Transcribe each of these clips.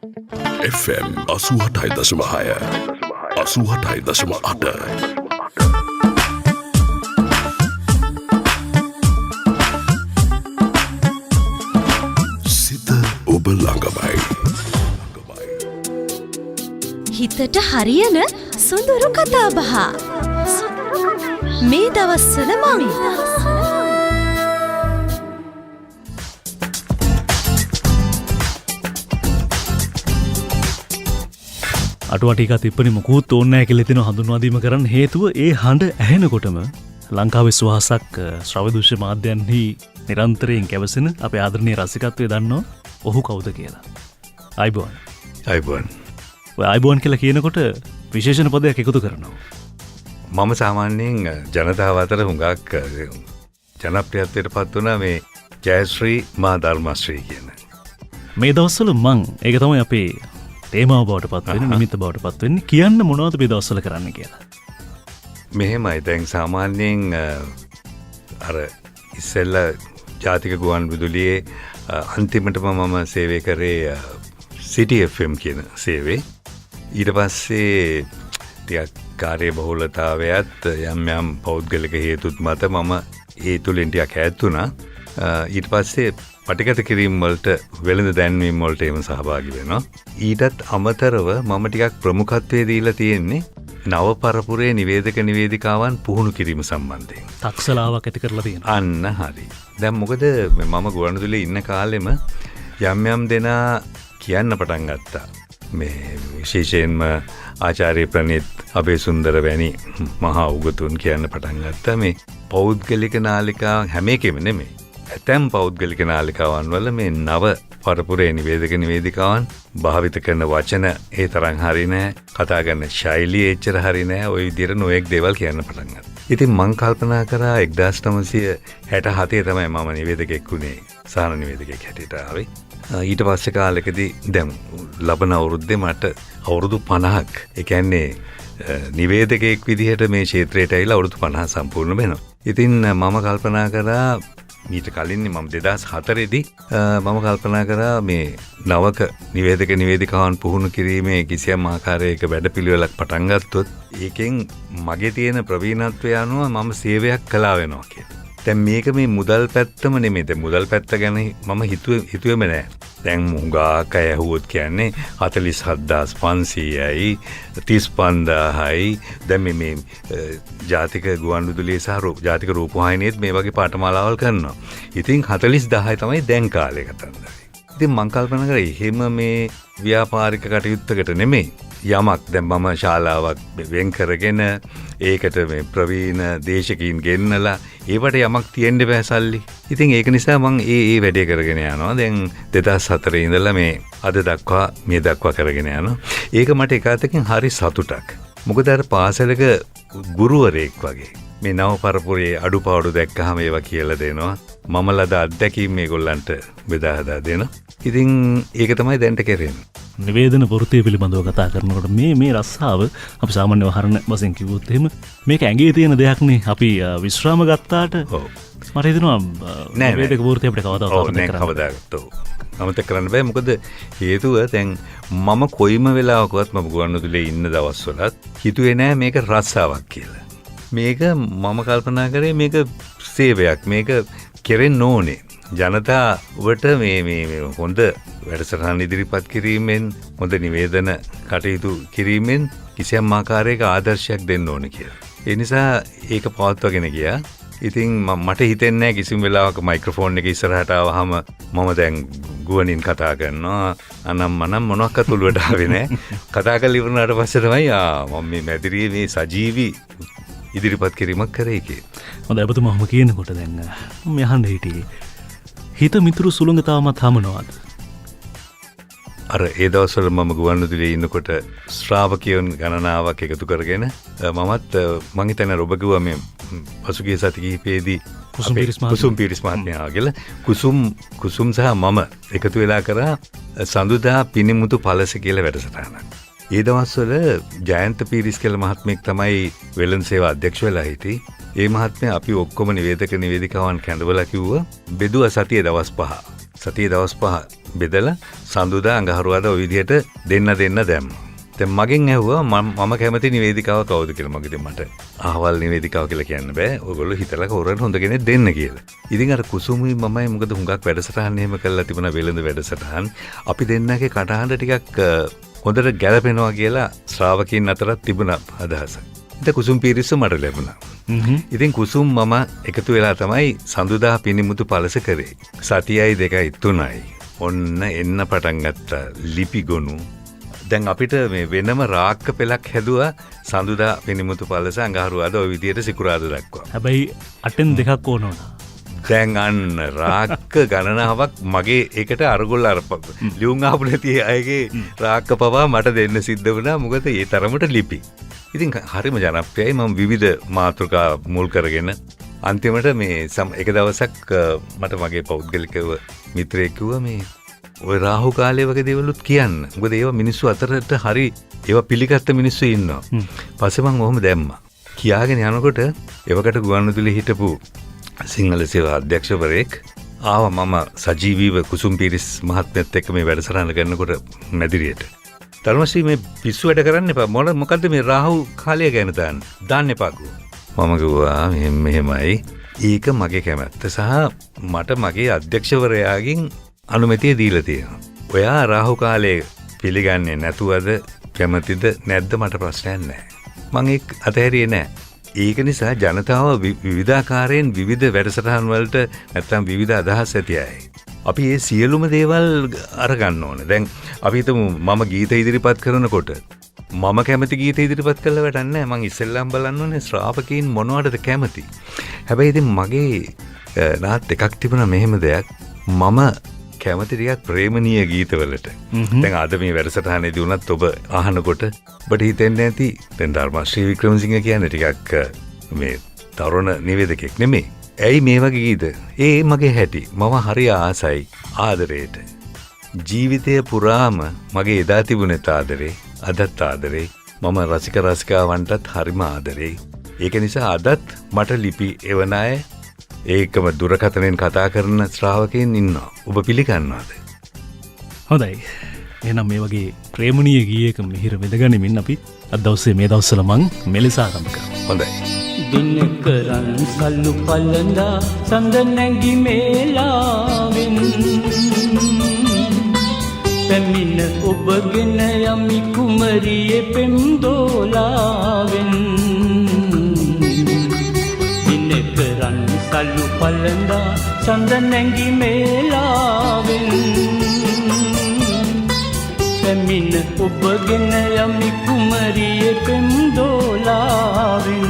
FM 88.6 88.8 සිත ඔබ ළඟමයි. හිතට හරියන සුඳුරු කතා බහ. මේ දවස්වල මම අටුවටිකා තිප්පනි මොකුත් ඕනේ නැහැ කියලා හිතෙන හඳුන්වාදීම කරන්න හේතුව ඒ හඬ ඇහෙනකොටම ලංකාවේ සුවහසක් ශ්‍රව්‍ය දෘශ්‍ය මාධ්‍යයන්හි නිරන්තරයෙන් කැවසෙන අපේ ආදරණීය රසිකත්වයේ දන්නෝ ඔහු කවුද කියලා. අයිබෝන්. අයිබෝන්. ඔය අයිබෝන් කියලා කියනකොට විශේෂණ පදයක් එකතු කරනවා. මම සාමාන්‍යයෙන් ජනතාව අතර හුඟක් ජනප්‍රියත්වයට පත් වුණා මේ ජයශ්‍රී මා ධර්මශ්‍රී කියන. මේ දවස්වල මං ඒක තමයි අපේ තේමාව බවට පත් වෙන්නේ, නිමිත්ත බවට පත් වෙන්නේ. කියන්න මොනවද මේ දවස්වල කරන්න කියලා. මෙහෙමයි දැන් සාමාන්‍යයෙන් අර ඉස්සෙල්ලා ජාතික ගුවන් විදුලියේ අන්තිමටම මම සේවය කරේ City FM කියන සේවයේ. ඊට පස්සේ ටිකක් කාර්ය බහුලතාවයත් යම් යම් පෞද්ගලික හේතුත් මත මම ඒ තුලින් ටිකක් ඈත් වුණා. ඊට පස්සේ පටිගත කිරීම වලට වෙළඳ දැන්වීම් වලට එම සහභාගී වෙනවා. ඊටත් අමතරව මම ටිකක් ප්‍රමුඛත්වයේ දීලා තියෙන්නේ නව පරපුරේ නිවේදක නිවේදිකාවන් පුහුණු කිරීම සම්බන්ධයෙන්. තක්සලාවක් ඇති කරලා තියෙනවා. අන්න හරි. දැන් මොකද මම ගුවන්විදුලියේ ඉන්න කාලෙම යම් යම් දෙනා කියන්න පටන් ගත්තා. මේ විශේෂයෙන්ම ආචාර්ය ප්‍රනීත් අබේසුන්දර වැනි මහා උගතුන් කියන්න පටන් ගත්තා මේ පෞද්ගලික නාලිකා හැම එකෙම නෙමෙයි. ඇතැම් පෞද්ගලික නාලිකාවන් වල මේ නව පරපුරේ නිවේදක නිවේදිකාවන් භාවිත කරන වචන ඒ තරම් හරි නැහැ. කතා කරන ශෛලිය එච්චර හරි නැහැ. ওই විදිහට නොඑක් දේවල් කියන්න පටන් ගත්තා. ඉතින් මං කල්පනා කරා 1967 තමයි මම නිවේදකෙක් වුණේ. සහන නිවේදකෙක් හැටියට ආවේ. ඊට පස්සේ කාලෙකදී දැන් ලබන අවුරුද්දේ මට අවුරුදු 50ක්. ඒ කියන්නේ නිවේදකෙක් විදිහට මේ ක්ෂේත්‍රයට ඇවිල්ලා අවුරුදු 50 සම්පූර්ණ වෙනවා. ඉතින් මම කල්පනා කරා මීට කලින් මම 2004 දී මම කල්පනා කරා මේ නවක නිවේදක නිවේදිකාවන් පුහුණු කිරීමේ කිසියම් ආකාරයක වැඩපිළිවෙලක් පටන් ගත්තොත් ඒකෙන් මගේ තියෙන ප්‍රවීණත්වය අනුව මම සේවයක් කළා වෙනවා කියලා. දැන් මේක මේ මුදල් පැත්තම නෙමෙයි. දැන් මුදල් පැත්ත ගැන මම හිතුවේම නෑ. දැන් මුංගාක ඇහුවොත් කියන්නේ 47500යි 35000යි. දැන් මේ ජාතික ගුවන් විදුලියේ සහ ජාතික රූපවාහිනියේත් මේ වගේ පාඨමාලාවල් කරනවා. ඉතින් 40000යි තමයි දැන් කාලේ කතන්දරේ. ඉතින් මං කල්පනා කරා එහෙම මේ ව්‍යාපාරික කටයුත්තකට නෙමෙයි. යමක් දැන් මම ශාලාවක් වෙන් කරගෙන ඒකට මේ ප්‍රවීණ දේශකීන් ගෙන්නලා ඒවට යමක් තියෙන්න බෑ සල්ලි. ඉතින් ඒක නිසා මම ඒ වැඩේ කරගෙන යනවා. දැන් 2004 ඉඳලා මේ අද දක්වා මේ දක්වා කරගෙන යනවා. ඒක මට එක අතකින් හරි සතුටක්. මොකද අර පාසලක ගුරුවරයෙක් වගේ මේ නව පරපුරේ අඩුපාඩු දැක්කහම ඒවා කියලා දෙනවා. මම ලද අත්දැකීම් මේගොල්ලන්ට බෙදා හදා දෙනවා. ඉතින් ඒක තමයි දැන්ට කරන්නේ. නිවේදන වෘත්තිය පිළිබඳව කතා කරනකොට මේ රස්සාව අපි සාමාන්‍ය වහරණ වශයෙන් කිව්වොත් එහෙම මේක ඇඟේ තියෙන දෙයක් නේ. අපි විශ්‍රාම ගත්තාට මට හිතෙනවා නිවේදක වෘත්තිය අපිට කවදාවත් අමතක කරන්න බෑ. මොකද හේතුව දැන් මම කොයිම වෙලාවකවත් මම ගුවන්විදුලියේ ඉන්න දවස්වලත් හිතුවේ නෑ මේක රස්සාවක් කියලා. මේක මම කල්පනා කරේ මේක සේවයක්. මේක කෙරෙන්න ඕනේ. ජනතාවට මේ හොඳ වැඩසටහන් ඉදිරිපත් කිරීමෙන් හොඳ නිවේදන කටයුතු කිරීමෙන් කිසියම් ආකාරයක ආදර්ශයක් දෙන්න ඕනේ කියලා. ඒ නිසා ඒක පවත්වාගෙන ගියා. ඉතින් මට හිතෙන්නේ නැහැ කිසිම වෙලාවක මයික්‍රොෆෝන් එක ඉස්සරහට ආවහම මම දැන් ගුවනින් කතා කරනවා අනම්මනම් මොනවාක්වත් ඔලුවට ආවේ නැහැ. කතා කරලා ඉවරනාට පස්සේ තමයි මම මේ මැදිරියේ මේ සජීවී ඉදිරිපත් කිරීමක් කරේ කියලා. හොඳයි ඔබතුමාම කියනකොට දැන් මම යහන්න හිටියේ හිත මිතුරු සුළඟ තාමත් හමනවාද? අර ඒ දවස්වල මම ගුවන්විදුලියේ ඉන්නකොට ශ්‍රාවකයන් ගණනාවක් එකතු කරගෙන මමත් මං හිතන්නේ ඔබ කිව්වා මේ පසුගිය සති කිහිපයේදී කුසුම් පීරිස් මහත්මයා කියලා කුසුම් සහ මම එකතු වෙලා කරා සඳුදා පිනිමුතු පළස කියලා වැඩසටහනක්. ඒ දවස්වල ජයන්ත පීරිස් කියලා මහත්මයෙක් තමයි වෙළඳ සේවා අධ්‍යක්ෂ වෙලා හිටියේ. ඒ මහත්මයා අපි ඔක්කොම නිවේදක නිවේදිකාවන් කැඳවලා කිව්වා බෙදුවා සතියේ දවස් 5. සතිය දවස් 5 බෙදලා සඳුදා අඟහරුවාදා ඔය විදිහට දෙන්න දැම්මා. දැන් මගෙන් ඇහුවා මම කැමති නිවේදිකාව කවුද කියලා. මම කිව්වා මට අහවල් නිවේදිකාව කියලා කියන්න බෑ. ඔයගොල්ලෝ හිතලා කවුරුන් හොඳ කෙනෙක් දෙන්න කියලා. ඉතින් අර කුසුමයි මමයි මොකද හුඟක් වැඩසටහන් එහෙම කරලා තිබුණා වෙළඳ වැඩසටහන්. අපි දෙන්නගේ කටහඬ ටිකක් හොඳට ගැලපෙනවා කියලා ශ්‍රාවකයන් අතරත් තිබුණා අදහස. ඉතින් කුසුම් පීරිස්ස මට ලැබුණා. ඉතින් කුසුම් මම එකතු වෙලා තමයි සඳුදා පිනිමුතු පළස කරේ. සතියයි 2යි 3යි ඔන්න එන්න පටන් ගත්තා ලිපි ගොනු. දැන් අපිට මේ වෙනම රාක්ක පෙලක් හැදුවා සඳුදා පිනිමුතු පළස අඟහරුවාදා ওই විදියට සිකුරාදා දක්වා. හැබැයි අටෙන් දෙකක් ඕන වුණා. දැන් අන්න රාක්ක ගණනාවක් මගේ ඒකට අරගොල්ල ලියුම් ආපු නැති අයගේ රාක්ක පවා මට දෙන්න සිද්ධ වුණා. මොකද ඒ තරමට ලිපි. ඉතින් හරිම ජනප්‍රියයි. මම විවිධ මාතෘකා මුල් කරගෙන අන්තිමට මේ එක දවසක් මට මගේ පෞද්ගලිකව මිත්‍රයෙක් කිව්වා මේ ඔය රාහු කාලය වගේ දේවලුත් කියන්න. මොකද ඒවා මිනිස්සු අතරට හරි ඒවා පිළිගත්ත මිනිස්සු ඉන්නවා. පස්සේ මම ඔහොම දැම්මා. කියාගෙන යනකොට එවකට ගුවන්විදුලි හිටපු සිංහල සේවා අධ්‍යක්ෂවරයෙක් ආවා මම සජීවීව කුසුම් පීරිස් මහත්මයත් එක්ක මේ වැඩසටහන කරනකොට මැදිරියට. ධර්මශ්‍රී මේ පිස්සු වැඩ කරන්න එපා. මොකද්ද මේ රාහු කාලය ගැන දාන්න එපා කිව්වා. මම කිව්වා මෙහෙමයි. ඒක මගේ කැමැත්ත සහ මට මගේ අධ්‍යක්ෂවරයාගෙන් අනුමැතිය දීලා තියෙනවා. ඔයා රාහු කාලේ පිළිගන්නේ නැතුවද කැමතිද නැද්ද මට ප්‍රශ්නයක් නැහැ. මම ඒක අතහැරියේ නැහැ. ඒක නිසා ජනතාව විවිධාකාරයෙන් විවිධ වැඩසටහන් වලට නැත්තම් විවිධ අදහස් ඇති අය. අපි මේ සියලුම දේවල් අරගන්න ඕනේ. දැන් අපි හිතමු මම ගීත ඉදිරිපත් කරනකොට මම කැමති ගීත ඉදිරිපත් කළා වැඩක් නැහැ. මම ඉස්සෙල්ලාම බලන්න ඕනේ ශ්‍රාවකයන් මොනවටද කැමති. හැබැයි ඉතින් මගේ නාත් එකක් තිබුණා මෙහෙම දෙයක්. මම කැමති ටිකක් ප්‍රේමණීය ගීතවලට. දැන් අද මේ වැඩසටහනේදී වුණත් ඔබ අහනකොට ඔබට හිතෙන්නේ නැති දැන් ධර්මශ්‍රී වික්‍රමසිංහ කියන්නේ ටිකක් මේ තරුණ නිවේදකෙක් නෙමෙයි. ඇයි මේ වගේ ගීත? ඒ මගේ හැටි. මම හරි ආසයි ආදරේට. ජීවිතය පුරාම මගේ එදා තිබුණේ ආදරේ, අදත් ආදරේ. මම රසික රසිකාවන්ටත් හරිම ආදරේ. ඒක නිසා අදත් මට ලිපි එවන අය ඒකම දුරකථනයෙන් කතා කරන ශ්‍රාවකයන් ඉන්නවා. ඔබ පිළිගන්නවද? හොඳයි. එහෙනම් මේ වගේ ප්‍රේමණීය ගීයක මිහිර විඳගනිමින් අපි අද දවසේ මේ දවස්වල මං මෙලෙස ආරම්භ කරමු. හොඳයි. දිනකරන් සල්ලු පලඳා සඳ නැගි මේලාවෙන් පැමිණ ඔබගෙන යමි කුමරියේ පෙම් දෝලාවෙන් දිනකරන් සල්ලු පලඳා සඳ නැගි මේලාවෙන් පැමිණ ඔබගෙන යමි කුමරියේ පෙම් දෝලාවෙන්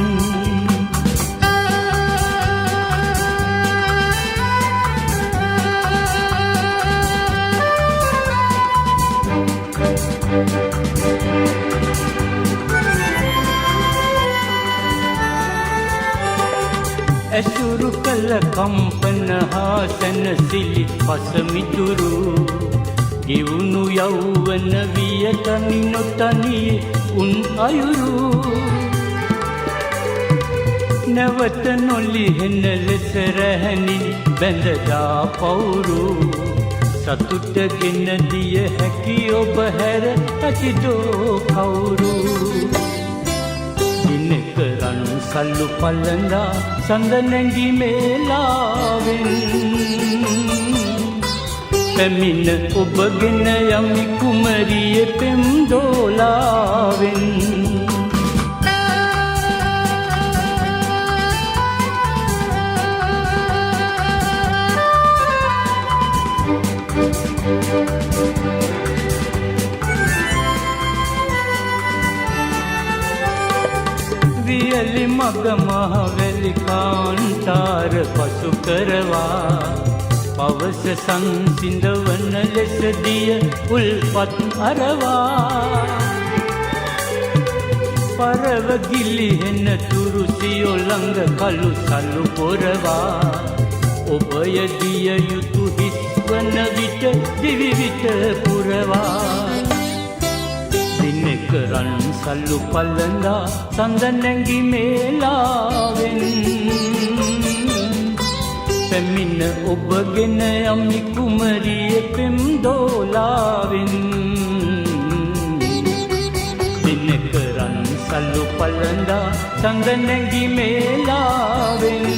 ඇසුරු කළ කම්පන හා සැනසිලි පසමිතුරු ගෙවුණු යෞවන විය තනි නොතනි උන් අයුරු නැවත නොලිහෙන ලෙස රැහැනි බැඳදා පවුරු සතුටගෙන දිය හැකි ඔබ හැර ඇතිදෝ කවුරු දිනකරන් සල්ලු පලඳා සඳ නැගි මේලාවෙන් පැමිණ ඔබගෙන යමි කුමරියේ පෙම් දෝලාවෙන් වියලි මග මහවැලි කාන්තාර පසු කරවා පවස සංසිඳවන ලෙස දිය උල්පත් අරවා පරව ගිලිහෙන තුරු සියොළඟ කළු සලු පොරවා ඔබය දිය යුතු හිස්වන විට දිවි විට පුරවා දිනකරන් සල්ලු පලඳා සඳ නැගි මේලාවෙන් පැමිණ ඔබගෙන යමි කුමරිය පෙම් දෝලාවෙන් දිනකරන් සල්ලු පලඳා සඳ නැගි මේලාවෙන්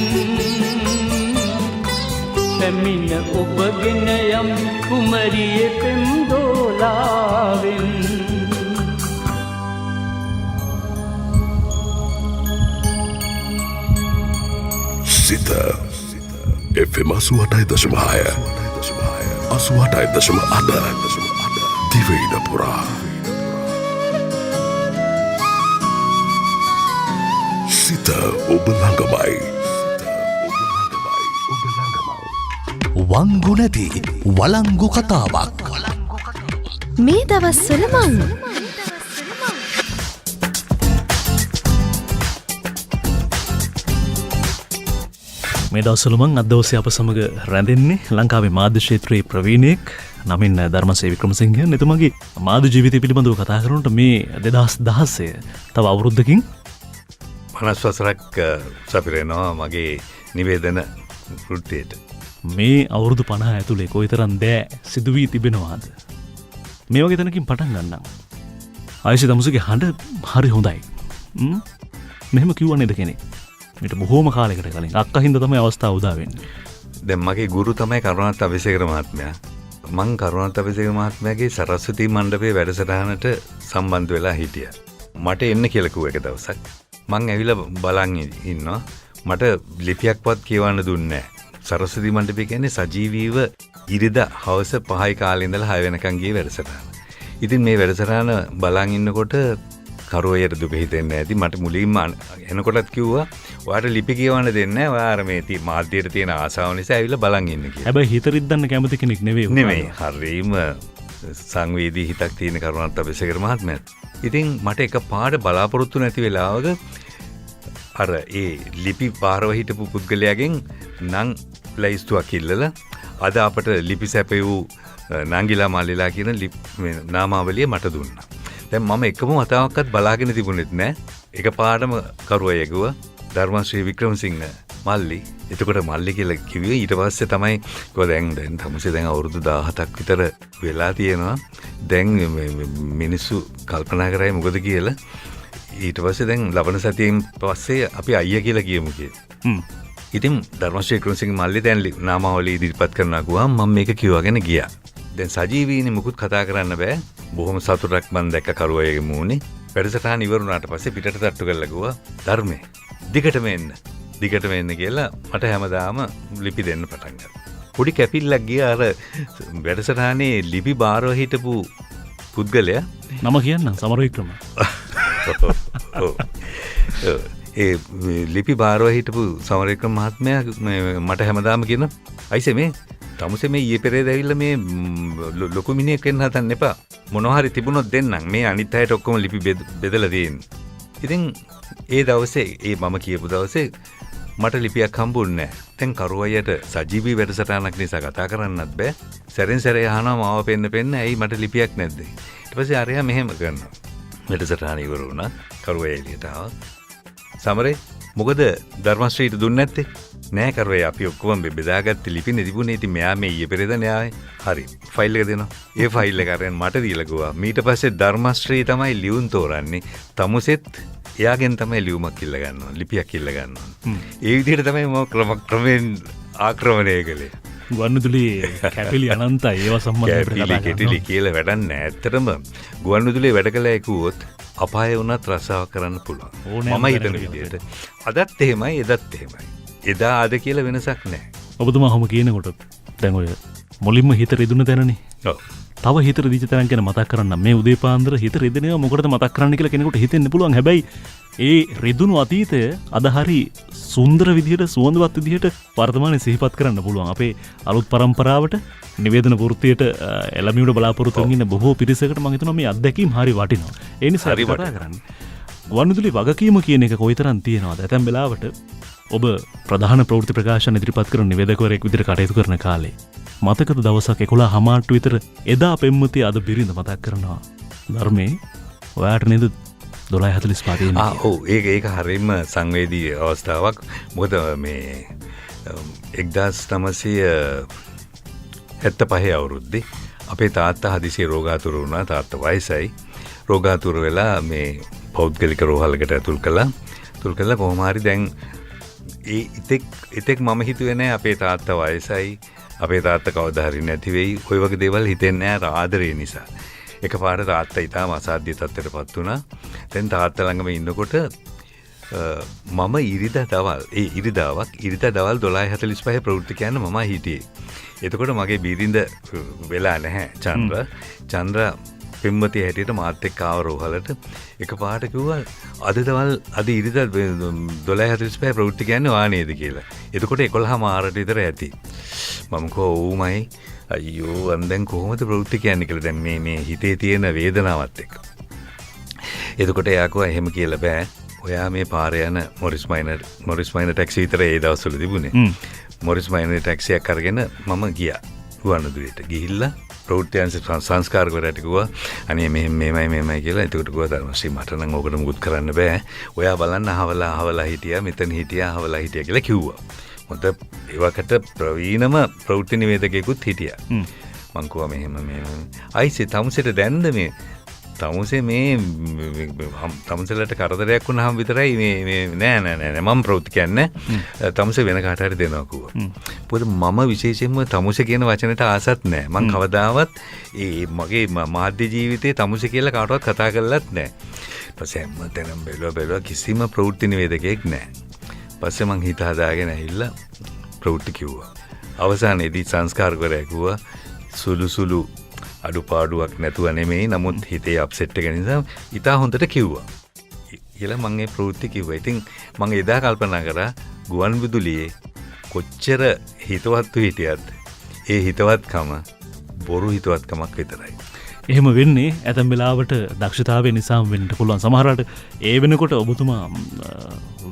පැමිණ ඔබගෙන යමි කුමරිය පෙම් දෝලාවෙන් සිත FM 88.6 88.8 දිවයින පුරා සිත ඔබ ළඟමයි වංගු නැති වලංගු කතාවක් මේ දවස්වල මං මේ දවසලමං අදවසය අප සමඟ රැඳෙන්නේ ලංකාවේ මාධ්‍ය ක්ෂේත්‍රයේ ප්‍රවීණයෙක් නමින් ධර්මසේ වික්‍රමසිංහ එතුමගේ මාධ්‍ය ජීවිතය පිළිබඳව කතා කරනට මේ 2016 තව අවුරුද්දකින් 50 වසරක් සපිරෙනවා මගේ නිවේදන වෘත්තියට. මේ අවුරුදු 50 ඇතුලේ කොයිතරම් දෑ සිදු වී තිබෙනවාද? මේ වගේ තැනකින් පටන් ගන්නම්. ආයිෂ දමුසගේ හඬ හරි හොඳයි. මෙහෙම කිව්වා නේද කෙනෙක්? මට බොහෝම කාලයකට කලින් අක්කා හින්දා තමයි අවස්ථාව උදා වෙන්නේ. දැන් මගේ ගුරු තමයි කරුණාරත්න අබේසේකර මහත්මයා. මං කරුණාරත්න අබේසේකර මහත්මයාගේ සරස්වති මණ්ඩපයේ වැඩසටහනට සම්බන්ධ වෙලා හිටියා. මට එන්න කියලා කිව්ව එක දවසක්. මං ඇවිල්ලා බලන් ඉන්නවා. මට ලිපියක්වත් කියවන්න දුන්නේ නැහැ. සරස්වති මණ්ඩපය කියන්නේ සජීවීව ඉරිදා හවස 5යි කාලේ ඉඳලා 6 වෙනකන් ගිය වැඩසටහන. ඉතින් මේ වැඩසටහන බලන් ඉන්නකොට කරුවයට දුක හිතෙන්නේ නැති මට මුලින්ම එනකොටත් කිව්වා ඔයාට ලිපි කියවන්න දෙන්නේ නැහැ. ඔයා අර මේ මාධ්‍යයට තියෙන ආසාව නිසා ඇවිල්ලා බලන් ඉන්න කියලා. හැබැයි හිත රිද්දන්න කැමති කෙනෙක් නෙවෙයි. නෙමෙයි. හරීම සංවේදී හිතක් තියෙන කරුණාරත්න අබේසේකර මහත්මයා. ඉතින් මට එකපාරට බලාපොරොත්තු නැති වෙලාවක අර ඒ ලිපි පාරව හිටපු පුද්ගලයාගෙන් නම් ලයිස්තුවක් ඉල්ලලා අද අපට ලිපි සැපයූ නංගිලා මල්ලිලා කියන නාමාවලිය මට දුන්නා. දැන් මම එකම වතාවක්වත් බලාගෙන තිබුණෙත් නෑ. එකපාරටම කරුවා යගුවා ධර්මශ්‍රී වික්‍රමසිංහ මල්ලි. එතකොට මල්ලි කියලා කිව්වේ ඊට පස්සේ තමයි කිව්වා දැන් තමුසේ දැන් අවුරුදු 17ක් විතර වෙලා තියෙනවා. දැන් මිනිස්සු කල්පනා කරයි මොකද කියලා. ඊට පස්සේ දැන් ලබන සතියෙන් පස්සේ අපි අයියා කියලා කියමු කියලා. ඉතින් ධර්මශ්‍රී වික්‍රමසිංහ මල්ලි දැන් නාමාවලිය ඉදිරිපත් කරනවා ගුවම මම මේක කියවගෙන ගියා. දැන් සජීවීනේ මුකුත් කතා කරන්න බෑ. බොහොම සතුටක් මම දැක්ක කරුවයේ මූණේ. වැඩසටහන ඉවරුණාට පස්සේ පිටට තට්ටු කරලා ගියා ධර්මේ දිගටම එන්න කියලා මට හැමදාම ලිපි දෙන්න පටන් ගත්තා. පොඩි කැපිල්ලක් ගියා අර වැඩසටහනේ ලිපි බාරව හිටපු පුද්ගලයා නම කියන්න සමර වික්‍රම. ඒ ලිපි බාරව හිටපු සමර වික්‍රම මහත්මයා මට හැමදාම කියන අයිසේ මේ තමුසේ මේ ඊයේ පෙරේද ඇවිල්ලා මේ ලොකු මිනිහෙක් වෙන්න හදන්න එපා. මොනවා හරි තිබුණොත් දෙන්නම්. මේ අනිත් අයට ඔක්කොම ලිපි බෙදලා දෙන්නේ. ඉතින් ඒ දවසේ මම කියපු දවසේ මට ලිපියක් හම්බුන්නේ නැහැ. දැන් කරුවයට සජීවී වැඩසටහනක් නිසා කතා කරන්නත් බෑ. සැරෙන් සැරේ අහනවා මාව පෙන්න ඇයි මට ලිපියක් නැද්ද? ඊට පස්සේ අරයා මෙහෙම කරනවා. වැඩසටහන ඉවර වුණා. කරුවය එළියට ආවා. සමරේ මොකද ධර්මශ්‍රීට දුන්නේ නැත්තේ? නෑ කරුවේ අපි ඔක්කොම බෙදාගත්ත ලිපිනේ තිබුණේ. ඉතින් මෙයා මේ ඊයේ පෙරේද න්යාය. හරි. ෆයිල් එක දෙනවා. ඒ ෆයිල් එක අරන් මට දීලා ගියා. ඊට පස්සේ ධර්මශ්‍රී තමයි ලියුම් තෝරන්නේ. තමුසෙත් එයාගෙන් තමයි ලියුමක් ඉල්ල ගන්නවා. ලිපියක් ඉල්ල ගන්නවා. ඒ විදිහට තමයි මම ක්‍රමයෙන් ආක්‍රමණය කළේ. ගුවන්විදුලියේ කැපිලි අනන්තයි ඒවා සම්බන්ධව කැපිලි කියලා වැඩක් නෑ. ඇත්තටම ගුවන්විදුලියේ වැඩ කළා ඇකුවොත් අපාය වුණත් රසාව කරන්න පුළුවන්. මම හිතන විදිහට. අදත් එහෙමයි එදත් එහෙමයි. එදා අද කියලා වෙනසක් නෑ. ඔබතුමා ඔහොම කියනකොට දැන් ඔය මුලින්ම හිත රිදුන තැනනේ. ඔව්. තව හිත රිදිච්ච තැනක් ගැන මතක් කරන්න. මේ උදේ පාන්දර හිත රිදෙනවා මොකටද මතක් කරන්න කියලා කෙනෙකුට හිතෙන්න පුළුවන්. හැබැයි ඒ රිදුණු අතීතය අද හරි සුන්දර විදිහට සුවඳවත් විදිහට වර්තමානයේ සිහිපත් කරන්න පුළුවන්. අපේ අලුත් පරම්පරාවට නිවේදන වෘත්තියට එළඹීමට බලාපොරොත්තු වෙන බොහෝ පිරිසකට මම හිතනවා මේ අත්දැකීම් හරි වටිනවා. ඒ නිසා හරි කතා කරන්න. ගුවන්විදුලි වගකීම කියන එක කොයිතරම් තියෙනවද? ඇතැම් වෙලාවට ඔබ ප්‍රධාන ප්‍රවෘත්ති ප්‍රකාශන ඉදිරිපත් කරන නිවේදකවරයෙක් විදිහට කටයුතු කරන කාලේ මතකද දවසක් 11:00 විතර එදා පෙම්වතිය අද බිරිඳ මතක් කරනවා. ධර්මයේ ඔයාට නේද 12:45 ඔව් ඒක හරියම සංවේදී අවස්ථාවක්. මොකද මේ 1975 අවුරුද්දේ අපේ තාත්තා හදිසියේ රෝගාතුර වුණා. තාත්තා වයසයි. රෝගාතුර වෙලා මේ පෞද්ගලික රෝහලකට ඇතුල් කළා කොහොම හරි දැන් ඒ ඉතෙක් මම හිතුවේ නෑ අපේ තාත්තා වයසයි, අපේ තාත්තා කවදා හරි නැති වෙයි, ඔය වගේ දේවල් හිතෙන්නේ නෑ ආදරේ නිසා. එකපාරට තාත්තා ඊටම අසාධ්‍ය තත්ත්වයටපත් වුණා. දැන් තාත්තා ළඟම ඉන්නකොට මම ඉරිදා දවල් 12:45 ප්‍රවෘත්ති කියන්න මම හිටියේ. එතකොට මගේ බිරිඳ වෙලා නැහැ චන්ද්‍ර පෙම්වතිය හැටියට මාත් එක්ක ආව රෝහලට. එකපාරට කිව්වා අද ඉරිදා 12:45 ප්‍රවෘත්ති කියන්නේ වා නේද කියලා. එතකොට 11:00 විතර ඇති. මම කෝ ඌමයි අයියෝ දැන් කොහොමද ප්‍රවෘත්ති කියන්නේ කියලා දැන් මේ හිතේ තියෙන වේදනාවත් එක්ක. එතකොට එයා කිව්වා එහෙම කියලා බෑ. ඔයා මේ පාරේ යන මොරිස් මයිනර් ටැක්සි විතර ඒ දවස්වල තිබුණේ. මොරිස් මයිනර් ටැක්සියක් අරගෙන මම ගියා ගුවන්විදුලියට. ගිහිල්ලා ප්‍රවෘත්තියන්ස සංස්කාරකවරයාට කිව්වා අනේ මෙහෙමයි කියලා. එතකොට කිව්වා ධර්මශ්‍රී මට නම් ඕකට මුකුත් කරන්න බෑ. ඔයා බලන්න අහවලා හිටියා, මෙතන හිටියා, අහවලා හිටියා කියලා කිව්වා. මොකද ඒවකට ප්‍රවීණම ප්‍රවෘත්ති නිවේදකයෙකුත් හිටියා. මං කිව්වා මෙහෙම අයිසේ තමුසෙට දැන්ද මේ තමුසේ මේ තමුසෙලට කරදරයක් වුණාම විතරයි මේ නෑ මම ප්‍රවෘත්ති කියන්නේ තමුසේ වෙන කාට හරි දෙනවා කිව්වා. මොකද මම විශේෂයෙන්ම තමුසේ කියන වචනට ආසත් නෑ. මං කවදාවත් ඒ මගේ මාධ්‍ය ජීවිතේ තමුසේ කියලා කාටවත් කතා කරලත් නෑ. ඊපස්සේ හැමතැනම බැලුවා කිසිම ප්‍රවෘත්ති නිවේදකයෙක් නෑ. පස්සේ මං හිත හදාගෙන ඇවිල්ලා ප්‍රවෘත්ති කිව්වා. අවසානයේදී සංස්කාරකවරයා කිව්වා සුළු අඩුපාඩුවක් නැතුව නෙමෙයි, නමුත් හිතේ අප්සෙට් එක නිසා ඉතා හොඳට කිව්වා කියලා මම මේ ප්‍රවෘත්ති කිව්වා. ඉතින් මම එදා කල්පනා කරා ගුවන්විදුලියේ කොච්චර හිතවත්ව හිටියත් ඒ හිතවත්කම බොරු හිතවත්කමක් විතරයි. එහෙම වෙන්නේ ඇතැම් වෙලාවට දක්ෂතාවය නිසා වෙන්න පුළුවන්. සමහරවිට ඒ වෙනකොට ඔබතුමා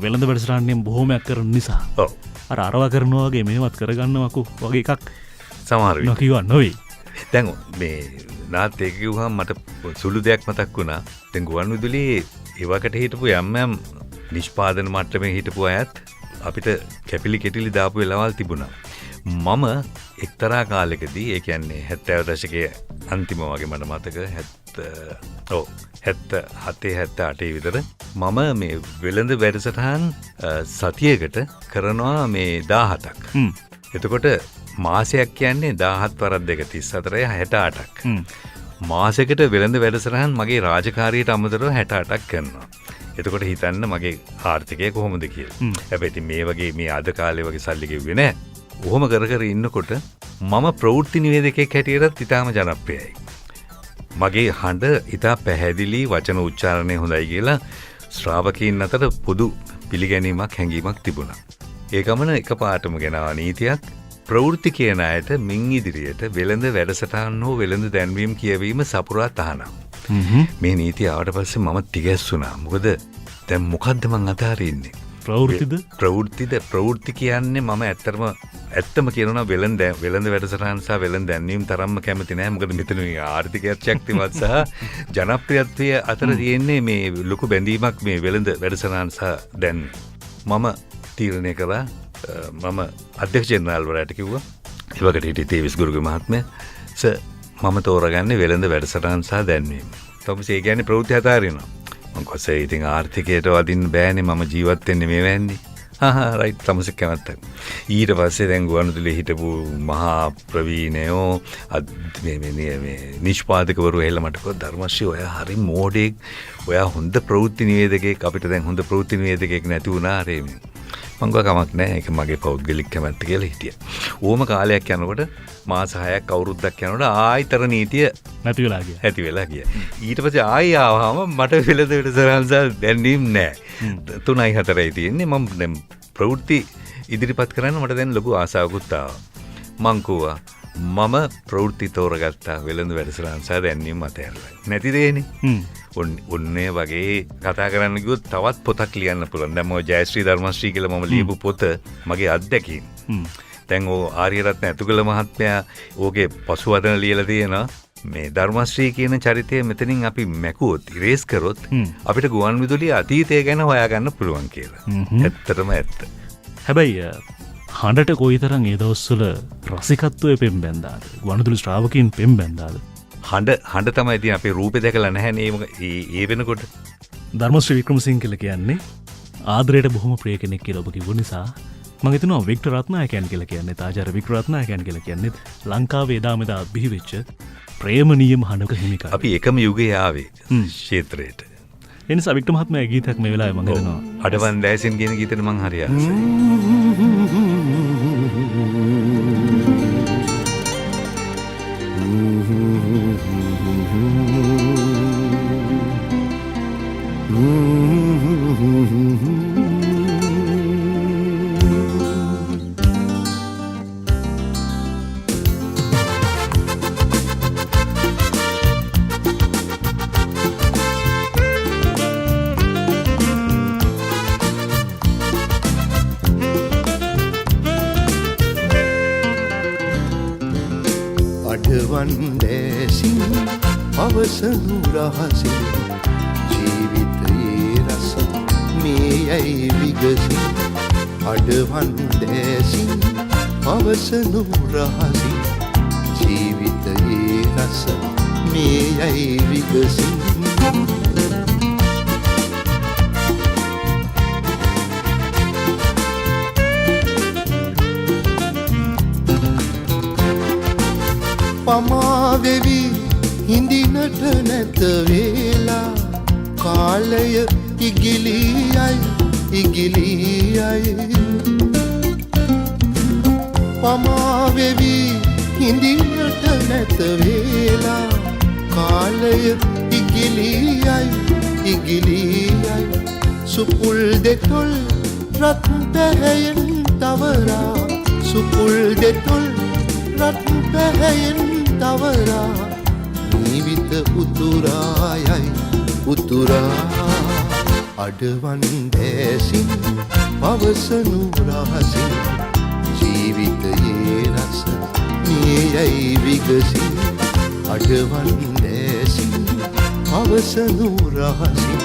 වෙළඳ වැඩසටහනෙන් බොහොමයක් කරන නිසා අරවා කරනවා වගේ මේවත් කරගන්නවකෝ වගේ එකක් සමහර විට නොකියවා නොවේ. දැන් මේ නාත් ඒක කිව්වහම මට සුළු දෙයක් මතක් වුණා. දැන් ගුවන්විදුලියේ ඒවකට හිටපු යම් නිෂ්පාදන මට්ටමේ හිටපු අයත් අපිට කැපිලි කෙටිලි දාපු වෙලාවල් තිබුණා. මම එක්තරා කාලෙකදී ඒ කියන්නේ 70 දශකයේ අන්තිම වගේ මට මතක 77 විතර මම මේ වෙළඳ වැඩසටහන් සතියකට කරනවා මේ 17ක්. එතකොට මාසයක් කියන්නේ 17 වරක් 2 34 68ක්. මාසෙකට වෙළඳ වැඩසටහන් මගේ රාජකාරියට අමතරව 68ක් කරනවා. එතකොට හිතන්න මගේ ආර්ථිකය කොහොමද කියලා. හැබැයි ඉතින් මේ වගේ මේ අද කාලේ වගේ සල්ලි ගෙව්වේ නැහැ. ඔහොම කර ඉන්නකොට මම ප්‍රවෘත්ති නිවේදකයෙක් හැටියටත් ඉතාම ජනප්‍රියයි. මගේ හඬ ඉතා පැහැදිලි, වචන උච්චාරණය හොඳයි කියලා ශ්‍රාවකීන් අතර පොදු පිළිගැනීමක් හැඟීමක් තිබුණා. ඒ ගමන එකපාරටම ගෙනාවා නීතියක්. ප්‍රවෘත්ති කියන අයට මින් ඉදිරියට වෙළඳ වැඩසටහන් හෝ වෙළඳ දැන්වීම් කියවීම සපුරා තහනම්. මේ නීතිය ආවට පස්සේ මම තිගැස්සුණා. මොකද දැන් මොකද්ද මං අතාරින්නේ? ප්‍රවෘත්ති කියන්නේ මම ඇත්තම කියනවා වෙළඳ වැඩසටහන් සහ වෙළඳ දැන්වීම් තරම්ම කැමති නෑ. මොකද මෙතන ආර්ථිකයක් ශක්තිමත් සහ ජනප්‍රියත්වය අතර තියෙන්නේ මේ ලොකු බැඳීමක් මේ වෙළඳ වැඩසටහන් සහ දැන්වීම්. මම තීරණය කළා මම අධ්‍යක්ෂ ජෙනරාල්වරයාට කිව්වා ඒවකට හිටිය තේවිස් ගුරුගේ මහත්මයා මම තෝරගන්නේ වෙළඳ වැඩසටහන් සහ දැන්වීම. තවසේ ඒ කියන්නේ ප්‍රවෘත්ති හදාරිනවා. මම කොහේ ඉතින් ආර්ථිකයට වදින්න බෑනේ මම ජීවත් වෙන්නේ මේ වැන්නේ. රයිට් තමසේ කැමැත්ත. ඊට පස්සේ දැන් ගුවන්විදුලියේ හිටපු මහා ප්‍රවීණයෝ මේ නිෂ්පාදකවරු එහෙලා මට කිව්වා ධර්මශ්‍රී ඔයා හරි මෝඩෙක්. ඔයා හොඳ ප්‍රවෘත්ති නිවේදකයෙක්. අපිට දැන් හොඳ ප්‍රවෘත්ති නිවේදකයෙක් නැති වුණා රේ මේ. මං ගා කමක් නැහැ. ඒක මගේ පෞද්ගලික කැමැත්ත කියලා හිටියා. ඕම කාලයක් යනකොට මාස 6ක් අවුරුද්දක් යනකොට ආයිතර නීතිය නැති වෙලා ගියා. ඊට පස්සේ ආයි ආවම මට වෙළඳ වැඩසටහන් දැන්වීම් නැහැ. 3යි 4යි තියෙන්නේ. මම දැන් ප්‍රවෘත්ති ඉදිරිපත් කරන්න මට දැන් ලොකු ආසාවකුත් ආවා. මං කිව්වා මම ප්‍රවෘත්ති තෝරගත්තා වෙළඳ වැඩසටහන් සහ දැන්වීම් අතහැරලා. නැති දෙන්නේ. ඔන්නේ වගේ කතා කරන්න කිව්වොත් තවත් පොතක් ලියන්න පුළුවන්. දැන් මම ජයශ්‍රී ධර්මශ්‍රී කියලා මම ලියපු පොත මගේ අත්දැකීම්. දැන් ආර්යරත්න ඇතුගල මහත්මයා ඕකේ පසුවදන ලියලා තියෙනවා. මේ ධර්මශ්‍රී කියන චරිතය මෙතනින් අපි මැකුවොත් ඉරේස් කරොත් අපිට ගුවන්විදුලියේ අතීතය ගැන හොයාගන්න පුළුවන් කියලා. ඇත්තටම ඇත්ත. හැබැයි හඬට කොයිතරම් ඒ දවස්වල රසිකත්වය පෙම් බැන්දාද ගුවන්විදුලි ශ්‍රාවකයන් පෙම් බැන්දාද හඬ තමයි ඉතින් අපේ රූපේ දැකලා නැහැ ඒ වෙනකොට ධර්මශ්‍රී වික්‍රමසිංහ කියන්නේ ආදරයට බොහොම ප්‍රිය කෙනෙක් කියලා ඔබ කිව්ව නිසා මම හිතනවා වික්ටර් රත්නායකයන් කියලා කියන්නේ ආචාර්ය වික්ටර් රත්නායකයන් කියලා කියන්නේ ලංකාවේ එදා මෙදා බිහිවෙච්ච ප්‍රේමණීයම හඬක හිමිකා. අපි එකම යුගයේ ආවේ ක්ෂේත්‍රයට. ඒ නිසා වික්ටර් මහත්මයා ගීතයක් මේ වෙලාවේ මම හිතනවා අඩවන් දැසින් කියන ගීතෙට මං හරි ආසයි. අඩවන්දෑසින් පවසනු රහසින් ජීවිතයේ රස මේ යැයි විගසින් අඩවන්දෑසින් පවසනු රහසින් ජීවිතයේ රස මේ යැයි විගසින් පමාවෙවි හිඳිනට නැත වේලා කාලය ඉගිලියයි පමාවෙවි හිඳිනට නැත වේලා කාලය ඉගිලියයි සුපුල් දෙතොල් රත් පැහැයෙන් තවරා සුපුල් දෙතොල් රත් පැහැයෙන් තවරා ජීවිත උතුරා අඩවන් දැසින් පවසනු රහසින් ජීවිතයේ රස මේ යැයි විගසින් අඩවන් දැසින් පවසනු රහසින්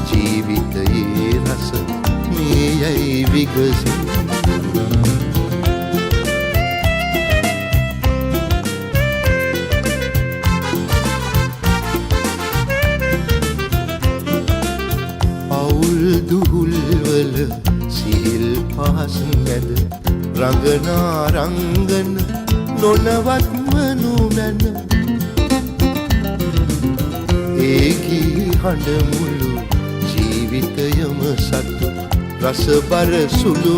ජීවිතයේ රස මේ යැයි විගසින් දුහුල්වල සිහිල් පහස් මැද රංගනා රංගන නොනවත්ම නුමැන ඒකී හඬ මුළු ජීවිතයම සතු රසබර සුළු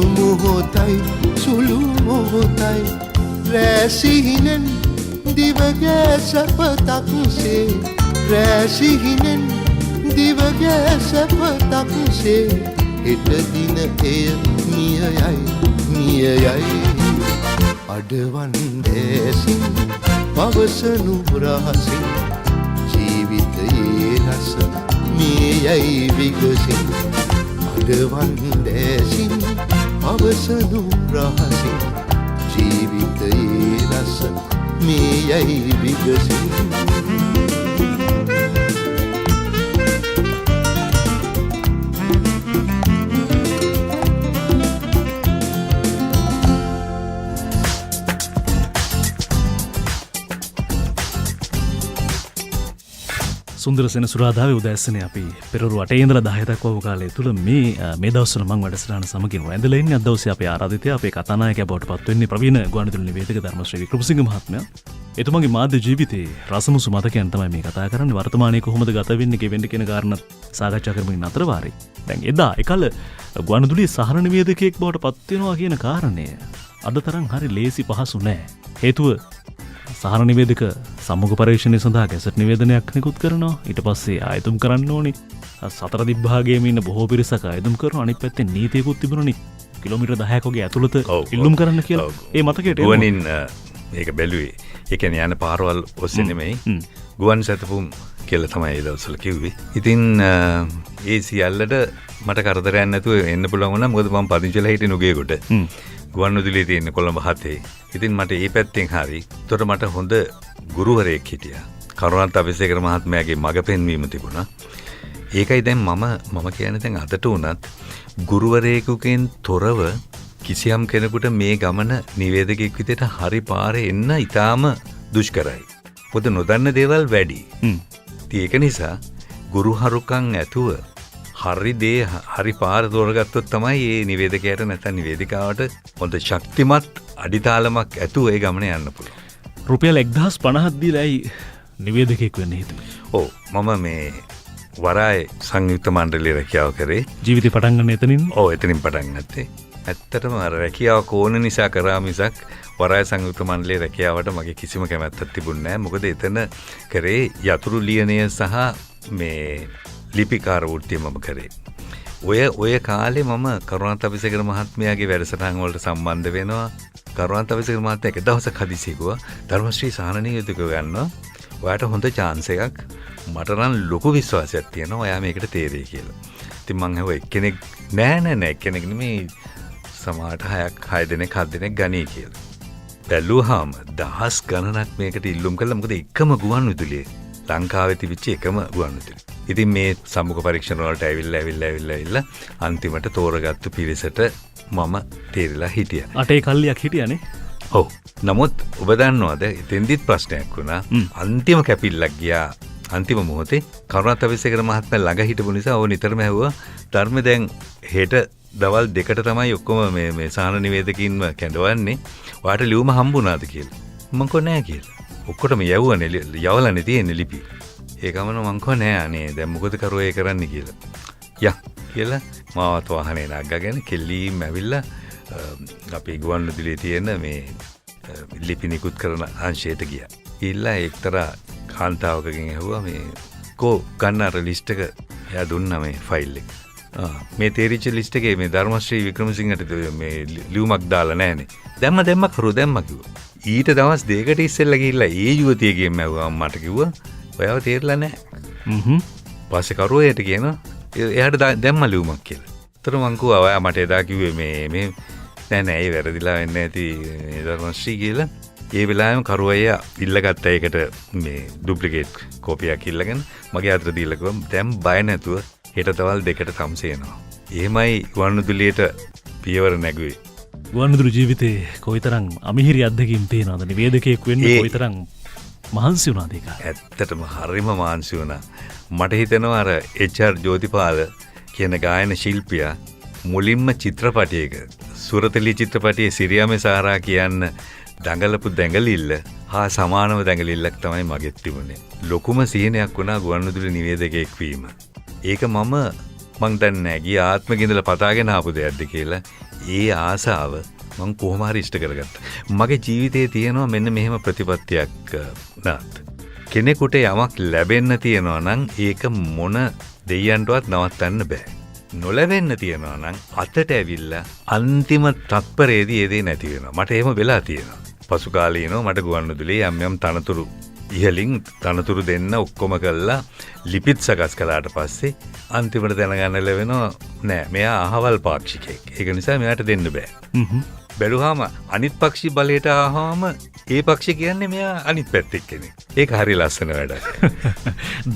මොහොතයි රැසිහිනෙන් දිවගෑ සැපතක්සේ රැසිහිනෙන් දිවගෑ සැපතක්සේ හෙට දින එය මියයයි අඩවන් දැසින් පවසනු රහසින් ජීවිතයේ රස මේ යැයි විගසින් අඩවන් දැසින් පවසනු රහසින් ජීවිතයේ රස මේ යැයි විගසින් සුන්දර සෙනසුරාදාවේ උදෑසනේ අපි පෙරරු 8 ඉඳලා 10 දක්වා වූ කාලය තුල මේ දවස්වල මම වැඩසටහන සමගින් රැඳලා ඉන්නේ. අද දවසේ අපේ ආරාධිතයා අපේ කතානායකයා බවට පත් වෙන්නේ ප්‍රවීණ ගුවන්විදුලි නිවේදක ධර්මශ්‍රී වික්‍රමසිංහ මහත්මයා. එතුමාගේ මාධ්‍ය ජීවිතයේ රසමුසු මතකයන් තමයි මේ කතා කරන්නේ. වර්තමානයේ කොහොමද ගත වෙන්නේ ගෙවෙන්නේ කියන කාරණා සාකච්ඡා කරමින් අතර වාරේ. දැන් එදා එකල ගුවන්විදුලි සහර නිවේදකයෙක් බවට පත් වෙනවා කියන කාරණය අද තරම් හරි ලේසි පහසු නෑ. හේතුව සහර නිවේදක සම්මුඛ පරීක්ෂණය සඳහා ගැසට් නිවේදනයක් නිකුත් කරනවා. ඊට පස්සේ ආයතුම් කරන්න ඕනි. සතර දිග්භාගයේම ඉන්න බොහෝ පිරිසක් ආයතුම් කරනවා. අනිත් පැත්තේ නීතියකුත් තිබුණානේ. කිලෝමීටර් 10ක වගේ ඇතුළත ඉල්ලුම් කරන්න කියලා. ඒ මතකයට ගුවනින් මේක බැලුවේ. ඒ කියන්නේ යන පාරවල් ඔස්සේ නෙමෙයි. ගුවන් සැතපුම් කියලා තමයි ඒ දවස්වල කිව්වේ. ඉතින් ඒ සියල්ලට මට කරදරයක් නැතුව එන්න පුළුවන් වුණා. මොකද මම පදිංචිලා හිටියේ නුගේගොඩ. ගුවන්විදුලියේ තියෙන කොළඹ 7. ඉතින් මට ඒ පැත්තෙන් හරි. ඒතකොට මට හොඳ ගුරුවරයෙක් හිටියා. කරුණාත් අබේසේකර මහත්මයාගේ මඟ පෙන්වීම තිබුණා. ඒකයි දැන් මම කියන්නේ දැන් අදට උනත් ගුරුවරයෙකුගෙන් තොරව කිසියම් කෙනෙකුට මේ ගමන නිවේදකෙක් විදිහට හරි පාරේ එන්න ඊටාම දුෂ්කරයි. පොත නොදන්න දේවල් වැඩි. ඒක නිසා ගුරු හරුකම් ඇතුව හරි දේ හරි පාර තෝරගත්තොත් තමයි මේ නිවේදකයාට නැත්නම් නිවේදිකාවට හොඳ ශක්තිමත් අඩිතාලමක් ඇතුව ඒ ගමන යන්න පුළුවන්. රුපියල් 1050ක් දීලායි නිවේදකයෙක් වෙන්න හිතුවේ. ඔව් මම මේ වරාය සංයුක්ත මණ්ඩලයේ රැකියාව කරේ. ජීවිතේ පටන් ගන්න එතනින්? ඔව් එතනින් පටන් ගත්තේ. ඇත්තටම අර රැකියාව කෝණ නිසා කරා මිසක් වරාය සංයුක්ත මණ්ඩලයේ රැකියාවට මගේ කිසිම කැමැත්තක් තිබුණේ නැහැ. මොකද එතන කරේ යතුරු ලියනය සහ මේ ලිපිකාර වෘත්තිය මම කරේ. ඔය කාලේ මම කරුණාරත්න අබේසේකර මහත්මයාගේ වැඩසටහන් වලට සම්බන්ධ වෙනවා. කරුණාරත්න අබේසේකර මහත්මයා එක දවසක් හදිසියෙ කිව්වා ධර්මශ්‍රී සාහනනියුතුක ගන්නවා. ඔයාට හොඳ chance එකක්. මට නම් ලොකු විශ්වාසයක් තියෙනවා ඔයා මේකට තේරෙයි කියලා. ඉතින් මං අහුවා එක්කෙනෙක් නෑ එක්කෙනෙක් නෙමෙයි සමහරට 6 දෙනෙක් 7 දෙනෙක් ගනී කියලා. බැලුවාම දහස් ගණනක් මේකට ඉල්ලුම් කළා. මොකද එකම ගුවන් විදුලියේ ලංකාවේ තිබිච්ච එකම ගුවන් විදුලිය. ඉතින් මේ සම්මුඛ පරීක්ෂණ වලට ඇවිල්ලා අන්තිමට තෝරගත්තු පිරිසට මම තේරිලා හිටියා. 8 කල්ලියක් හිටියානේ. ඔව්. නමුත් ඔබ දන්නවද එතෙන්දිත් ප්‍රශ්නයක් වුණා. අන්තිම කැපිල්ලක් ගියා. අන්තිම මොහොතේ කරුණාරත්න අබේසේකර මහත්මයා ළඟ හිටපු නිසා ඕව නිතරම ඇහුවා ධර්ම දැන් හෙට දවල් 2ට තමයි ඔක්කොම මේ සාහන නිවේදකින්ම කැඳවන්නේ. ඔයාට ලියුම හම්බුණාද කියලා. මං කෝ නෑ කියලා. ඔක්කොටම යවලානේ තියෙන්නේ ලිපි. ඒකමන මං කෝ නෑ අනේ දැන් මොකද කරුවේ කරන්න කියලා. යා කියලා මාවත් වාහනේ නගගෙන කෙල්ලීම් ඇවිල්ලා අපේ ගුවන් විදුලියේ තියෙන මේ ලිපි නිකුත් කරන අංශයට ගියා. ඊළා එක්තරා කාන්තාවකගෙන් ඇහුවා මේ කෝ ගන්න අර ලිස්ට් එක එයා දුන්නා මේ ෆයිල් එක. මේ තේරිච්ච ලිස්ට් එකේ මේ ධර්මශ්‍රී වික්‍රමසිංහට මේ ලියුමක් දාලා නැහනේ. දැම්ම කිව්වා. ඊට දවස් දෙකකට ඉස්සෙල්ලා ගිහිල්ලා ඒ යුවතියගෙන් ඇහුවා මට කිව්වා ඔයාව තේරෙලා නැහැ. පස්සේ කරුවේට කියනවා එයාට දැම්ම ලියුමක් කියලා. ඒතර මං කිව්වා ඔයා මට එදා කිව්වේ මේ නෑ ඒ වැරදිලා වෙන්නේ නැති මේ ධර්මශ්‍රී කියලා. ඒ වෙලාවෙම කරුවයියා ඉල්ලගත්ත එකට මේ ඩුප්ලිකේට් කෝපියක් ඉල්ලගෙන මගේ අතට දීලා කිව්වා දැන් බය නැතුව හෙට දවල් 2ට තම්සේනවා. එහෙමයි ගුවන්විදුලියට පියවර නැගුවේ. ගුවන්විදුලි ජීවිතේ කොයිතරම් අමිහිරි අත්දැකීම් තියෙනවද? නිවේදකයෙක් වෙන්න කොයිතරම් මහන්සි වුණාද ඒක? ඇත්තටම හරිම මහන්සි වුණා. මට හිතෙනවා අර HR ජෝතිපාල කියන ගායන ශිල්පියා මුලින්ම චිත්‍රපටයක සුරතලී චිත්‍රපටයේ සිරියාමේ සාරා කියන්න දඟලපු දැඟලිල්ල හා සමානව දැඟලිල්ලක් තමයි මගෙත් තිබුණේ. ලොකුම සිහිනයක් වුණා ගුවන්විදුලි නිවේදකයෙක් වීම. ඒක මං දන්නේ නැහැ ගිය ආත්මෙක ඉඳලා පතාගෙන ආපු දෙයක්ද කියලා. ඒ ආසාව මං කොහොම හරි ඉෂ්ට කරගත්තා. මගේ ජීවිතේ තියෙනවා මෙන්න මෙහෙම ප්‍රතිපත්තියක් නාත්. කෙනෙකුට යමක් ලැබෙන්න තියෙනවා නම් ඒක මොන දෙයයන්ටවත් නවත්තන්න බෑ. නොලැබෙන්න තියෙනවා නම් අතට ඇවිල්ලා අන්තිම තත්පරේදී ඒ දේ නැති වෙනවා. මට එහෙම වෙලා තියෙනවා. පසු කාලීනව මට ගුවන්විදුලියේ යම් තනතුරු ඉහලින් තනතුරු දෙන්න ඔක්කොම කළා ලිපිත් සකස් කළාට පස්සේ අන්තිමට දැනගන්න ලැබෙනවා නෑ මෙයා අහවල් පාක්ෂිකයෙක්. ඒක නිසා මෙයාට දෙන්න බෑ. බැලුවාම අනිත් පක්ෂි බලයට ආවම ඒ පක්ෂි කියන්නේ මෙයා අනිත් පැත්තේ කෙනෙක්. ඒක හරි ලස්සන වැඩක්.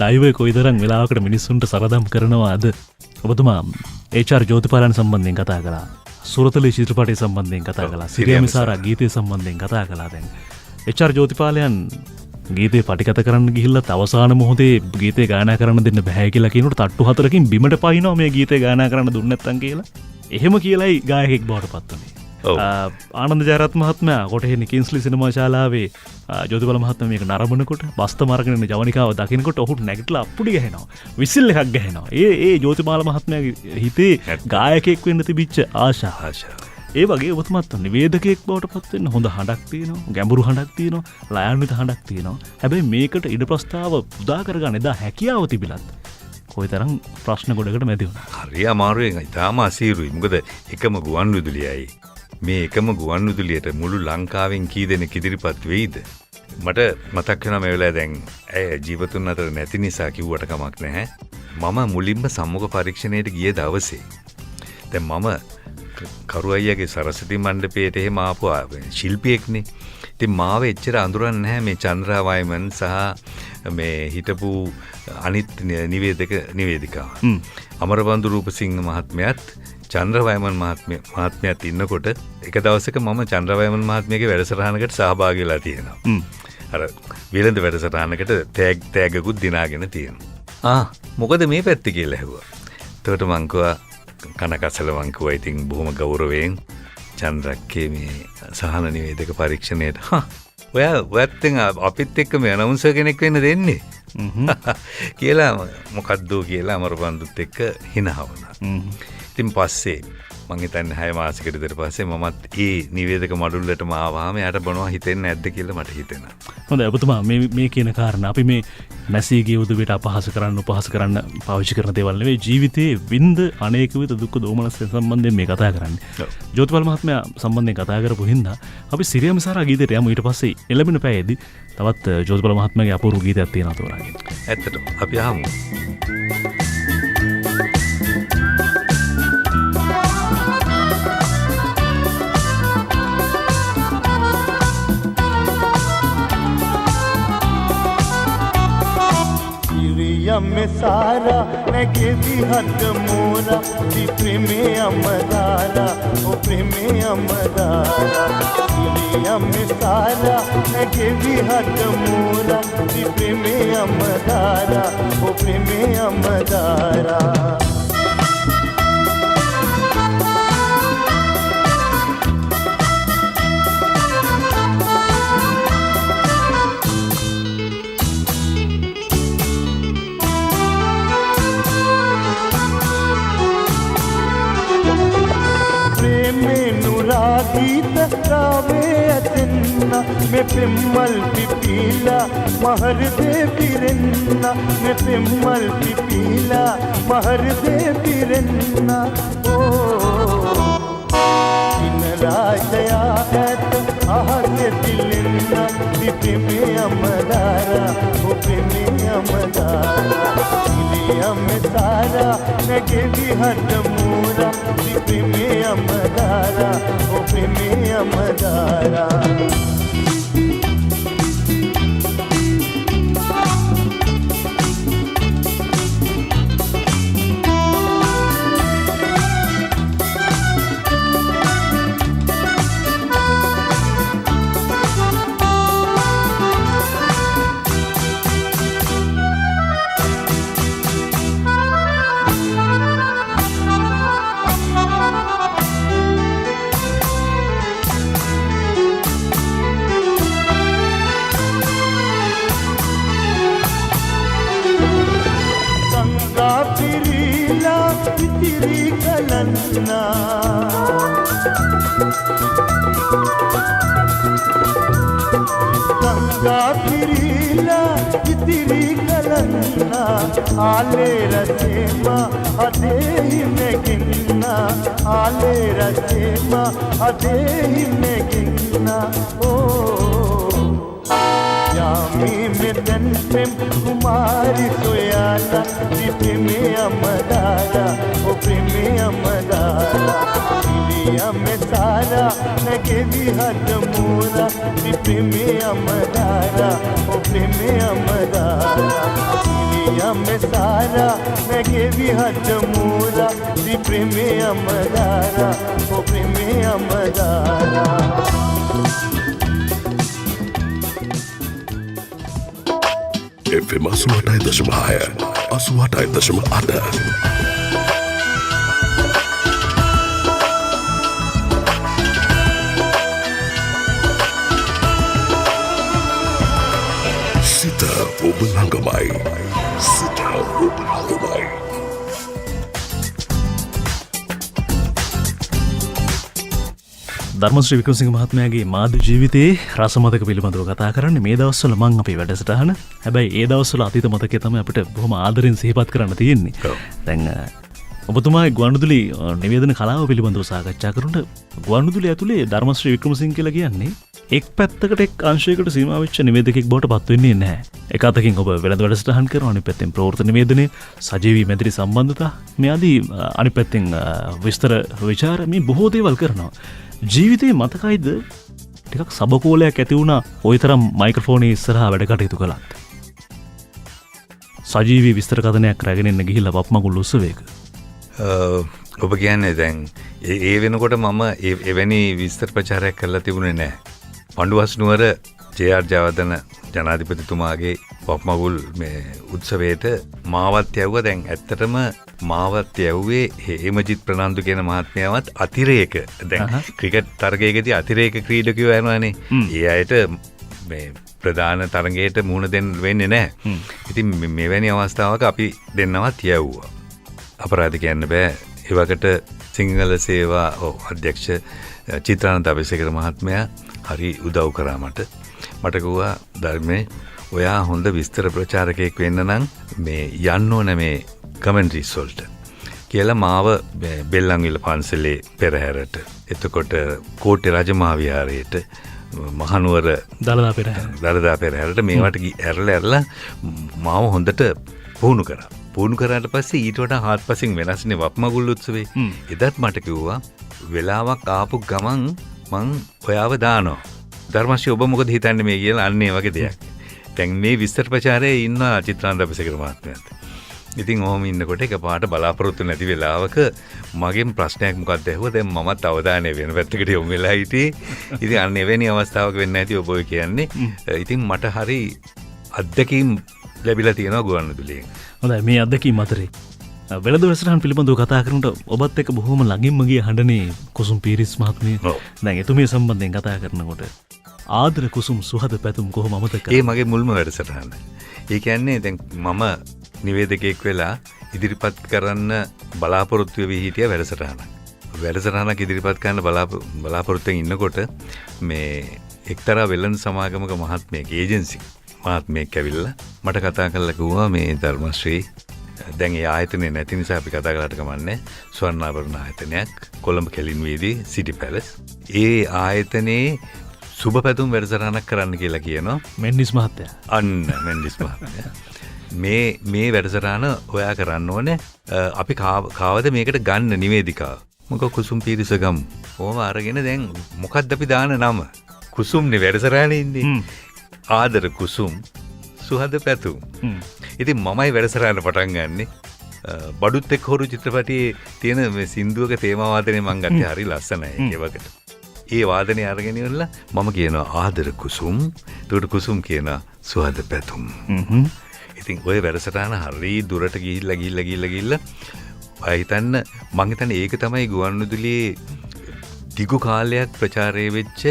දෛවය කොයිතරම් වෙලාවකට මිනිස්සුන්ට සරදම් කරනවාද? ඔබතුමා HR ජෝතිපාලන් සම්බන්ධයෙන් කතා කළා. සුරතලී චිත්‍රපටය සම්බන්ධයෙන් කතා කළා. සිරියාමේ සාරා ගීතය සම්බන්ධයෙන් කතා කළා. දැන් HR ජෝතිපාලයන් ගීතේ පටිගත කරන්න ගිහිල්ලත් අවසාන මොහොතේ ගීතේ ගායනා කරන්න දෙන්න බෑ කියලා කියනකොට තට්ටු 4කින් බිමට පයින්නවා මේ ගීතේ ගායනා කරන්න දුන්නේ නැත්තම් කියලා. එහෙම කියලායි ගායකෙක් බවට පත් වුනේ. ආනන්ද ජයරත්න මහත්මයා කොටහේ කින්ස්ලි සිනමා ශාලාවේ ජෝතිපාල මහත්මයා මේක නරඹනකොට බස්ත මාර්ගන ජවනිකාව දකින්නකොට ඔහුට නැගිටලා අප්පුඩි ගහනවා. විසිල් එකක් ගහනවා. ඒ ජෝතිපාල මහත්මයාගේ හිතේ ගායකයෙක් වෙන්න තිබිච්ච ආශාව. ඒ වගේ ඔබතුමත් නිවේදකයෙක් බවට පත් වෙන්න හොඳ හඬක් තියෙනවා, ගැඹුරු හඬක් තියෙනවා, ලයාන්විත හඬක් තියෙනවා. හැබැයි මේකට ඉඩ ප්‍රස්තාව පුදා කරගන්න එදා හැකියාව තිබිලත් කොයිතරම් ප්‍රශ්න ගොඩකට මැදි වුණා. හරි අමාරුයි. ඊටාම අසීරුයි. මොකද එකම ගුවන් විදුලියයි. මේ එකම ගුවන් විදුලියට මුළු ලංකාවෙන් කී දෙනෙක් ඉදිරිපත් වෙයිද? මට මතක් වෙනවා මේ වෙලාවේ දැන් ඇය ජීවතුන් අතර නැති නිසා කිව්වට කමක් නැහැ. මම මුලින්ම සම්මුඛ පරීක්ෂණයට ගිය දවසේ දැන් මම කරුවයියාගේ සරස්වති මණ්ඩපයේට එහෙම ආපු ශිල්පියෙක්නේ. ඉතින් මාව එච්චර අඳුරන්නේ නැහැ මේ චන්ද්‍රා වයමන් සහ මේ හිටපු අනිත් නිවේදිකාව. අමරබන්දු රූපසිංහ මහත්මයාත් චන්ද්‍රවයමන් මහත්මයාත් ඉන්නකොට එක දවසක මම චන්ද්‍රවයමන් මහත්මයාගේ වැඩසටහනකට සහභාගී වෙලා තියෙනවා. අර විලඳ වැඩසටහනකට තෑග්ගකුත් දිනාගෙන තියෙනවා. මොකද මේ පැත්තේ කියලා ඇහුවා. එතකොට මං කිව්වා කනකසල මං කිව්වා ඉතින් බොහොම ගෞරවයෙන් චන්ද්‍රක්කේ මේ සහන නිවේදක පරීක්ෂණයට ඔයත් අපිත් එක්ක මේ අනවුන්සර් කෙනෙක් වෙන්න දෙන්නේ කියලා මොකද්දෝ කියලා අමරබන්දුත් එක්ක hina වුණා. ඉතින් පස්සේ මං හිතන්නේ 6 මාසයකට විතර පස්සේ මමත් ඒ නිවේදක මඩුල්ලටම ආවම යාට බොනවා හිතෙන්නේ නැද්ද කියලා මට හිතෙනවා. හොඳයි ඔබතුමා මේ කියන කාරණා අපි මේ මැසීගේ උදවියට අපහාස කරන්න උපහාස කරන්න පාවිච්චි කරන දේවල් නෙවෙයි ජීවිතයේ විඳ අනේක විද දුක් දෝමනස් සම්බන්ධයෙන් මේ කතා කරන්නේ. ජෝතිපාල මහත්මයා සම්බන්ධයෙන් කතා කරපු හින්දා අපි සිරියම් සාරා ගීතයට යමු. ඊට පස්සේ එළඹෙන පැයේදී තවත් ජෝතිපාල මහත්මයාගේ අපූර්ව ගීතයක් තියෙනවා තෝරාගෙන. ඇත්තටම අපි අහමු. में सारा नगे भी हद मोरा दी प्रेमे अमदारा ओ प्रेमे अमदारा दुनिया में सारा नगे भी हद मोरा दी प्रेमे अमदारा ओ प्रेमे अमदारा गीत गावे अतिन्ना मैं पिम्मल पिपीला महर दे पिरन्ना मैं पिम्मल पिपीला महर दे पिरन्ना ओ इन राजया ऐत आहते दिलन्ना प्रेमे अमदारा ओ प्रेमे अमदारा दिलिया में सारा नगे भी हद मोरा प्रेमे अमदारा ओ प्रेमे अमदारा गंगा फिरीला इतरी कलन्ना आले रसेमा अदेही में गिन्ना आले रसेमा अदेही में गिन्ना ओ यामी में तन प्रेम कुमारी सोयाला प्रेमे अमदारा ओ प्रेमे अमदारा दिलिया में सारा नगे भी हद मोरा प्रेमे अमदारा ओ प्रेमे अमदारा दिलिया में सारा नगे भी हद मोरा प्रेमे अमदारा ओ प्रेमे अमदारा FM 88.6 88.8 Sita ඔබ ළඟමයි Sita ඔබ ළඟමයි ධර්මශ්‍රී වික්‍රමසිංහ මහත්මයාගේ මාධ්‍ය ජීවිතයේ රසමතක පිළිබඳව කතා කරන්නේ මේ දවස්වල මම අපේ වැඩසටහන. හැබැයි ඒ දවස්වල අතීත මතකයේ තමයි අපිට බොහොම ආදරෙන් සිහිපත් කරන්න තියෙන්නේ. දැන් ඔබතුමාගේ ගුවන්විදුලි නිවේදන කලාව පිළිබඳව සාකච්ඡා කරනකොට ගුවන්විදුලි ඇතුලේ ධර්මශ්‍රී වික්‍රමසිංහ කියලා කියන්නේ එක් පැත්තකට එක් අංශයකට සීමා වෙච්ච නිවේදකෙක් බවට පත් වෙන්නේ නැහැ. එක අතකින් ඔබ වෙළඳ වැඩසටහන් කරනවා, අනිත් පැත්තෙන් ප්‍රවෘත්ති නිවේදනයේ සජීවී මැදිරි සම්බන්ධතා මේ ආදී අනිත් පැත්තෙන් විස්තර විචාර මේ බොහෝ දේවල් කරනවා. ජීවිතේ මතකයිද ටිකක් සබකෝලයක් ඇති වුණා ওই තරම් මයික්‍රොෆෝනේ ඉස්සරහා වැඩ කටයුතු කළත්. සජීවී විස්තර කථනයක් රැගෙන එන්න ගිහිල්ලා වප්මගුල් උත්සවයක. ඔබ කියන්නේ දැන් ඒ වෙනකොට මම එවැනි විස්තර ප්‍රචාරයක් කරලා තිබුණේ නැහැ. පඬුවස් නුවර ජේ.ආර්. ජයවර්ධන ජනාධිපතිතුමාගේ වප්මගුල් මේ උත්සවයට මාවත් යවුවා. දැන් ඇත්තටම මාවත් යවුවේ හේමජිත් ප්‍රනාන්දු කියන මහත්මයාවත් අතිරේක දැන් ක්‍රිකට් තරගයකදී අතිරේක ක්‍රීඩකයෝ යනවානේ. ඒ අයට මේ ප්‍රධාන තරගයට මුහුණ දෙන්න වෙන්නේ නැහැ. ඉතින් මෙවැනි අවස්ථාවක අපි දෙන්නවත් යවුවා. අපරාධ කියන්න බෑ. ඒ වකට සිංහල සේවා අධ්‍යක්ෂ චිත්‍රානන්ද අබේසේකර මහත්මයා හරි උදව් කරා මට. මට කිව්වා ධර්මයේ ඔයා හොඳ විස්තර ප්‍රචාරකයෙක් වෙන්න නම් මේ යන්න ඕන මේ කමෙන්ටරිස් වලට කියලා මාව බෙල්ලන්විල පන්සලේ පෙරහැරට, එතකොට කෝට්ටේ රජමහා විහාරයට, මහනුවර දළදා පෙරහැරට මේවට ඇරලා මාව හොඳට පුහුණු කරා. පුහුණු කරාට පස්සේ ඊට වඩා හාත්පසින් වෙනස්නේ වප්මගුල් උත්සවේ. එදත් මට කිව්වා වෙලාවක් ආපු ගමන් මං ඔයාව දානවා. ධර්මශ්‍රී ඔබ මොකද හිතන්නේ මේ කියලා අන්න ඒ වගේ දෙයක්. දැන් මේ විස්තර ප්‍රචාරයේ ඉන්න චිත්‍රානන්ද අබේසේකර මහත්මයාත්. ඉතින් ඔහොම ඉන්නකොට එකපාරට බලාපොරොත්තු නැති වෙලාවක මගෙන් ප්‍රශ්නයක් මොකක්ද ඇහුවා. දැන් මමත් අවධානය වෙන පැත්තකට යොමු වෙලා හිටියේ. ඉතින් අන්න එවැනි අවස්ථාවක වෙන්න ඇති ඔබ ඔය කියන්නේ. ඉතින් මට හරි අත්දැකීම් ලැබිලා තියෙනවා ගුවන්විදුලියෙන්. හොඳයි, මේ අත්දැකීම් අතරේ වෙළඳ වැඩසටහන් පිළිබඳව කතා කරනකොට ඔබත් එක්ක බොහොම ළඟින්ම ගිය හඬනේ කුසුම් පීරිස් මහත්මිය. දැන් එතුමිය සම්බන්ධයෙන් කතා කරනකොට ආදර කුසුම් සුහද පැතුම් කොහොම අමතක ඒ මගේ මුල්ම වැඩසටහන. ඒ කියන්නේ දැන් මම නිවේදකයෙක් වෙලා ඉදිරිපත් කරන්න බලාපොරොත්තු වෙවි හිටිය වැඩසටහනක්. වැඩසටහනක් ඉදිරිපත් කරන්න බලාපොරොත්තුෙන් ඉන්නකොට මේ එක්තරා වෙළඳ සමාගමක මහත්මයෙක් ඒජන්සි මහත්මයෙක් ඇවිල්ලා මට කතා කරලා කිව්වා මේ ධර්මශ්‍රී දැන් ඒ ආයතනේ නැති නිසා අපි කතා කරලාට කමන්නේ ස්වර්ණාභරණ ආයතනයක් කොළඹ කෙලින් වීදී සිටි පැලස්. ඒ ආයතනයේ සුබ පැතුම් වැඩසටහනක් කරන්න කියලා කියනවා මෙන්ඩිස් මහත්තයා. අන්න මෙන්ඩිස් මහත්තයා. මේ වැඩසටහන ඔයා කරන්න ඕනේ. අපි කාවද මේකට ගන්න නිවේදිකාව. මොකක් කුසුම් පීරිස ගමු. ඕම අරගෙන දැන් මොකක්ද අපි දාන නම? කුසුම්නේ වැඩසටහනේ ඉන්නේ. ආදර කුසුම් සුහද පැතුම්. ඉතින් මමයි වැඩසටහන පටන් ගන්නෙ. බඩුත් එක්ක හොරු චිත්‍රපටියේ තියෙන මේ සින්දුවක තේමා වාදනය මං ගත්තේ හරි ලස්සනයි ඒවකට. ඒ වාදනය අරගෙන ඉවරලා මම කියනවා ආදර කුසුම්. ඒකට කුසුම් කියනවා සුහද පැතුම්. ඉතින් ඔය වැඩසටහන හරි දුරට ගිහිල්ලා ඔය හිතන්න මං හිතන්නේ ඒක තමයි ගුවන්විදුලියේ දිගු කාලයක් ප්‍රචාරය වෙච්ච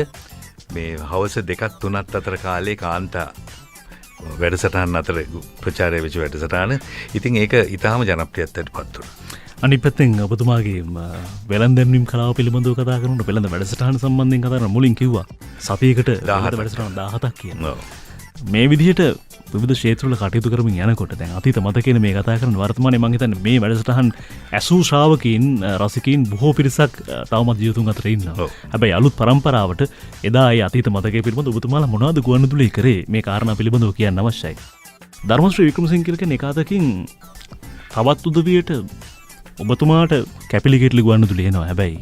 මේ හවස 2-3 අතර කාලේ කාන්තා වැඩසටහන් අතර ප්‍රචාරය වෙච්ච වැඩසටහන. ඉතින් ඒක ඊටාම ජනප්‍රියත්වයට පත් වුණා. අනිත් පැත්තෙන් ඔබතුමාගේ වෙළඳ දැන්වීම් කලාව පිළිබඳව කතා කරනකොට වෙළඳ වැඩසටහන සම්බන්ධයෙන් කතා කරන මුලින් කිව්වා සතියකට 17 වැඩසටහන 17ක් කියනවා. මේ විදිහට විවිධ ක්ෂේත්‍රවල කටයුතු කරමින් යනකොට දැන් අතීත මතකයෙන් මේ කතා කරන වර්තමානයේ මම හිතන්නේ මේ වැඩසටහන් ඇසූ ශ්‍රාවකීන් රසිකීන් බොහෝ පිරිසක් තවමත් ජීවිතුන් අතර ඉන්නවා. හැබැයි අලුත් පරම්පරාවට එදා ඒ අතීත මතකයේ පිළිබඳව ඔබතුමාලා මොනවද ගුවන්විදුලියේ කරේ මේ කාරණා පිළිබඳව කියන්න අවශ්‍යයි. ධර්මශ්‍රී වික්‍රමසිංහ කියන එකතකින් තවත් උදවියට ඔබතුමාට කැපිලිකේට්ලි ගුවන්විදුලිය එනවා. හැබැයි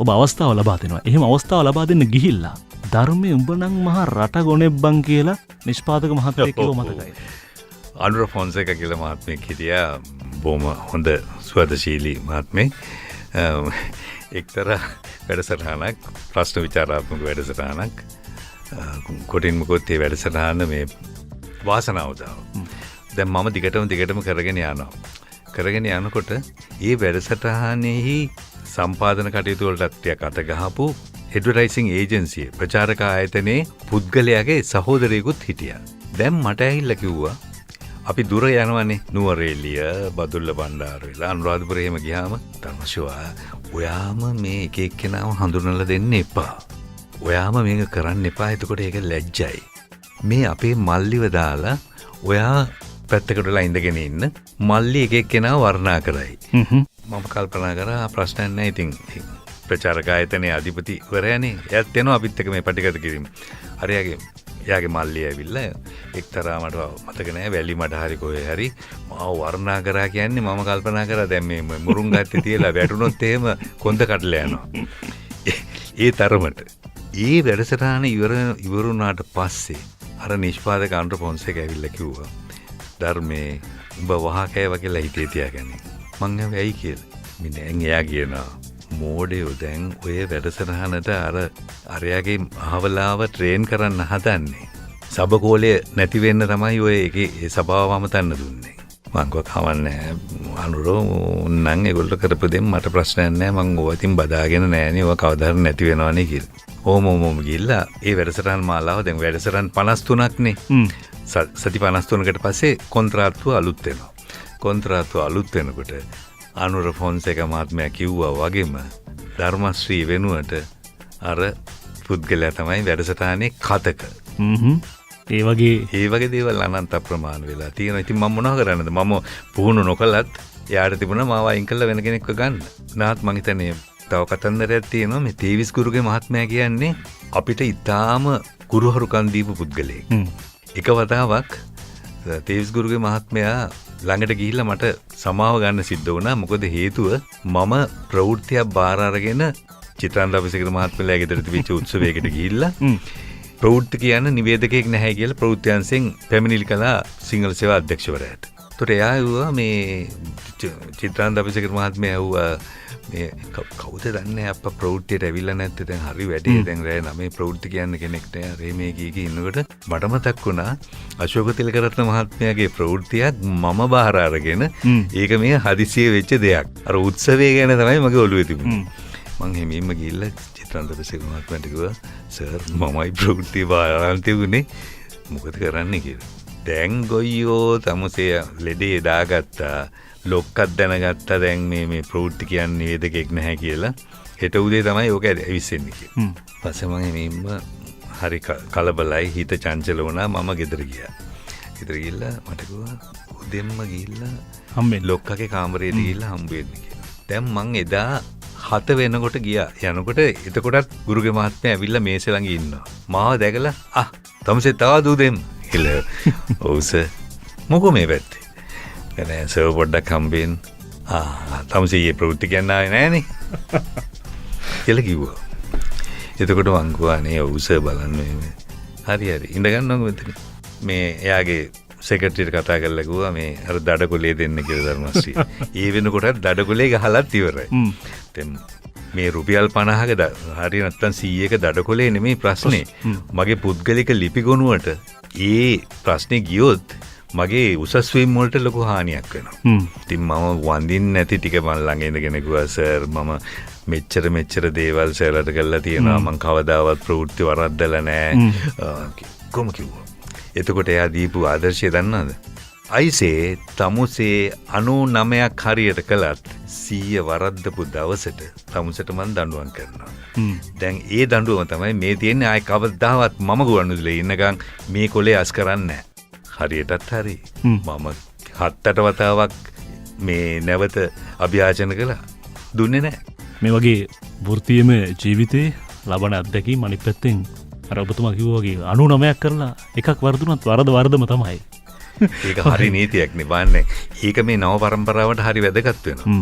ඔබ අවස්ථාව ලබා දෙනවා. එහෙම අවස්ථාව ලබා දෙන්න ගිහිල්ලා ධර්මයේ උඹ නම් මහා රට ගොනෙබ්බන් කියලා නිෂ්පාදක මහත්තයෙක් කිව්ව මතකයි. අනුර ෆොන්සේකා කියලා මහත්මයෙක් හිටියා. බොහොම හොඳ ස්වදශීලී මහත්මයෙක්. එක්තරා වැඩසටහනක් ප්‍රශ්න විචාරාත්මක වැඩසටහනක් කොටින් මොකොත් ඒ වැඩසටහන මේ වාසනාව දාව. දැන් මම දිගටම කරගෙන යනවා. කරගෙන යනකොට ඒ වැඩසටහනෙහි සම්පාදන කටයුතු වලට ටිකක් අත ගහපු ඇඩ්වර්ටයිසිං ඒජන්සිය ප්‍රචාරක ආයතනයේ පුද්ගලයාගේ සහෝදරයෙකුත් හිටියා. දැන් මට ඇහිල්ලා කිව්වා අපි දුර යනවනේ නුවරඑළිය, බදුල්ල බණ්ඩාරවැල, අනුරාධපුර එහෙම ගියාම ධර්මශිවා ඔයාම මේ එක එක්කෙනාව හඳුනලා දෙන්න එපා. ඔයාම මේක කරන්න එපා. එතකොට ඒක ලැජ්ජයි. මේ අපේ මල්ලිව දාලා ඔයා පැත්තකට වෙලා ඉඳගෙන ඉන්න. මල්ලි එක එක්කෙනාව වර්ණනා කරයි. මම කල්පනා කරා ප්‍රශ්නයක් නැහැ. ඉතින් ප්‍රචාරක ආයතනයේ අධිපතිවරයානේ එයාත් එනවා අපිත් එක්ක මේ පටිගත කිරීම. හරි එයාගේ මල්ලි ඇවිල්ලා එක්තරා මට මතක නැහැ වැලි මඩ හරි කොහේ හරි මාව වර්ණනා කරා කියන්නේ මම කල්පනා කරා දැන් මේ මුරුංගාත්තේ තියලා වැටුනොත් එහෙම කොන්ද කඩලා යනවා. ඒ ඒ වැඩසටහන ඉවරුණාට පස්සේ අර නිෂ්පාදක අන්ඩ්‍ර පොන්සේක ඇවිල්ලා කිව්වා ධර්මයේ උඹ වහකෑව කියලා හිතේ තියාගන්නේ. මං ඇයි කියලා. මිනෙන් එයා කියනවා මෝඩයෝ දැන් ඔය වැඩසටහනට අරයාගේ අහවලාව ට්‍රේන් කරන්න හදන්නේ. සබකෝලය නැති වෙන්න තමයි ඔය ඒකේ සභාව අමතන්න දුන්නේ. මං කිව්වා කවන්නේ අනුරෝ නං ඒගොල්ලෝ කරපු දෙම් මට ප්‍රශ්නයක් නැහැ. මං ඔය ඉතින් බදාගෙන නෑනේ. ඔය කවදාද නැති වෙනවනේ කියලා. ඕම ගිහිල්ලා ඒ වැඩසටහන් මාලාව දැන් වැඩසටහන් 53ක්නේ. සති 53කට පස්සේ කොන්ත්‍රාත්තුව අලුත් වෙනවා. කොන්ත්‍රාත්තුව අලුත් වෙනකොට අනුර ෆොන්සේක මහත්මයා කිව්වා වගේම ධර්මශ්‍රී වෙනුවට අර පුද්ගලයා තමයි වැඩසටහනේ කතක. ඒ වගේ දේවල් අනන්ත ප්‍රමාණ වෙලා තියෙනවා. ඉතින් මම මොනව කරන්නද? මම පුහුණු නොකලත් යාට තිබුණා මාව අයින් කළා වෙන කෙනෙක්ව ගන්න. නාත් මං හිතන්නේ තව කතන්දරයක් තියෙනවා. මේ තේවිස් ගුරුගේ මහත්මයා කියන්නේ අපිට ඊටාම ගුරුහරුකම් දීපු පුද්ගලයෙක්. එක වතාවක් තේවිස් ගුරුගේ මහත්මයා ළඟට ගිහිල්ලා මට සමාව ගන්න සිද්ධ වුණා. මොකද හේතුව මම ප්‍රවෘත්තියක් බාර අරගෙන චිත්‍රාන්ත අපිසේකර මහත්මයාගේ ගෙදර තිබිච්ච උත්සවයකට ගිහිල්ලා ප්‍රවෘත්ති කියන්න නිවේදකයෙක් නැහැ කියලා ප්‍රවෘත්තියන්සෙන් පැමිණිලි කළා සිංහල සේවා අධ්‍යක්ෂවරයාට. ඒතකොට එයා ඇහුවා මේ චිත්‍රාන්ත අපිසේකර මහත්මයා ඇහුවා මේ කවුද දන්නේ අප්පා ප්‍රවෘත්තියට ඇවිල්ලා නැත්තේ දැන් හරි වැඩේ දැන් රෑ 9 ප්‍රවෘත්ති කියන්න කෙනෙක් නෑ රේ මේ කී ඉන්නකොට මට මතක් වුණා අශෝක තිලකරත්න මහත්මයාගේ ප්‍රවෘත්තියක් මම බාර අරගෙන ඒක මේ හදිසියෙ වෙච්ච දෙයක් අර උත්සවය ගැන තමයි මගේ ඔළුවේ තිබුණේ මං හැමීම ගිහිල්ලා චිත්‍රාන්ත අපිසේකර මහත්මයාට කිව්වා සර් මමයි ප්‍රවෘත්තිය බාර අරන් තිබුණේ මොකද කරන්නේ කියලා දැන් ගොයියෝ තමුසේ ලෙඩේ දාගත්තා ලොක්කත් දැනගත්තා දැන් මේ ප්‍රවෘත්ති කියන්නේ නිවේදකෙක් නැහැ කියලා හෙට උදේ තමයි ඕක ඇවිස්සෙන්නේ කියලා. පස්සේ මම එමෙන්න හරි කලබලයි හිත චංචල වුණා මම ගෙදර ගියා. ගෙදර ගිහිල්ලා මට කිව්වා උදෙන්ම ගිහිල්ලා හම්බෙන්න ලොක්කගේ කාමරේට ගිහිල්ලා හම්බ වෙන්න කියලා. දැන් මං එදා 7 වෙනකොට ගියා. යනකොට එතකොටත් ගුරුගේ මහත්මයා ඇවිල්ලා මේසෙ ළඟ ඉන්නවා. මාව දැකලා තමසේ තව දුදෙම් කියලා. ඔව් සර්. මොකෝ මේ පැත්තේ? නෑ සර් පොඩ්ඩක් හම්බෙන්න. තමසේ ප්‍රවෘත්ති කියන්න ආවේ නෑනේ. කියලා කිව්වා. එතකොට මං කිව්වානේ ඔව් සර් බලන්න මේ. හරි ඉඳ ගන්නකො මෙතන. මේ එයාගේ සෙක්‍රටරියට කතා කරලා කිව්වා මේ අර දඩකොලේ දෙන්න කියලා ධර්මශ්‍රී. ඒ වෙනකොටත් දඩකොලේ ගහලත් ඉවරයි. දැන් මේ රුපියල් 50ක හරි නැත්තම් 100ක දඩකොලේ නෙමෙයි ප්‍රශ්නේ. මගේ පුද්ගලික ලිපි ගොනුවට ඒ ප්‍රශ්නේ ගියොත් මගේ උසස් වීම වලට ලොකු හානියක් වෙනවා. ඉතින් මම වඳින්න නැති ටික මම ළඟ ඉඳගෙන කිව්වා සර් මම මෙච්චර දේවල් සර්ලට කරලා තියෙනවා මම කවදාවත් ප්‍රවෘත්ති වරද්දලා නැහැ. කොහොම කිව්වා. එතකොට එයා දීපු ආදර්ශය දන්නවද? අයිසේ තමුසේ 99ක් හරියට කළත් 100 වරද්දපු දවසට තමුසට මම දඬුවම් කරනවා. දැන් ඒ දඬුවම තමයි මේ තියෙන්නේ ආයි කවදාවත් මම ගුවන්විදුලියේ ඉන්නකම් මේ කොලේ අස් කරන්නේ නැහැ. හරියටත් හරි මම 7-8 වතාවක් මේ නැවත අභ්‍යාචන කළා දුන්නේ නැහැ. මේ වගේ වෘත්තීයම ජීවිතේ ලබන අත්දැකීම් අනිත් පැත්තෙන් අර ඔබතුමා කිව්වා වගේ 99ක් කරලා එකක් වරදුනත් වරදම තමයි. ඒක හරි නීතියක් නේ බලන්න. ඒක මේ නව පරම්පරාවට හරි වැදගත් වෙනවා.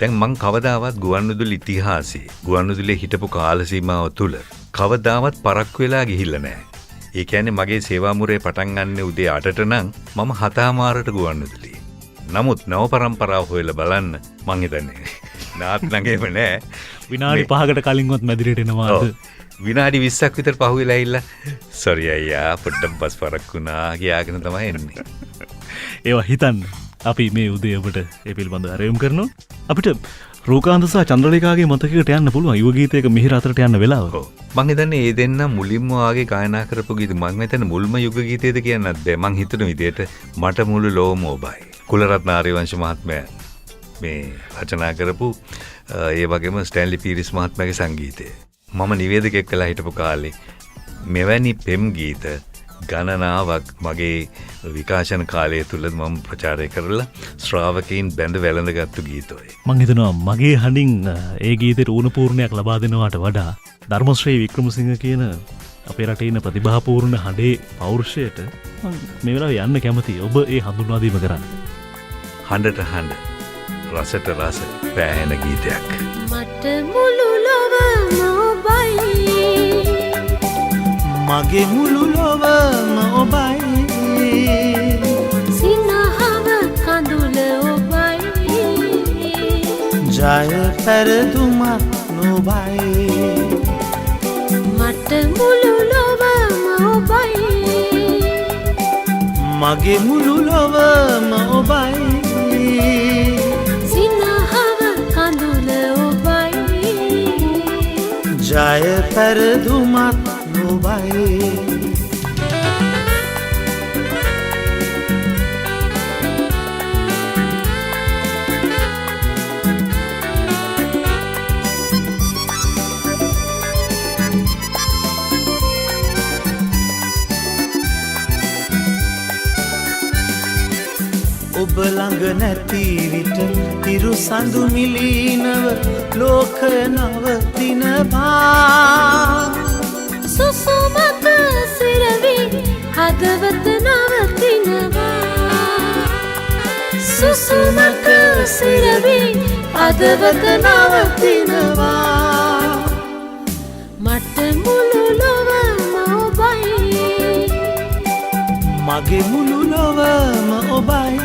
දැන් මං කවදාවත් ගුවන්විදුලි ඉතිහාසයේ ගුවන්විදුලියේ හිටපු කාල සීමාව තුල කවදාවත් පරක්කු වෙලා ගිහිල්ලා නැහැ. ඒ කියන්නේ මගේ සේවා මුරේ පටන් ගන්න උදේ 8ට නම් මම 7:00ට ගුවන්විදුලියේ. නමුත් නව පරම්පරාව හොයලා බලන්න මං හිතන්නේ නාත් ළඟේම නෑ. විනාඩි 5කට කලින්වත් මැදිරියට එනවාද? විනාඩි 20ක් විතර පහුවෙලා ඉල්ල සොරි අයියා පොඩ්ඩක් බස් පරක්කුණා කියාගෙන තමයි එන්නේ. ඒවා හිතන්න අපි මේ උදේ ඔබට ඒ පිළිබඳව ආරයුම් කරනවා. අපිට රූකාන්ත සහ චන්ද්‍රලේඛාගේ මතකයකට යන්න පුළුවන් යුව ගීතයක මිහිර අතරට යන්න වෙලාව. මං හිතන්නේ ඒ දෙන්න මුලින්ම වාගේ ගායනා කරපු ගීත මං හිතන්නේ මුල්ම යුග ගීතයද කියන්නත් බෑ. මං හිතන විදිහට මට මුළු ලෝම ඔබයි. කුලරත්න ආර්යවංශ මහත්මයා මේ රචනා කරපු ඒ වගේම ස්ටැන්ලි පීරිස් මහත්මයාගේ සංගීතය. මම නිවේදකයෙක් කළා හිටපු කාලේ මෙවැනි පෙම් ගීත ගණනාවක් මගේ විකාශන කාලය තුල මම ප්‍රචාරය කරලා ශ්‍රාවකයන් බැඳ වැළඳගත්තු ගීතෝයි. මං හිතනවා මගේ හඬින් ඒ ගීතේට ඌණ පූර්ණයක් ලබා දෙනවාට වඩා ධර්මශ්‍රී වික්‍රමසිංහ කියන අපේ රටේ ඉන්න ප්‍රතිභාපූර්ණ හඬේ පෞරුෂයට මම මේ වෙලාවේ යන්න කැමතියි. ඔබ ඒ හඳුන්වා දීම කරන්න. හඬට හඬ රසට රස පෑහෙන ගීතයක්. මට මුළු ලොවම ඔබයි මගේ මුළු ලොවම ඔබයි සිනහව කඳුල ඔබයි ජය පැරදුමක් නොබයි මට මුළු ලොවම ඔබයි මගේ මුළු ලොවම ඔබයි සිනහව කඳුල ඔබයි ජය පැරදුමක් නොබයි ඔබ ළඟ නැති විට හිරු සඳු මිලීනව ලෝකය නවතිනවා සුසුමක සිරවි හදවත නවතිනවා සුසුමක සිරවි හදවත නවතිනවා මට මුළු ලොවම ඔබයි මගේ මුළු ලොවම ඔබයි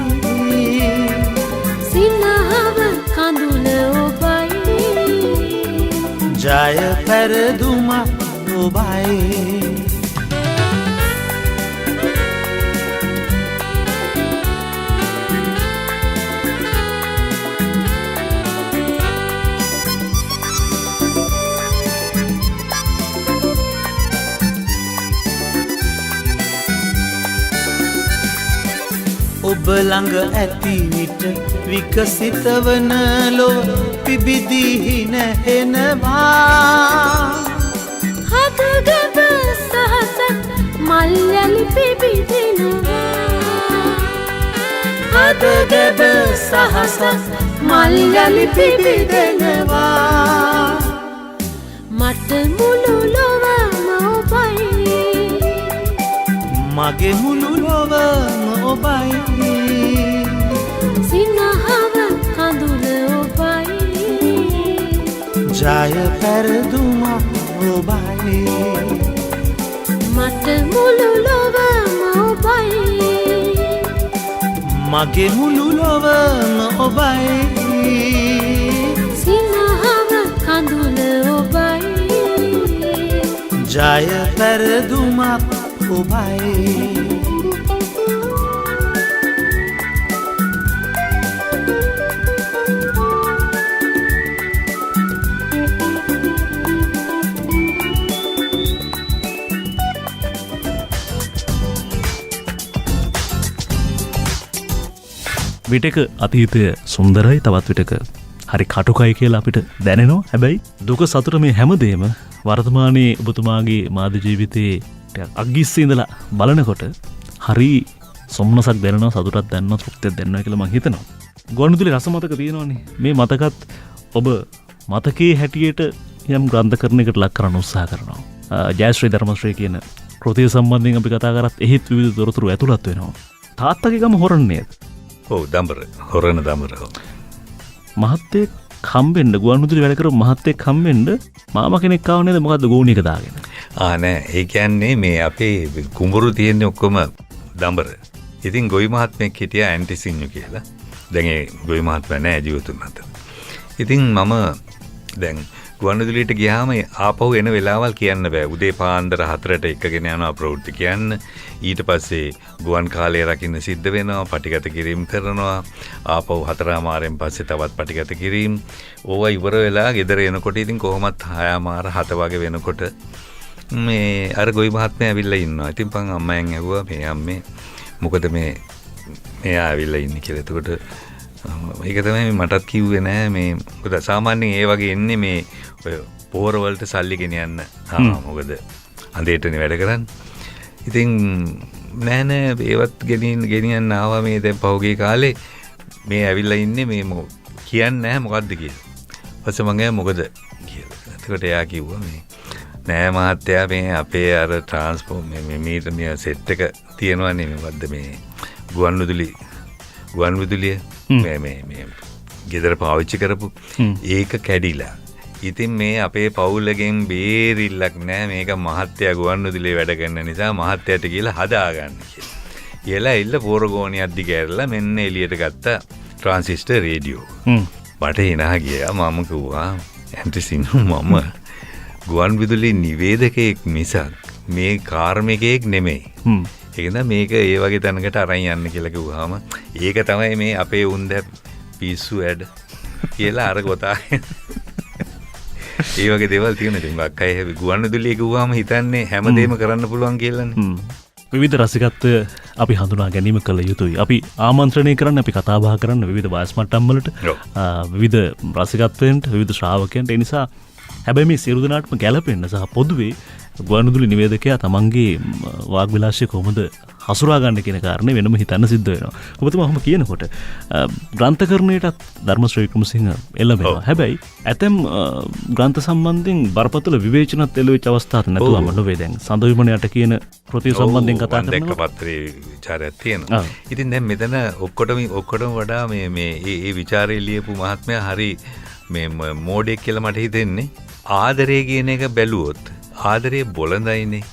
සිනහව කඳුල ඔබයි ජය පැරදුමක් ඔබයි ඔබ ළඟ ඇති විට විකසිත වන ලොව පිබිදිහි නැහෙනවා හදගැබ සහසක් මල්යලි පිබිදෙනවා හදගැබ සහසක් මල්යලි පිබිදෙනවා මට මුළු ලොවම ඔබයි මගේ මුළු ලොවම ඔබයි සිනහව කඳුල ඔබයි ජය පැරදුමක් ඔබයි මට මුළු ලොවම ඔබයි මගේ මුළු ලොවම ඔබයි සිනහව කඳුල ඔබයි ජය පැරදුමක් ඔබයි විටක අතීතය සුන්දරයි තවත් විටක හරි කටුකයි කියලා අපිට දැනෙනවා හැබැයි දුක සතුට මේ හැමදේම වර්තමානයේ ඔබතුමාගේ මාධ්‍ය ජීවිතයේ අග්ගිස්සේ ඉඳලා බලනකොට හරි සොම්නසක් දැනෙනවා සතුටක් දැනෙනවා තෘප්තියක් දැනෙනවා කියලා මම හිතනවා. ගුවන්විදුලි රස මතක තියෙනවනේ. මේ මතකත් ඔබ මතකයේ හැටියට යම් ග්‍රන්ථකරණයකට ලක් කරන්න උත්සාහ කරනවා. ජයශ්‍රී ධර්මශ්‍රී කියන කෘතිය සම්බන්ධයෙන් අපි කතා කරත් එහිත් විවිධ තොරතුරු ඇතුළත් වෙනවා. තාත්තගේ ගම හොරණ නේද? ඔව් දඹර හොරණ දඹර. මහත්තයෙක් හම්බෙන්න ගුවන්විදුලි වැඩ කරපු මහත්තයෙක් හම්බෙන්න මාමා කෙනෙක් ආව නේද මොකද්ද ගෝණියක දාගෙන. නෑ ඒ කියන්නේ මේ අපේ කුඹුරු තියෙන්නේ ඔක්කොම දඹර. ඉතින් ගොවි මහත්මයෙක් හිටියා ඇන්ටිසින්යු කියලා. දැන් ඒ ගොවි මහත්මයා නෑ ජීවතුන් අතර. ඉතින් මම දැන් ගුවන්විදුලියට ගියාම ආපහු එන වෙලාවල් කියන්න බෑ. උදේ පාන්දර 4ට එකගෙන යනවා ප්‍රවෘත්ති කියන්න. ඊට පස්සේ ගුවන් කාලය රකින්න සිද්ධ වෙනවා. පටිගත කිරීම කරනවා. ආපහු 4:00 පස්සේ තවත් පටිගත කිරීම. ඕවා ඉවර වෙලා ගෙදර එනකොට ඉතින් කොහොමත් 6:00 7 වගේ වෙනකොට මේ අර ගොවි මහත්මයා ඇවිල්ලා ඉන්නවා. ඉතින් මං අම්මෙන් ඇහුවා මේ අම්මේ මොකද මෙයා ඇවිල්ලා ඉන්නේ කියලා. එතකොට ඒක තමයි මටත් කිව්වේ නෑ මේ මොකද සාමාන්‍යයෙන් ඒ වගේ එන්නේ මේ ඔය පොහොර වලට සල්ලි ගෙනියන්න. මොකද අඳේටනේ වැඩ කරන්නේ. ඉතින් නෑ ඒවත් ගෙනියන්න ආවා මේ දැන් පහුගිය කාලේ මේ ඇවිල්ලා ඉන්නේ මේ කියන්නේ නැහැ මොකද්ද කියලා. ඊපස්සේ මං ඇහුවා මොකද කියලා. එතකොට එයා කිව්වා මේ නෑ මහත්තයා මේ අපේ අර ට්‍රාන්ස්පෝර්ට් මේ මීටර් සෙට් එක තියෙනවනේ මොකද්ද මේ ගුවන්විදුලිය මේ ගෙදර පාවිච්චි කරපු ඒක කැඩිලා ඉතින් මේ අපේ පවුලගෙන් බේරිල්ලක් නෑ මේක මහත්තයා ගුවන්විදුලියේ වැඩ කරන නිසා මහත්තයාට කියලා හදාගන්න කියලා. කියලා ඉල්ල පෝරගෝණියක් දිගෑරලා මෙන්න එළියට ගත්ත ට්‍රාන්සිස්ටර් රේඩියෝ. මට එනා ගියා මම කිව්වා ඇන්ටි සිංහු මම ගුවන්විදුලි නිවේදකයෙක් මිසක් මේ කාර්මිකයෙක් නෙමෙයි. ඒකද මේක ඒ වගේ තැනකට අරන් යන්න කියලා කිව්වහම ඒක තමයි මේ අපේ උන්ද පිස්සු ඇඩ කියලා අර ගොතාගෙන ඒ වගේ දේවල් තියෙනවා. ඉතින් අක්කයි ගුවන්විදුලිය කිව්වම හිතන්නේ හැමදේම කරන්න පුළුවන් කියලානේ. විවිධ රසිකත්වය අපි හඳුනා ගැනීම කළ යුතුයි. අපි ආමන්ත්‍රණය කරන්න අපි කතා බහ කරන්න විවිධ වයස් මට්ටම් වලට විවිධ රසිකත්වයන්ට විවිධ ශ්‍රාවකයන්ට. ඒ නිසා හැබැයි මේ සියලු දෙනාටම ගැළපෙන්න සහ පොදුවේ ගුවන්විදුලි නිවේදකයා තමන්ගේ වාග් විලාසය කොහොමද හසුරා ගන්න කියන කාරණේ වෙනම හිතන්න සිද්ධ වෙනවා. ඔබතුමා ඔහොම කියනකොට ග්‍රන්ථකරණයටත් ධර්මශ්‍රී වික්‍රමසිංහ එළඹෙනවා. හැබැයි ඇතැම් ග්‍රන්ථ සම්බන්ධයෙන් බරපතල විවේචනත් එළවෙච්ච අවස්ථාවක් නැතුවම නොවේ. දැන් සඳ විමණයට කියන කෘතිය සම්බන්ධයෙන් කතා කරනවා. පත්‍රයේ විචාරයක් තියෙනවා. ඉතින් දැන් මෙතන ඔක්කොටම වඩා මේ විචාරය ලියපු මහත්මයා හරි මේ මෝඩෙක් කියලා මට හිතෙන්නේ. ආදරය කියන එක බැලුවොත් ආදරේ බොළඳයිනේ.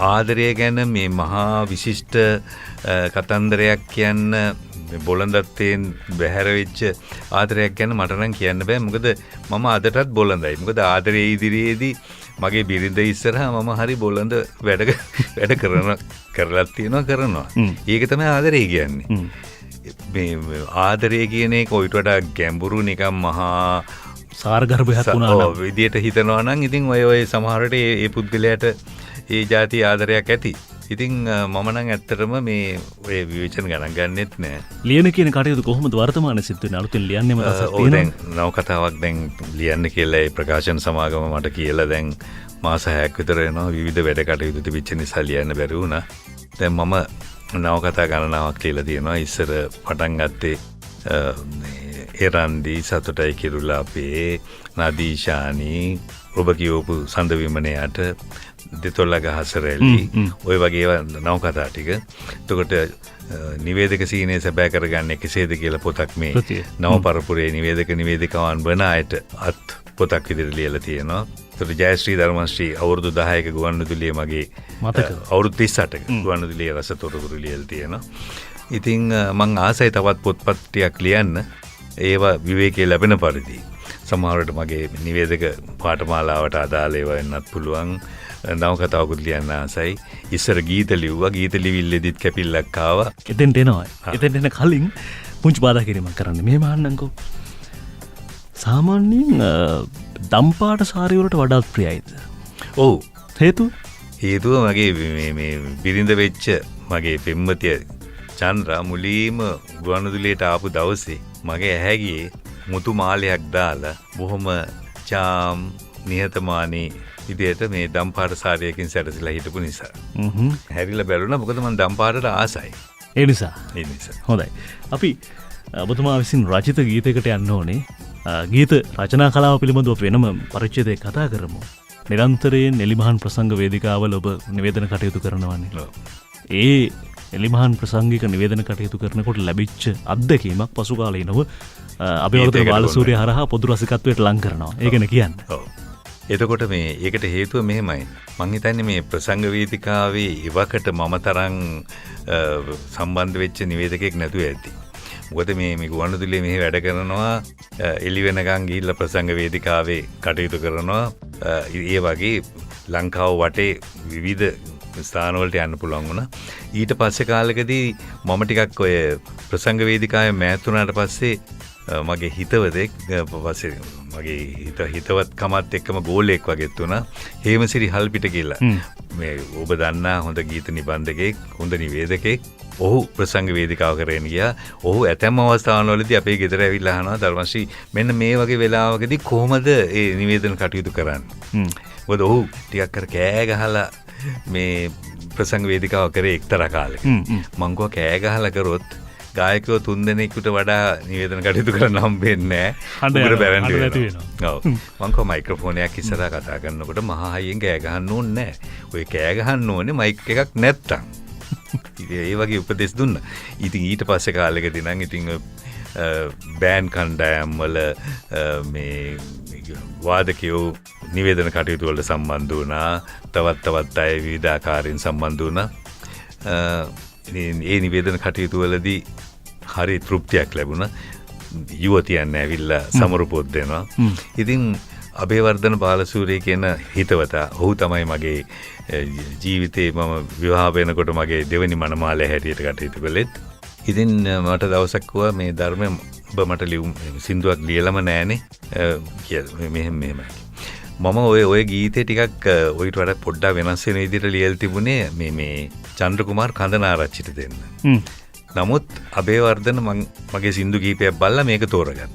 ආදරය ගැන මේ මහා විශිෂ්ට කතන්දරයක් කියන්න බොළඳත්තෙන් බැහැර වෙච්ච ආදරයක් ගැන මට නම් කියන්න බෑ. මොකද මම අදටත් බොළඳයි. මොකද ආදරයේ ඉදිරියේදී මගේ බිරිඳ ඉස්සරහා මම හරි බොළඳ වැඩ කරලා කරනවා. ඒක තමයි ආදරය කියන්නේ. මේ ආදරය කියන එක ඔයිට වඩා ගැඹුරු නිකම් මහා සාරගර්භයක් වුණා විදියට හිතනවා නම් ඉතින් ඔය සමහරට ඒ පුද්ගලයාට ඒ જાති ආදරයක් ඇති. ඉතින් මම නම් ඇත්තටම මේ ඔය විවේචන ගණන් ගන්නෙත් නෑ. ලියන කියන කටයුතු කොහොමද වර්තමානයේ සිද්ධ වෙන්නේ? අලුතෙන් ලියන්නේම රසක් තියෙනවා. දැන් නවකතාවක් දැන් ලියන්න කියලා ඒ ප්‍රකාශන සමාගම මට කියලා දැන් මාස 6ක් විතර වෙනවා. විවිධ වැඩ කටයුතු තිබිච්ච නිසා ලියන්න බැරි වුණා. දැන් මම නවකතා ගණනාවක් ලියලා තියෙනවා. ඉස්සර පටන් ගත්තේ එරන්දි සතුටයි කිරුලා අපේ නදීශානී ඔබ කියවපු සඳ විමනයට දෙතොල්ල ගහසරැලි ඔය වගේ නවකතා ටික. එතකොට නිවේදක සීනේ සැබෑ කරගන්නේ කෙසේද කියලා පොතක් මේ නව පරපුරේ නිවේදිකාවන් වන අයට අත් පොතක් විදිහට ලියලා තියෙනවා. එතකොට ජයශ්‍රී ධර්මශ්‍රී අවුරුදු 10ක ගුවන්විදුලියේ මගේ අවුරුදු 38ක ගුවන්විදුලියේ රසතොරතුරු ලියලා තියෙනවා. ඉතින් මං ආසයි තවත් පොත්පත් ටිකක් ලියන්න. ඒවා විවේකයේ ලැබෙන පරිදි සමහරවිට මගේ නිවේදක පාඨමාලාවට අදාළ ඒවා වෙන්නත් පුළුවන්. නවකතාවකුත් ලියන්න ආසයි. ඉස්සර ගීත ලිව්වා. ගීත ලිවිල්ලෙදිත් කැපිල්ලක් ආවා. එතෙන්ට එනවා. එතෙන්ට එන කලින් පුංචි බාධා කිරීමක් කරන්න. මෙහෙම අහන්නම්කෝ. සාමාන්‍යයෙන් දම්පාට සාරි වලට වඩාත් ප්‍රියයිද? ඔව්. හේතුව මගේ මේ බිරිඳ වෙච්ච මගේ පෙම්වතිය චන්ද්‍රා මුලින්ම ගුවන්විදුලියට ආපු දවසේ මගේ ඇහැ ගියේ මුතු මාලයක් දාලා බොහොම චාම් නිහතමානී විදියට මේ දම්පාට සාරියකින් සැරසිලා හිටපු නිසා. හැරිලා බැලුණා. මොකද මම දම්පාටට ආසයි. ඒ නිසා. හොඳයි. අපි ඔබතුමා විසින් රචිත ගීතයකට යන්න ඕනේ. ගීත රචනා කලාව පිළිබඳව වෙනම පරිච්ඡේදයක් කතා කරමු. නිරන්තරයෙන් එලිමහන් ප්‍රසංග වේදිකාවල ඔබ නිවේදන කටයුතු කරනවානේ. ඒ එලිමහන් ප්‍රසංගික නිවේදන කටයුතු කරනකොට ලැබිච්ච අත්දැකීමක් පසු කාලීනව අභිවර්ධන බාලසූරිය හරහා පොදු රසිකත්වයට ලං කරනවා. ඒ ගැන කියන්න. එතකොට මේ ඒකට හේතුව මෙහෙමයි. මං හිතන්නේ මේ ප්‍රසංග වේදිකාවේ ඉවකට මම තරම් සම්බන්ධ වෙච්ච නිවේදකෙක් නැතුව ඇති. මොකද මේ ගුවන්විදුලියේ මෙහි වැඩ කරනවා එළි වෙනකන් ගිහිල්ලා ප්‍රසංග වේදිකාවේ කටයුතු කරනවා. ඒ වගේ ලංකාව වටේ විවිධ ස්ථානවලට යන්න පුළුවන් වුණා. ඊට පස්සේ කාලෙකදී මම ටිකක් ඔය ප්‍රසංග වේදිකාවේ මෑත් වුණාට පස්සේ මගේ හිතවතෙක් පස්සේ මගේ හිතවත්කමත් එක්කම ගෝලයක් වගේත් වුණා. හේමසිරි හල්පිට කියලා. මේ ඔබ දන්නා හොඳ ගීත නිබන්ධකෙක්, හොඳ නිවේදකෙක්. ඔහු ප්‍රසංග වේදිකාව කරගෙන ගියා. ඔහු ඇතැම් අවස්ථාවලදී අපේ ගෙදර ඇවිල්ලා අහනවා ධර්මශ්‍රී මෙන්න මේ වගේ වෙලාවකදී කොහොමද ඒ නිවේදන කටයුතු කරන්නේ? මොකද ඔහු ටිකක් අර කෑ ගහලා මේ ප්‍රසංග වේදිකාව කරේ එක්තරා කාලෙක. මං කෝ කෑ ගහලා කරොත් ගායකයෝ 3 දෙනෙකුට වඩා නිවේදන කටයුතු කරන්න හම්බෙන්නේ නැහැ. උගර බැරන්ඩ් වෙනවා. ඔව්. මං කෝ මයික්‍රොෆෝනයක් ඉස්සරහා කතා කරනකොට මහා හයියෙන් කෑ ගහන්න ඕනේ නැහැ. ඔය කෑ ගහන්න ඕනේ මයික් එකක් නැත්තම්. ඉතින් ඒ වගේ උපදෙස් දුන්නා. ඉතින් ඊට පස්සේ කාලෙකදී නම් ඉතින් බෑන් කණ්ඩායම් වල මේ වාදකයෝ නිවේදන කටයුතු වලට සම්බන්ධ වුණා. තවත් අය විවිධාකාරයෙන් සම්බන්ධ වුණා. ඒ නිවේදන කටයුතු වලදී හරි තෘප්තියක් ලැබුණා. යුවතියන් ඇවිල්ලා සමරු පොත් දෙනවා. ඉතින් අබේවර්ධන බාලසූරිය කියන හිතවතා ඔහු තමයි මගේ ජීවිතේ මම විවාහ වෙනකොට මගේ දෙවෙනි මනමාලය හැටියට කටයුතු කළෙත්. ඉතින් මට දවසක් කිව්වා මේ ධර්මය ඔබ මට සින්දුවක් ලියලම නෑනේ කියලා. මෙහෙමයි. මම ඔය ගීතේ ටිකක් ඔයිට වඩා පොඩ්ඩක් වෙනස් වෙන විදිහට ලියලා තිබුණේ මේ චන්ද්‍රකුමාර් කන්දනාරච්චිට දෙන්න. නමුත් අබේවර්ධන මගේ සින්දු කීපයක් බලලා මේක තෝරගත්තා.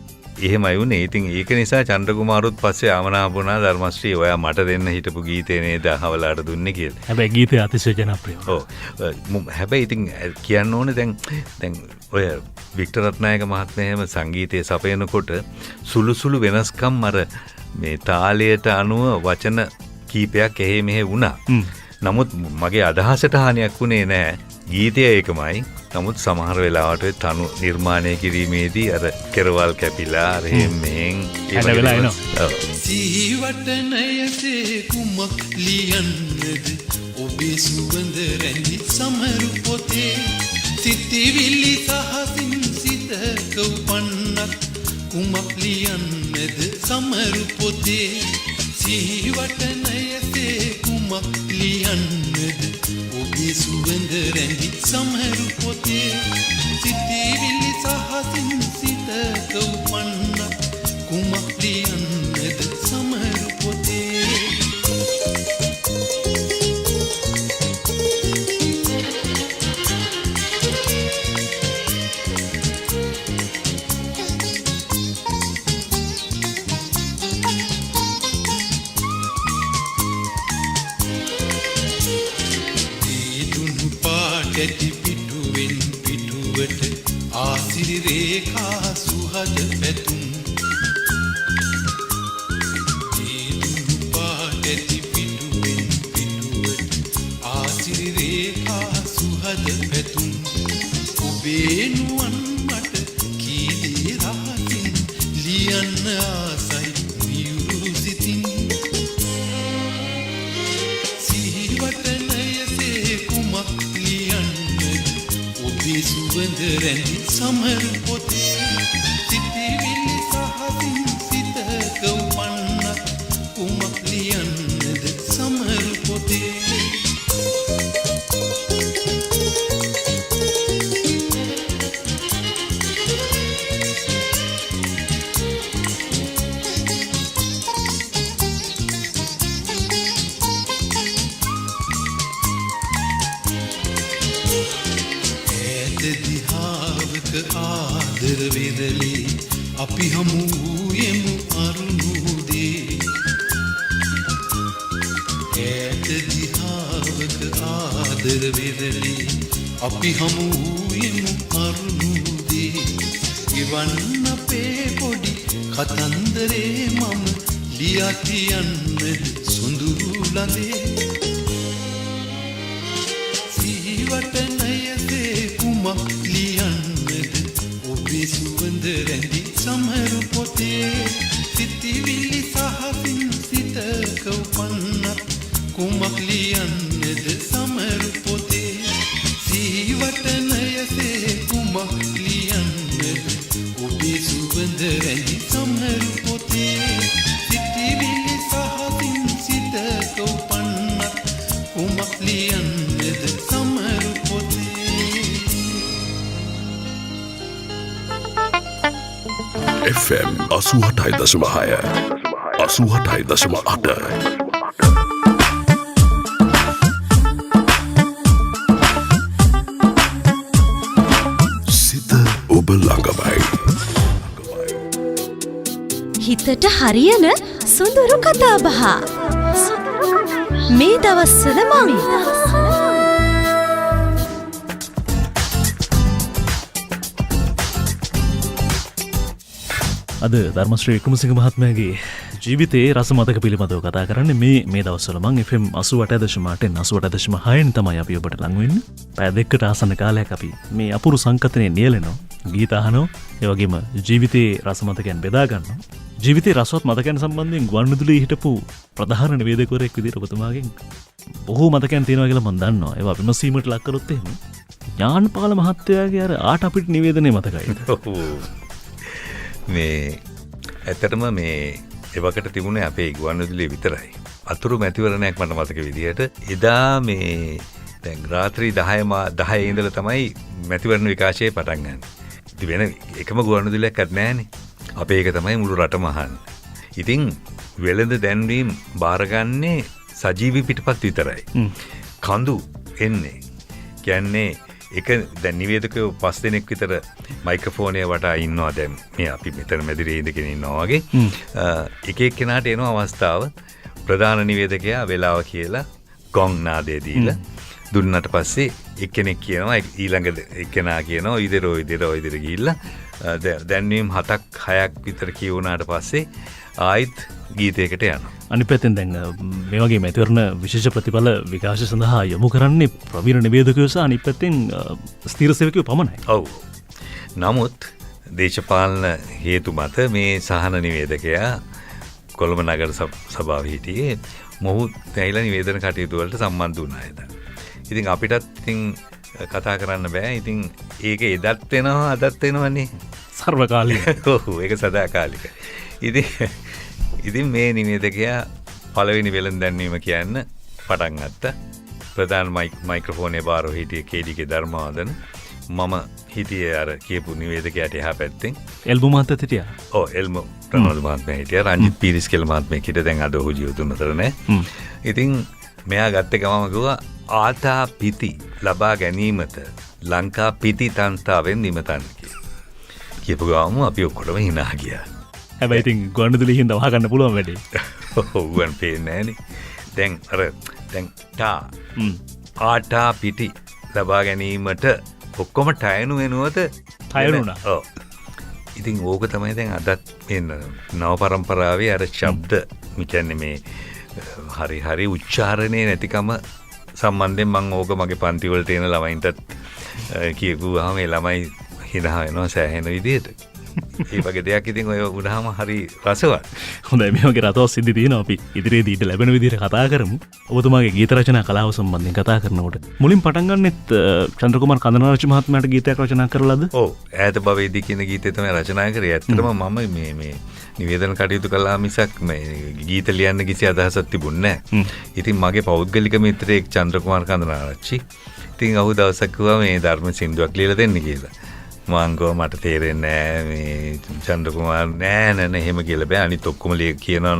එහෙමයි වුණේ. ඉතින් ඒක නිසා චන්ද්‍රකුමාරුත් පස්සේ ආමනාප වුණා ධර්මශ්‍රී ඔයා මට දෙන්න හිටපු ගීතේ නේද අහවලාට දුන්නේ කියලා. හැබැයි ගීතය අතිශය ජනප්‍රියයි. ඔව්. හැබැයි ඉතින් කියන්න ඕනේ දැන් ඔය වික්ටර් රත්නායක මහත්මයා එහෙම සංගීතයේ සපයනකොට සුළු වෙනස්කම් අර මේ තාලයට අනුව වචන කීපයක් එහෙ මෙහෙ වුණා. නමුත් මගේ අදහසට හානියක් වුණේ නැහැ. ගීතය ඒකමයි. නමුත් සමහර වෙලාවට තනු නිර්මාණය කිරීමේදී අර කෙරවල් කැපිලා රෙහෙම්ෙන් වෙලා එනවා. සීවටනයසේ කුමක් ලියන්නද ඔබේ සුවඳ රැඳි සමරු පොතේ සිතිවිලි සහසින් සිතක උපන්නත් කුමක් ලියන්නද සමරු පොතේ සීවටනයසේ කුමක් ලියන්නද ඔබේ සුවඳ රැඳි සමරු පොතේ සිතිවිලි සහසින් සිතක උපන්නත් කුමක් ලියන්නද සමරු පොතේ ඇති පිටුවෙන් පිටුවට ආසිරි රේඛා සුහද පැතුම් දීදුරු පාට ඇති පිටුවෙන් පිටුවට ආසිරි රේඛා සුහද පැතුම් ඔබේ නුවන් මට කීදේ රහසින් ලියන්න ආසයි වියුරු සිතින් සිහිවටනයසේ කුමක් සුවඳ රැඳි සමරු පොතේ සිතිවිලි සහසින් සිතක උපන්නත් කුමක් ලියන්නද සමරු පොතේ ආදර වෙදලේ අපි හමු යමු අරුණුදේ ඈත දිහාවක ආදර වෙදලේ අපි හමු යමු අරුණුදේ ඉවන්න අපේ පොඩි කතන්දරේ මම ලියා කියන්නද සොඳුරු ළඳේ සීවටනයසේ කුමක් සුවඳ රැඳි සමරු පොතේ සිතිවිලි සහසින් සිතක උපන්නත් කුමක් ලියන්නද සමරු පොතේ සීවටනයසේ කුමක් ලියන්නද ඔබේ සුවඳ රැඳි සමරු පොතේ සිතිවිලි සහසින් සිතක උපන්නත් කුමක් ලියන්නද සමරු පොතේ FM 88.6 88.8 සිත ඔබ ළඟමයි. හිතට හරියන සොඳුරු කතා බහ මේ දවස්වල මම අද ධර්මශ්‍රී වික්‍රමසිංහ මහත්මයාගේ ජීවිතයේ රස මතක පිළිබඳව කතා කරන්නේ මේ දවස්වල මං FM 88.8 88.6 තමයි අපි ඔබට ලං වෙන්නේ. පැය දෙකකට ආසන්න කාලයක් අපි මේ අපුරු සංකතනේ නියැලෙනවා. ගීත අහනවා. ඒ වගේම ජීවිතයේ රස මතකයන් බෙදා ගන්නවා. ජීවිතයේ රසවත් මතකයන් සම්බන්ධයෙන් ගුවන්විදුලියේ හිටපු ප්‍රධාන නිවේදකවරයෙක් විදිහට ඔබතුමාගෙන් බොහෝ මතකයන් තියෙනවා කියලා මම දන්නවා. ඒවා විමසීමට ලක් කරොත් එහෙම ඥානපාල මහත්තයාගේ අර ආට අපිට නිවේදනය මතකයිද? මේ ඇත්තටම මේ එවකට තිබුණේ අපේ ගුවන්විදුලියේ විතරයි. අතුරු මැතිවරණයක් මට මතක විදිහට එදා මේ දැන් රාත්‍රී 10 ඉඳලා තමයි මැතිවරණ විකාශය පටන් ගන්න. ඉතින් වෙන එකම ගුවන්විදුලියක් අත් නැහැනේ. අපේ එක තමයි මුළු රටම අහන්නේ. ඉතින් වෙළඳ දැන්වීම් බාරගන්නේ සජීවී පිටපත් විතරයි. කඳු එන්නේ. කියන්නේ එක දැන් නිවේදකයෝ 5 දෙනෙක් විතර මයික්‍රොෆෝනය වටා ඉන්නවා දැන් මේ අපි මෙතන මැදිරියේ ඉඳගෙන ඉන්නවා වගේ එක එක්කෙනාට එන අවස්ථාව ප්‍රධාන නිවේදකයා වෙලාව කියලා ගොන් නාදය දීලා දුන්නට පස්සේ එක්කෙනෙක් කියනවා ඊළඟ එක්කෙනා කියනවා ඉදිරිය ගිහිල්ලා දැන්වීම් 7ක් 6ක් විතර කියවුණාට පස්සේ ආයිත් ගීතයකට යනවා. අනිත් පැත්තෙන් දැන් මේ වගේ මැතිවරණ විශේෂ ප්‍රතිඵල විකාශය සඳහා යොමු කරන්නේ ප්‍රවීණ නිවේදකයෝ සහ අනිත් පැත්තෙන් ස්ථීර සේවකයෝ පමණයි. ඔව්. නමුත් දේශපාලන හේතු මත මේ සහන නිවේදකයා කොළඹ නගර සභාවේ හිටියේ මොහු තැයිලා නිවේදන කටයුතු වලට සම්බන්ධ වුණා එදා. ඉතින් අපිටත් ඉතින් කතා කරන්න බෑ. ඉතින් ඒක එදත් වෙනවා අදත් වෙනවනේ. සර්වකාලික. ඔව් ඒක සදාකාලිකයි. ඉතින් මේ නිවේදකයා පළවෙනි වෙළඳ දැන්වීම කියන්න පටන් ගත්තා. ප්‍රධාන මයික්‍රොෆෝනේ බාරව හිටියේ කේඩීගේ ධර්මවර්ධන. මම හිටියේ අර කියපු නිවේදකයාට එහා පැත්තෙන්. එල්බු මහත්තයා හිටියා. ඔව් එල්බු ප්‍රනෝද මහත්මයා හිටියා. රංජිත් පීරිස් කියලා මහත්මයෙක් හිටියා. දැන් අද ඔහු ජීවිතුන් අතර නැහැ. ඉතින් මෙයා ගත්ත ගමම කිව්වා ආතා පිටි ලබා ගැනීමට ලංකා පිටි තන්තාවෙන් නිමතන්න කියලා. කියපු ගමම අපි ඔක්කොටම hina ගියා. හැබැයි ඉතින් ගුවන්විදුලියේ හින්දා වහගන්න පුළුවන් වැඩේ. ඔව් ගුවන් පේන්නේ නැහනේ. දැන් ආටා පිටි ලබා ගැනීමට ඔක්කොම ටයනු වෙනවද? ටයනුණා. ඔව්. ඉතින් ඕක තමයි දැන් අදත් මේ නව පරම්පරාවේ අර ශබ්ද කියන්නේ මේ හරි උච්චාරණේ නැතිකම සම්බන්ධයෙන් මම ඕක මගේ පන්ති වලට එන ළමයින්ටත් කියපුවාම ඒ ළමයි hina වෙනවා සෑහෙන විදිහට. ඒ වගේ දෙයක් ඉතින් ඔය උඩහම හරි රසවත්. හොඳයි මේ වගේ රසවත් සිද්ධි තියෙනවා අපි ඉදිරියේදී ඊට ලැබෙන විදිහට කතා කරමු. ඔබතුමාගේ ගීත රචනා කලාව සම්බන්ධයෙන් කතා කරනකොට මුලින් පටන් ගන්නෙත් චන්ද්‍රකුමාර කන්දනාරච්චි මහත්මයාට ගීතයක් රචනා කරලාද? ඔව් ඈත භවයේදී කියන ගීතය තමයි රචනා කරේ. ඇත්තටම මම මේ නිවේදන කටයුතු කළා මිසක් මේ ගීත ලියන්න කිසි අදහසක් තිබුණේ නැහැ. ඉතින් මගේ පෞද්ගලික මිත්‍රයෙක් චන්ද්‍රකුමාර කන්දනාරච්චි ඉතින් අහු දවසක් කිව්වා මේ ධර්ම සින්දුවක් ලියලා දෙන්න කියලා. මංගෝ මට තේරෙන්නේ නෑ මේ චන්ද්‍රකුමාර නෑ එහෙම කියලා බෑ. අනිත් ඔක්කොම කියනවා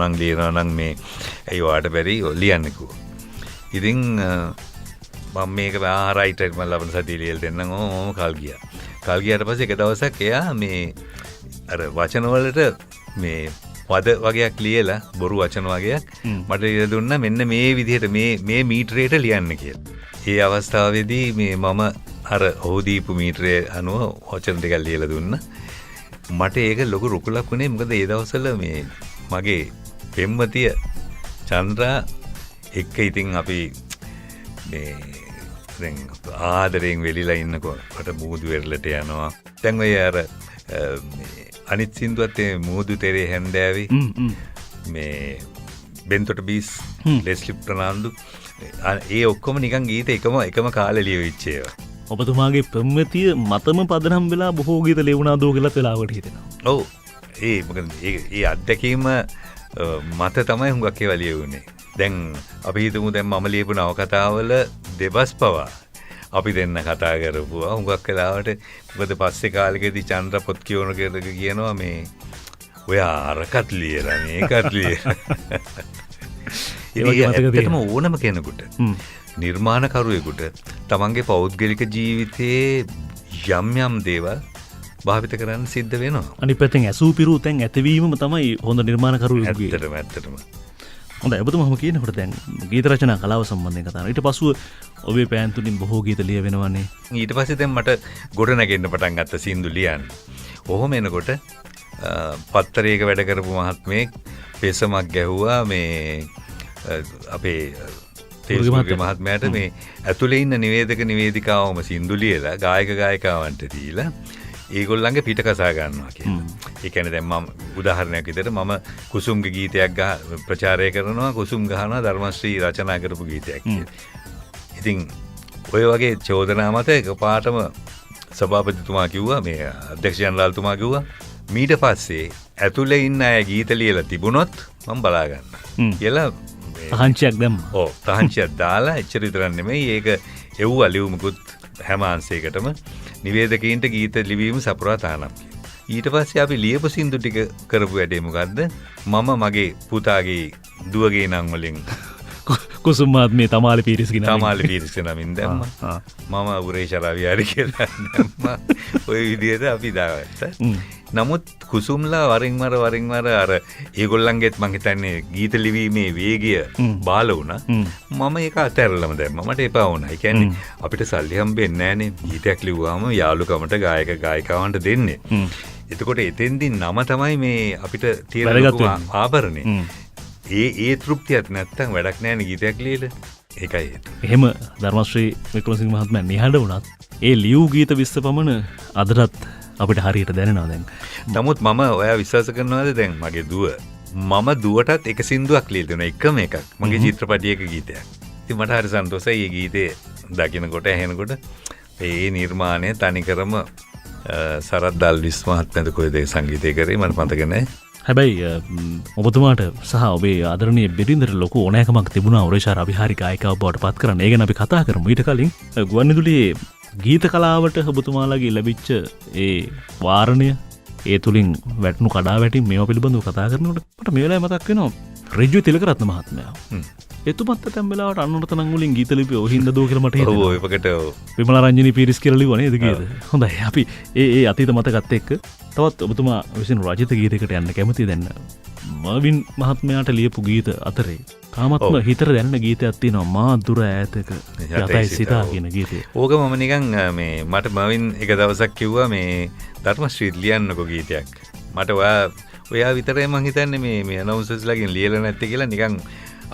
නම් මේ ඇයි ඔයාට බැරි ලියන්නකෝ. ඉතින් මම මේක රයිටර් මම ලබන සතියේ ලියලා දෙන්නම් ඕම කල් ගියා. කල් ගියාට පස්සේ එක දවසක් එයා මේ අර වචන වලට මේ පද වගේක් ලියලා බොරු වචන වගේක් මට ලියලා දුන්නා මෙන්න මේ විදිහට මේ මීටරයට ලියන්න කියලා. ඒ අවස්ථාවේදී මේ මම අර ඔහු දීපු මීටරේ අනුව වචන ටිකක් ලියලා දුන්නා. මට ඒක ලොකු රුකුලක් වුණේ මොකද ඒ දවස්වල මේ මගේ පෙම්වතිය චන්ද්‍රා එක්ක ඉතින් අපි මේ දැන් ආදරෙන් වෙලිලා ඉන්නකොට මූදු වෙරළට යනවා. දැන් ඔය අර අනිත් සින්දුවත් මේ මූදු තෙරේ හැන්දෑවේ මේ බෙන්තොට බීස් ලෙස්ලි ප්‍රනාන්දු ඒ ඔක්කොම නිකන් ගීත එකම කාලේ ලියවිච්ච ඒවා. ඔබතුමාගේ පෙම්වතිය මතම පදනම් වෙලා බොහෝ ගීත ලියුණාදෝ කියලා වෙලාවට හිතෙනවා. ඔව්. මොකද ඒ අත්දැකීම මත තමයි හුඟක් ඒවා ලියුනේ. දැන් අපි හිතමු දැන් මම ලියපු නවකතාවල දෙබස් පවා අපි දෙන්න කතා කරපුවා හුඟක් වෙලාවට. මොකද පස්සේ කාලෙකදී චන්ද්‍ර පොත් කියනවා මේ ඔයා අරකට ලියලා මේකත් ලියලා. ඒකටම ඕනම කෙනෙකුට නිර්මාණකරුවෙකුට තමන්ගේ පෞද්ගලික ජීවිතයේ යම් දේවල් භාවිත කරන්න සිද්ධ වෙනවා. අනිත් පැත්තෙන් ඇසූ පිරූ තැන් ඇතිවීමම තමයි හොඳ නිර්මාණකරුවෙකුගේ. ඇත්තටම. හොඳයි ඔබතුමාම කියනකොට දැන් ගීත රචනා කලාව සම්බන්ධයෙන් කතා කරනවා. ඊට පස්ව ඔබේ පෑන් තුලින් බොහෝ ගීත ලියවෙනවානේ. ඊට පස්සේ දැන් මට ගොඩ නැගෙන්න පටන් ගත්ත සින්දු ලියන්න. ඔහොම එනකොට පත්තරයක වැඩ කරපු මහත්මයෙක් පෙසමක් ගැහුවා මේ අපේ තේජුගේ මහත්මයාට මේ ඇතුලේ ඉන්න නිවේදක නිවේදිකාවම සින්දු ලියලා ගායක ගායිකාවන්ට දීලා ඒගොල්ලන්ගේ පිට කසා ගන්නවා කියලා. ඒ කියන්නේ දැන් මම උදාහරණයක් විදිහට මම කුසුම්ගේ ගීතයක් ප්‍රචාරය කරනවා කුසුම් ගහනවා ධර්මශ්‍රී රචනා කරපු ගීතයක් කියලා. ඉතින් ඔය වගේ චෝදනා මත එකපාරටම සභාපතිතුමා කිව්වා මේ අධ්‍යක්ෂ ජනරාල්තුමා කිව්වා ඊට පස්සේ ඇතුලේ ඉන්න අය ගීත ලියලා තිබුණොත් මම බලා ගන්නවා කියලා තහංචියක් දැම්ම. ඔව් තහංචියක් දාලා එච්චර විතරක් නෙමෙයි ඒක එව්වා ලියුමකුත් හැම අංශයකටම නිවේදකයින්ට ගීත ලිවීම සපුරා තහනම් කියලා. ඊට පස්සේ අපි ලියපු සින්දු ටික කරපු වැඩේ මොකද්ද? මම මගේ පුතාගේ දුවගේ නම් වලින් කුසුම් මහත්මිය තමාලි පීරිස්ගේ නමින් දැම්මා. මම උරේෂරා විහාරි කියලා දැම්මා. ওই විදිහට අපි දාගත්තා. නමුත් කුසුම්ලා වරින් වර අර ඒගොල්ලන්ගෙත් මං හිතන්නේ ගීත ලිවීමේ වේගය බාල වුණා. මම ඒක අතහැරලම දැම්මා. මට එපා වුණා. ඒ කියන්නේ අපිට සල්ලි හම්බෙන්නේ නැහනේ. ගීතයක් ලිව්වාම යාළුකමට ගායක ගායිකාවන්ට දෙන්නේ. එතකොට එතෙන්දී නම තමයි මේ අපිට තියෙන ආභරණේ. ඒ තෘප්තියක් නැත්තම් වැඩක් නැහැ නේ ගීතයක් ලියලා. ඒකයි හේතුව. එහෙම ධර්මශ්‍රී වික්‍රමසිංහ මහත්මයා නිහඬ වුණත් ඒ ලියු ගීත 20 පමණ අදටත් අපිට හරියට දැනෙනවා දැන්. නමුත් මම ඔයා විශ්වාස කරනවාද දැන් මගේ මම දුවටත් එක සින්දුවක් ලියලා දෙනවා එකම එකක්. මගේ චිත්‍රපටයක ගීතයක්. ඉතින් මට හරි සන්තෝෂයි මේ ගීතේ දකින්නකොට ඇහෙනකොට මේ නිර්මාණය තනිකරම සරත් දල්විස් මහත්මයාද කොහෙද සංගීතය කරේ මට මතක නැහැ. හැබැයි ඔබතුමාට සහ ඔබේ ආදරණීය බිරිඳට ලොකු ඕනෑකමක් තිබුණා උරේෂාර අවිහාරි ගායිකාව බවට පත් කරන්න. ඒ ගැන අපි කතා කරමු. ඊට කලින් ගුවන්විදුලියේ ගීත කලාවට ඔබතුමාලාගේ ලැබිච්ච ඒ වාරණය ඒ තුලින් වැටුණු කඩාවැටීම් මේවා පිළිබඳව කතා කරනකොට මට මේ වෙලාවේ මතක් වෙනවා රජු තිලකරත්න මහත්මයා. එතුමත් තැන් වෙලාවට අනුරත නම් වලින් ගීත ලිපි ඔහින්ද දෝ කියලා මට හිතෙනවා. ඔව් ඒකට විමලා රංජනී පීරිස් කියලා ලිව්වා නේද ගීත. හොඳයි අපි ඒ අතීත මතකත් එක්ක තවත් ඔබතුමා විසින් රචිත ගීතයකට යන්න කැමතියි දැන්. මර්වින් මහත්මයාට ලියපු ගීත අතරේ තාමත්ම හිතට දැනෙන ගීතයක් තියෙනවා මා දුර ඈතක යතයි සිතා කියන ගීතය. ඕක මම නිකන් මේ මට මර්වින් එක දවසක් කිව්වා මේ ධර්මශ්‍රී ලියන්නකෝ ගීතයක්. මට ඔයා විතරයි මං හිතන්නේ මේ අනවුන්සර්ස්ලාගෙන් ලියලා නැත්තේ කියලා නිකන්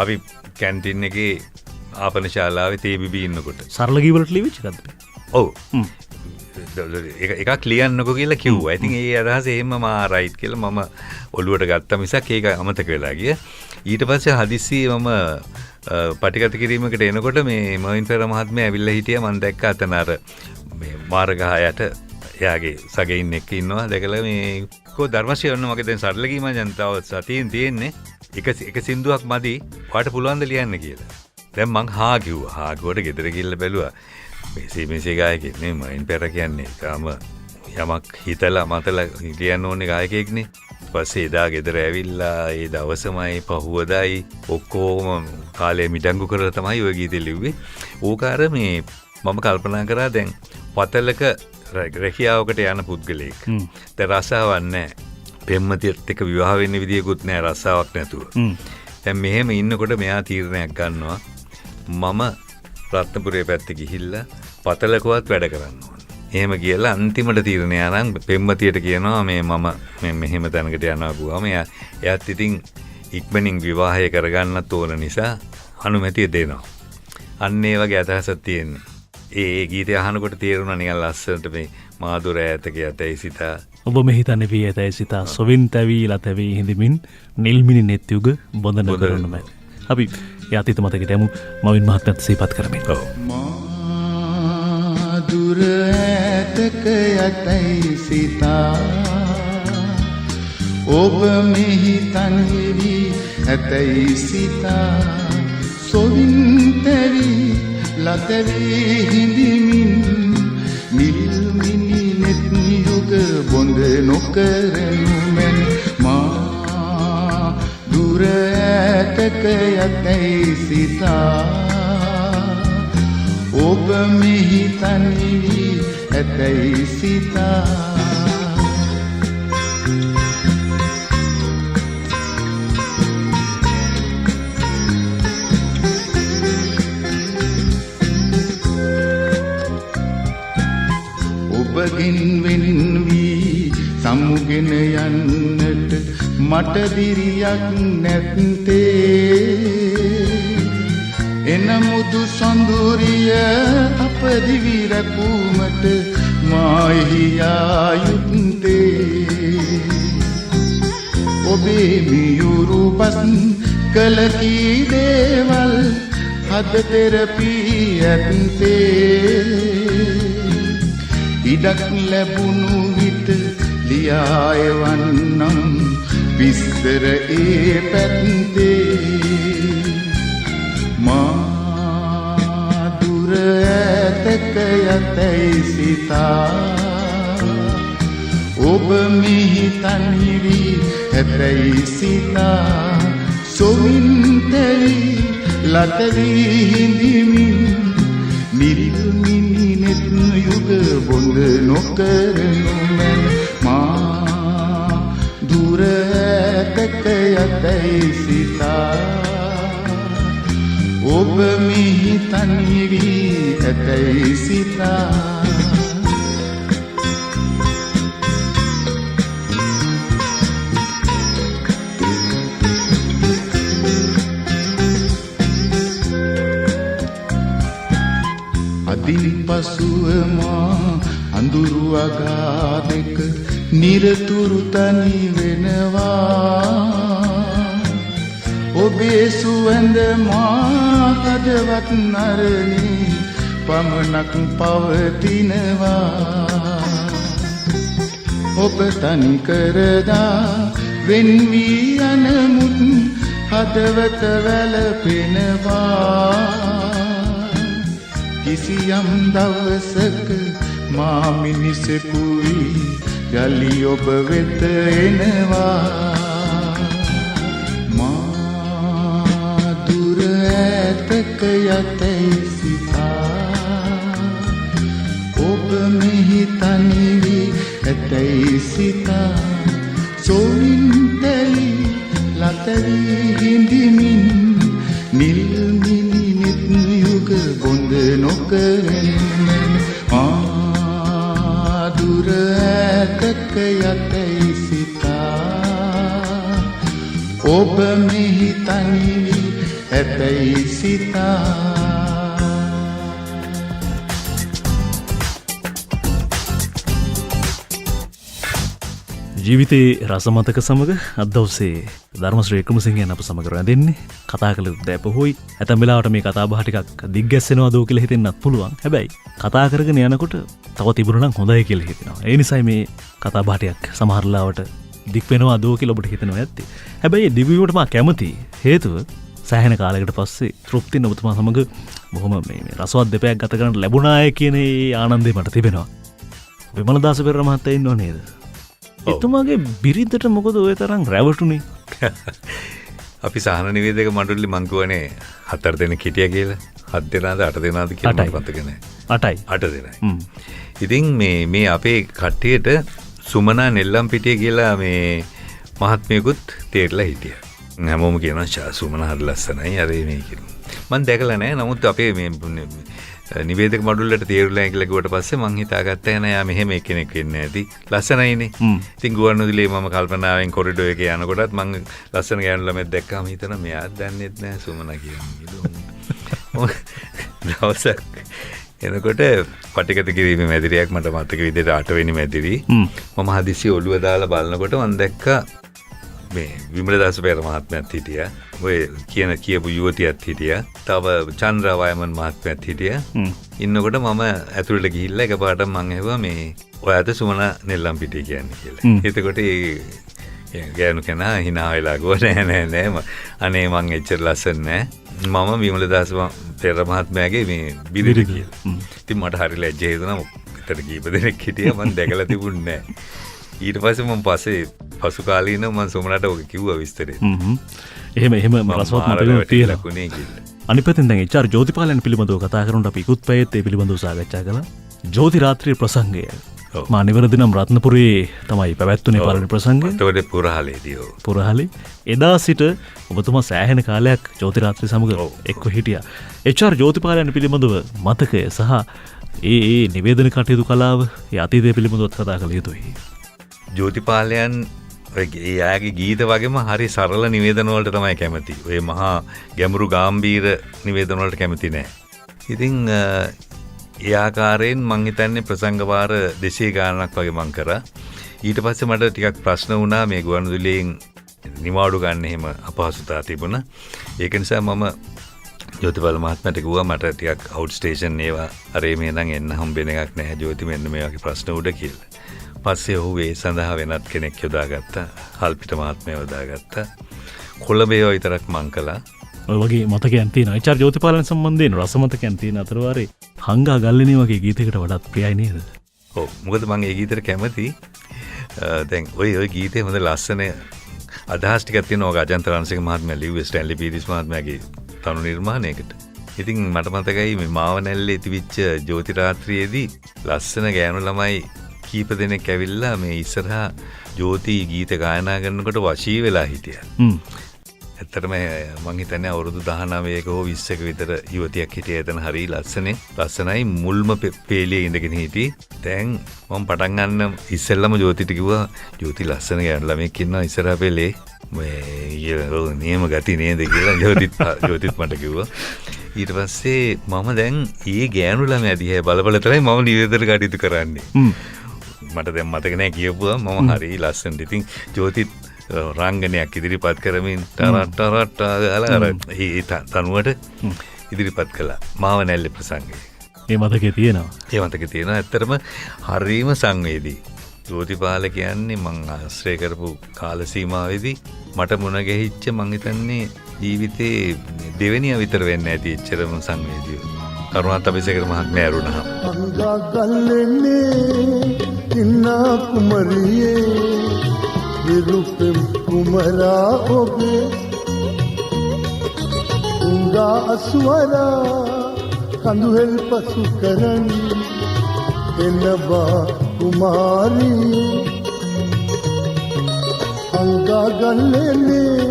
අපි කැන්ටින් එකේ ආපන ශාලාවේ තේ බිබී ඉන්නකොට. සරල ගීවලට ලියවිච්ච එකක්ද? ඔව්. එකක් ලියන්නකෝ කියලා කිව්වා. ඉතින් ඒ අදහස එහෙම මා රයිට් කියලා මම ඔළුවට ගත්තා මිසක් ඒක අමතක වෙලා ගියා. ඊට පස්සේ හදිස්සියේ මම පටිගත කිරීමකට එනකොට මේ මර්වින් පෙර මහත්මයා ඇවිල්ලා හිටියා. මම දැක්ක අතන අර මේ මාර්ගහ යට එයාගේ සගයින් එක්ක ඉන්නවා. දැකලා මේ කො ධර්මශ්‍රී වන්න මගේ දැන් සරල ගීම ජනතාව සතියෙන් තියෙන්නේ එක සින්දුවක් මදි. ඔයාට පුළුවන් ද ලියන්න කියලා. දැන් මං හා කිව්වා. හා ගොඩ ගෙදර ගිහිල්ලා බැලුවා. මේසේ ගායකයෙක් නේ මයින් පෙර කියන්නේ. තාම යමක් හිතලා මතලා ලියන්න ඕනේ ගායකයෙක්නේ. පස්සේ එදා ගෙදර ඇවිල්ලා ඒ දවසමයි පහුවදායි ඔක්කොම කාලේ මිඩංගු කරලා තමයි ওই ගීතේ ලිව්වේ. ඕකාර මේ මම කල්පනා කරා දැන් පතලක රැකියාවකට යන පුද්ගලයෙක්. දැන් රසාවක් නැහැ. පෙම්මතියත් එක්ක විවාහ වෙන්න විදියකුත් නැහැ රසාවක් නැතුව. දැන් මෙහෙම ඉන්නකොට මෙයා තීරණයක් ගන්නවා. මම රත්නපුරේ පැත්තේ ගිහිල්ලා පතලකවත් වැඩ කරන්න ඕන. එහෙම කියලා අන්තිමට තීරණය අරන් පෙම්මතියට කියනවා මම මෙහෙම තැනකට යනවා ගුවාම එයාත් ඉතින් ඉක්මනින් විවාහය කරගන්නත් ඕන නිසා අනුමැතිය දෙනවා. අන්න ඒ වගේ අදහසක් තියෙනවා. ඒ ගීතය අහනකොට තේරුණා නිකන් ලස්සනට මේ මාදුර ඈතක යතයි සිතා ඔබ මෙහිතන්නේ වී ඇතයි සිතා සොවින් තැවීලා තැවී හිඳමින් නිල්මිනි නෙත් යුග බොඳන කරන මැද. අපි ඒ අතීත මතකයට යමු මවින් මහත්මයාත් සිහිපත් කරමින්. දුර ඈතක යතයි සිතා ඔබ මෙහි තනිවි ඇතයි සිතා සොවින් තැවි ලතවී හිඳමින් නිල්මිනි නෙත් යුග බොඳ නොකරනු මෙන් මා දුර ඈතක යතයි සිතා ඔබ මෙහි තනිවි ඇතයි සිතා ඔබගෙන් වෙන් වී සමුගෙන යන්නට මට දිරියක් නැත්තේ එනමුදු සොඳුරිය අප දිවි රැපුමට මාහි ආයුත්තේ ඔබේ මියුරු බස් කළ කී දේවල් හද තෙරපී ඇත්තේ ඉඩක් ලැබුණු විට ලියා එවන්නම් විස්තර ඒ පැත්තේ මා දුර ඇතක යතයි සිතා ඔබ මෙහි තනිවි ඇතයි සිතා සොවින්තැයි ලතවී හිඳිමින් නිල්මිනි නෙත් යුග බොඳ නොකරනු මැන මා දුර ඇතක යතයි සිතා ඔබ මෙහි තනිවි ඇතයි සිතා අදින් පසුව මා අඳුරු අගා දෙක නිරතුරු තනි වෙනවා ඔබේ සුවඳ මා හදවත් නරණි පමණක් පවතිනවා ඔබ තනි කරදා වෙන් වී යනමුත් හදවත වැළපෙනවා කිසියම් දවසක මා මිනිසෙකුයි යලි ඔබ වෙත එනවා මා දුර ඇතක යතයි සිතා ඔබ මෙහි තනිවි ඇතයි සිතා සොවින්තැයි ලතවී හිඳිමින් නිල්මිනි නෙත් යුග බොඳ නොකරන දුර ඇතක යතයි සිතා ඔබ මෙහි තනිවි ඇතයි සිතා ජීවිතයේ රසමතක සමඟ අදවසේ ධර්මශ්‍රී වික්‍රමසිංහයන් අප සමග රැඳෙන්නේ කතා කළ දැපහොයි ඇතැම් වෙලාවට මේ කතාබහ ටිකක් දිග්ගැස්සෙනවා දෝ කියලා හිතෙන්නත් පුළුවන්. හැබැයි කතා කරගෙන යනකොට තව තිබුණා නම් හොඳයි කියලා හිතෙනවා. ඒ නිසායි මේ කතාබහ ටිකක් සමහර ලාවට දික් වෙනවා දෝ කියලා ඔබට හිතෙනවා ඇත්තේ. හැබැයි දිව්‍යවට මා කැමති හේතුව සෑහෙන කාලයකට පස්සේ තෘප්තින් ඔබතුමා සමග බොහොම මේ රසවත් දෙපයක් ගත කරන්න ලැබුණාය කියන ඒ ආනන්දය මට තිබෙනවා. විමලදාස පෙරේරා මහත්තයා ඉන්නව නේද? එතුමාගේ බිරිඳට මොකද ඔය තරම් රැවටුනේ? අපි සහන නිවේදක මණ්ඩලෙ මං කියවනේ 4 දෙනෙක් හිටියා කියලා. 7 දෙනාද 8 දෙනාද කියලා මට මතක නැහැ. 8 දෙනයි. ඉතින් මේ අපේ කට්ටියට සුමනා නෙල්ලම්පිටිය කියලා මේ මහත්මියකුත් තේරලා හිටියා. හැමෝම කියනවා සුමනා හරි ලස්සනයි අර මේ කියලා. මං දැකලා නැහැ. නමුත් අපේ මේ නිවේදක මඩුල්ලට තේරුලා කියලා කිව්වට පස්සේ මං හිතාගත්තා නෑ යා මෙහෙම එක්කෙනෙක් වෙන්නේ නැති. ලස්සනයිනේ. ඉතින් ගුවන්විදුලියේ මම කල්පනාවෙන් කොරිඩෝ එකේ යනකොටත් මං ලස්සන ගෑනු ළමෙක් දැක්කම හිතනවා මෙයා දන්නේත් නෑ සුමනා කියන්නේ. දවසක් එනකොට පටිගත කිරීමේ මැදිරියක් මට මතක විදිහට 8 වෙනි මැදිරි. මම හදිස්සිය ඔළුව දාලා බලනකොට මං දැක්කා මේ විමලදාස පෙරේරා මහත්මයාත් හිටියා. ඔය කියපු යුවතියත් හිටියා. තව චන්ද්‍රා වයමන් මහත්මයාත් හිටියා. ඉන්නකොට මම ඇතුළට ගිහිල්ලා එකපාරටම මං ඇහුවා මේ ඔයාට සුමනා නෙල්ලම්පිටිය කියන්නේ කියලා. එතකොට ඒ ගෑනු කෙනා hina වෙලා ගෝ නෑ අනේ මං එච්චර ලස්සන නෑ. මම විමලදාස පෙරේරා මහත්මයාගේ මේ බිරිඳ කියලා. ඉතින් මට හරි ලැජ්ජා හිතුණා. මෙතන කීප දෙනෙක් හිටියා මං දැකලා තිබුණේ නෑ. ඊට පස්සේ මම පසු කාලීනව මම සුමනට ඔක කිව්වා විස්තරේ. එහෙම රසවත් මතකයක් තියෙනවා. අනිත් පැත්තෙන් දැන් HR ජෝතිපාලයන් පිළිබඳව කතා කරනකොට අපි ඉක්ුත් පැයෙත් ඒ පිළිබඳව සාකච්ඡා කළා. ජෝති රාත්‍රී ප්‍රසංගය. මා නිවැරදි නම් රත්නපුරේ තමයි පැවැත්වුනේ පළවෙනි ප්‍රසංගය. ඒතකොට පුරහලේදී. පුරහලේ එදා සිට ඔබතුමා සෑහෙන කාලයක් ජෝති රාත්‍රී සමග එක්ව හිටියා. HR ජෝතිපාලයන් පිළිබඳව මතකය සහ ඒ නිවේදන කටයුතු කලාව ඒ අතීතය පිළිබඳව කතා කළ යුතුයි. ජෝතිපාලයන් එයාගේ ගීත වගේම හරි සරල නිවේදනවලට තමයි කැමති. ඔය මහා ගැඹුරු ගාම්භීර නිවේදනවලට කැමති නෑ. ඉතින් ඒ ආකාරයෙන් මං හිතන්නේ ප්‍රසංගවාර 200 ගානක් වගේ මං කරා. ඊට පස්සේ මට ටිකක් ප්‍රශ්න වුණා මේ ගුවන්විදුලියෙන් නිවාඩු ගන්න එහෙම අපහසුතාව තිබුණා. ඒක නිසා මම ජෝතිපාල මහත්මයාට කිව්වා මට ටිකක් අවුට් ස්ටේෂන් ඒවා අරේ මේ නම් එන්න හම්බෙන එකක් නැහැ ජෝති මෙන්න මේ වගේ ප්‍රශ්න උඩ කියලා. පස්සේ ඔහු ඒ සඳහා වෙනත් කෙනෙක් යොදාගත්තා. හල්පිට මහත්මයා යොදාගත්තා. කොළඹේ විතරක් මං කළා. ඔය වගේ මතකයන් තියෙනවා. එච්.ආර්. ජෝතිපාලන් සම්බන්ධයෙන් රස මතකයන් තියෙන අතරවාරේ හංගා ගල්ලෙනී වගේ ගීතයකට වඩාත් ප්‍රියයි නේද? ඔව් මොකද මම ඒ ගීතෙට කැමති. දැන් ඔය ගීතේ හොඳ ලස්සන අදහස් ටිකක් තියෙනවා. ඔය අජන්ත රණසිංහ මහත්මයා ලිව්වේ ස්ටැන්ලි පීරිස් මහත්මයාගේ තනු නිර්මාණයකට. ඉතින් මට මතකයි මේ මාවනැල්ලේ තිබිච්ච ජෝති රාත්‍රියේදී ලස්සන ගෑනු ළමයි කීප දෙනෙක් ඇවිල්ලා මේ ඉස්සරහා ජෝති ගීත ගායනා කරනකොට වශී වෙලා හිටියා. ඇත්තටම මං හිතන්නේ අවුරුදු 19ක හෝ 20ක විතර යුවතියක් හිටියේ එතන හරි ලස්සනයි මුල්ම පේලියේ ඉඳගෙන හිටියේ. දැන් මම පටන් ගන්න ඉස්සෙල්ලම ජෝතිට කිව්වා ජෝති ලස්සන ගෑනු ළමෙක් ඉන්නවා ඉස්සරහා පෙළේ. මේ නියම ගති නේද කියලා ජෝතිත් මට කිව්වා. ඊට පස්සේ මම දැන් ඒ ගෑනු ළමයා දිහා බල තමයි මම නිවේදන කටයුතු කරන්නේ. මට දැන් මතක නැහැ කියපුවා මම හරි ලස්සනට. ඉතින් ජෝතිත් රංගනයක් ඉදිරිපත් කරමින් ටරට්ටරට්ට ගාලා අර ඒ තනුවට ඉදිරිපත් කළා. මාවනැල්ලේ ප්‍රසංගය. ඒ මතකේ තියෙනවා. ඒ මතකේ තියෙනවා. ඇත්තටම හරීම සංවේදී. ජෝතිපාල කියන්නේ මං ආශ්‍රය කරපු කාල සීමාවේදී මට මුණ ගැහිච්ච මං හිතන්නේ ජීවිතේ දෙවෙනිය විතර වෙන්න ඇති එච්චරම සංවේදීව. කරුණාත් අබේසේකර මහත්මයා ඇරුණා. අංගා ගල්ලෙන්නේ ඉන්න කුමරියේ විරුපෙම් කුමරා ඔබේ උංගා අස්වරා කඳුහෙල් පසු කරන් එනවා කුමාරී අංගා ගල්ලෙන්නේ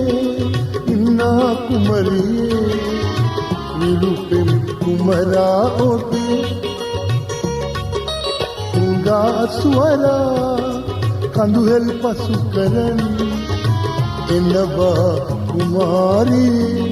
ඉන්න කුමරියේ විරුපෙම් කුමරා ඔබේ උංගා අස්වරා කඳුහෙල් පසු කරන් එනවා කුමාරී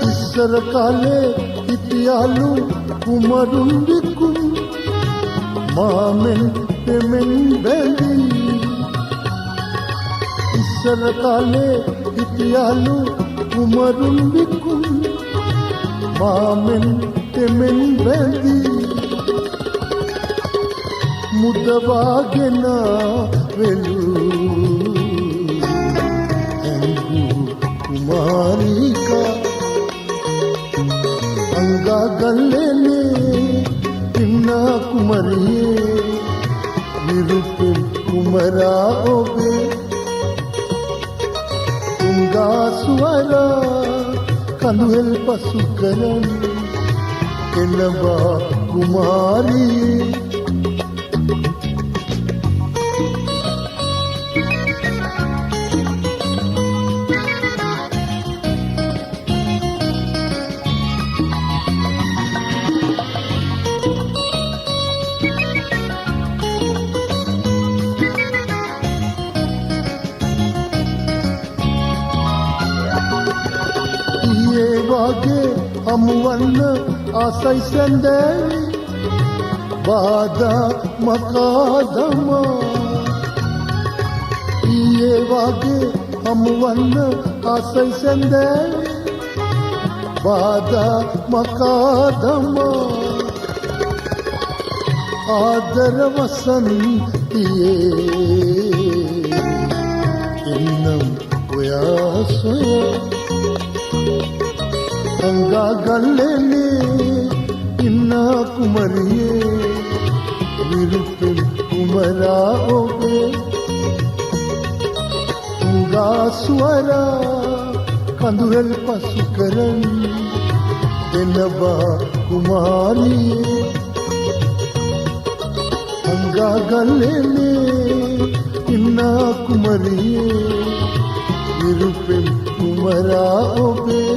ඉස්සර කාලේ හිටියාලු කුමරුන් විකුන් මාමෙන් පෙමෙන් බැඳී ඉස්සර කාලේ හිටියාලු කුමරුන් විකුන් මාමෙන් පෙමෙන් බැඳී මුදවාගෙන වෙලු ඇඟු කුමාරිකා අංගා ගල්ලෙනේ ඉන්න කුමරියේ විරුපෙම් කුමරා ඔබේ උංගා සුවරා කඳුහෙල් පසු කරන් එනවා කුමාරී අමුවන්න ආසයි සැන්දෑවි බාදා මකාදමා ඊයේ වගේ අමුවන්න ආසයි සැන්දෑවි බාදා මකාදමා ආදර වසන්තියේ එන්නම් ඔයා සොයා අංගා ගල්ලෙනේ ඉන්න කුමරියේ විරුපෙම් කුමරා ඔබේ උංගා සුවරා කඳුහෙල් පසු කරන් එනවා කුමාරියේ අංගගල්ලේ ඉන්න කුමරියේ විරුපෙන් කුමරා ඔබේ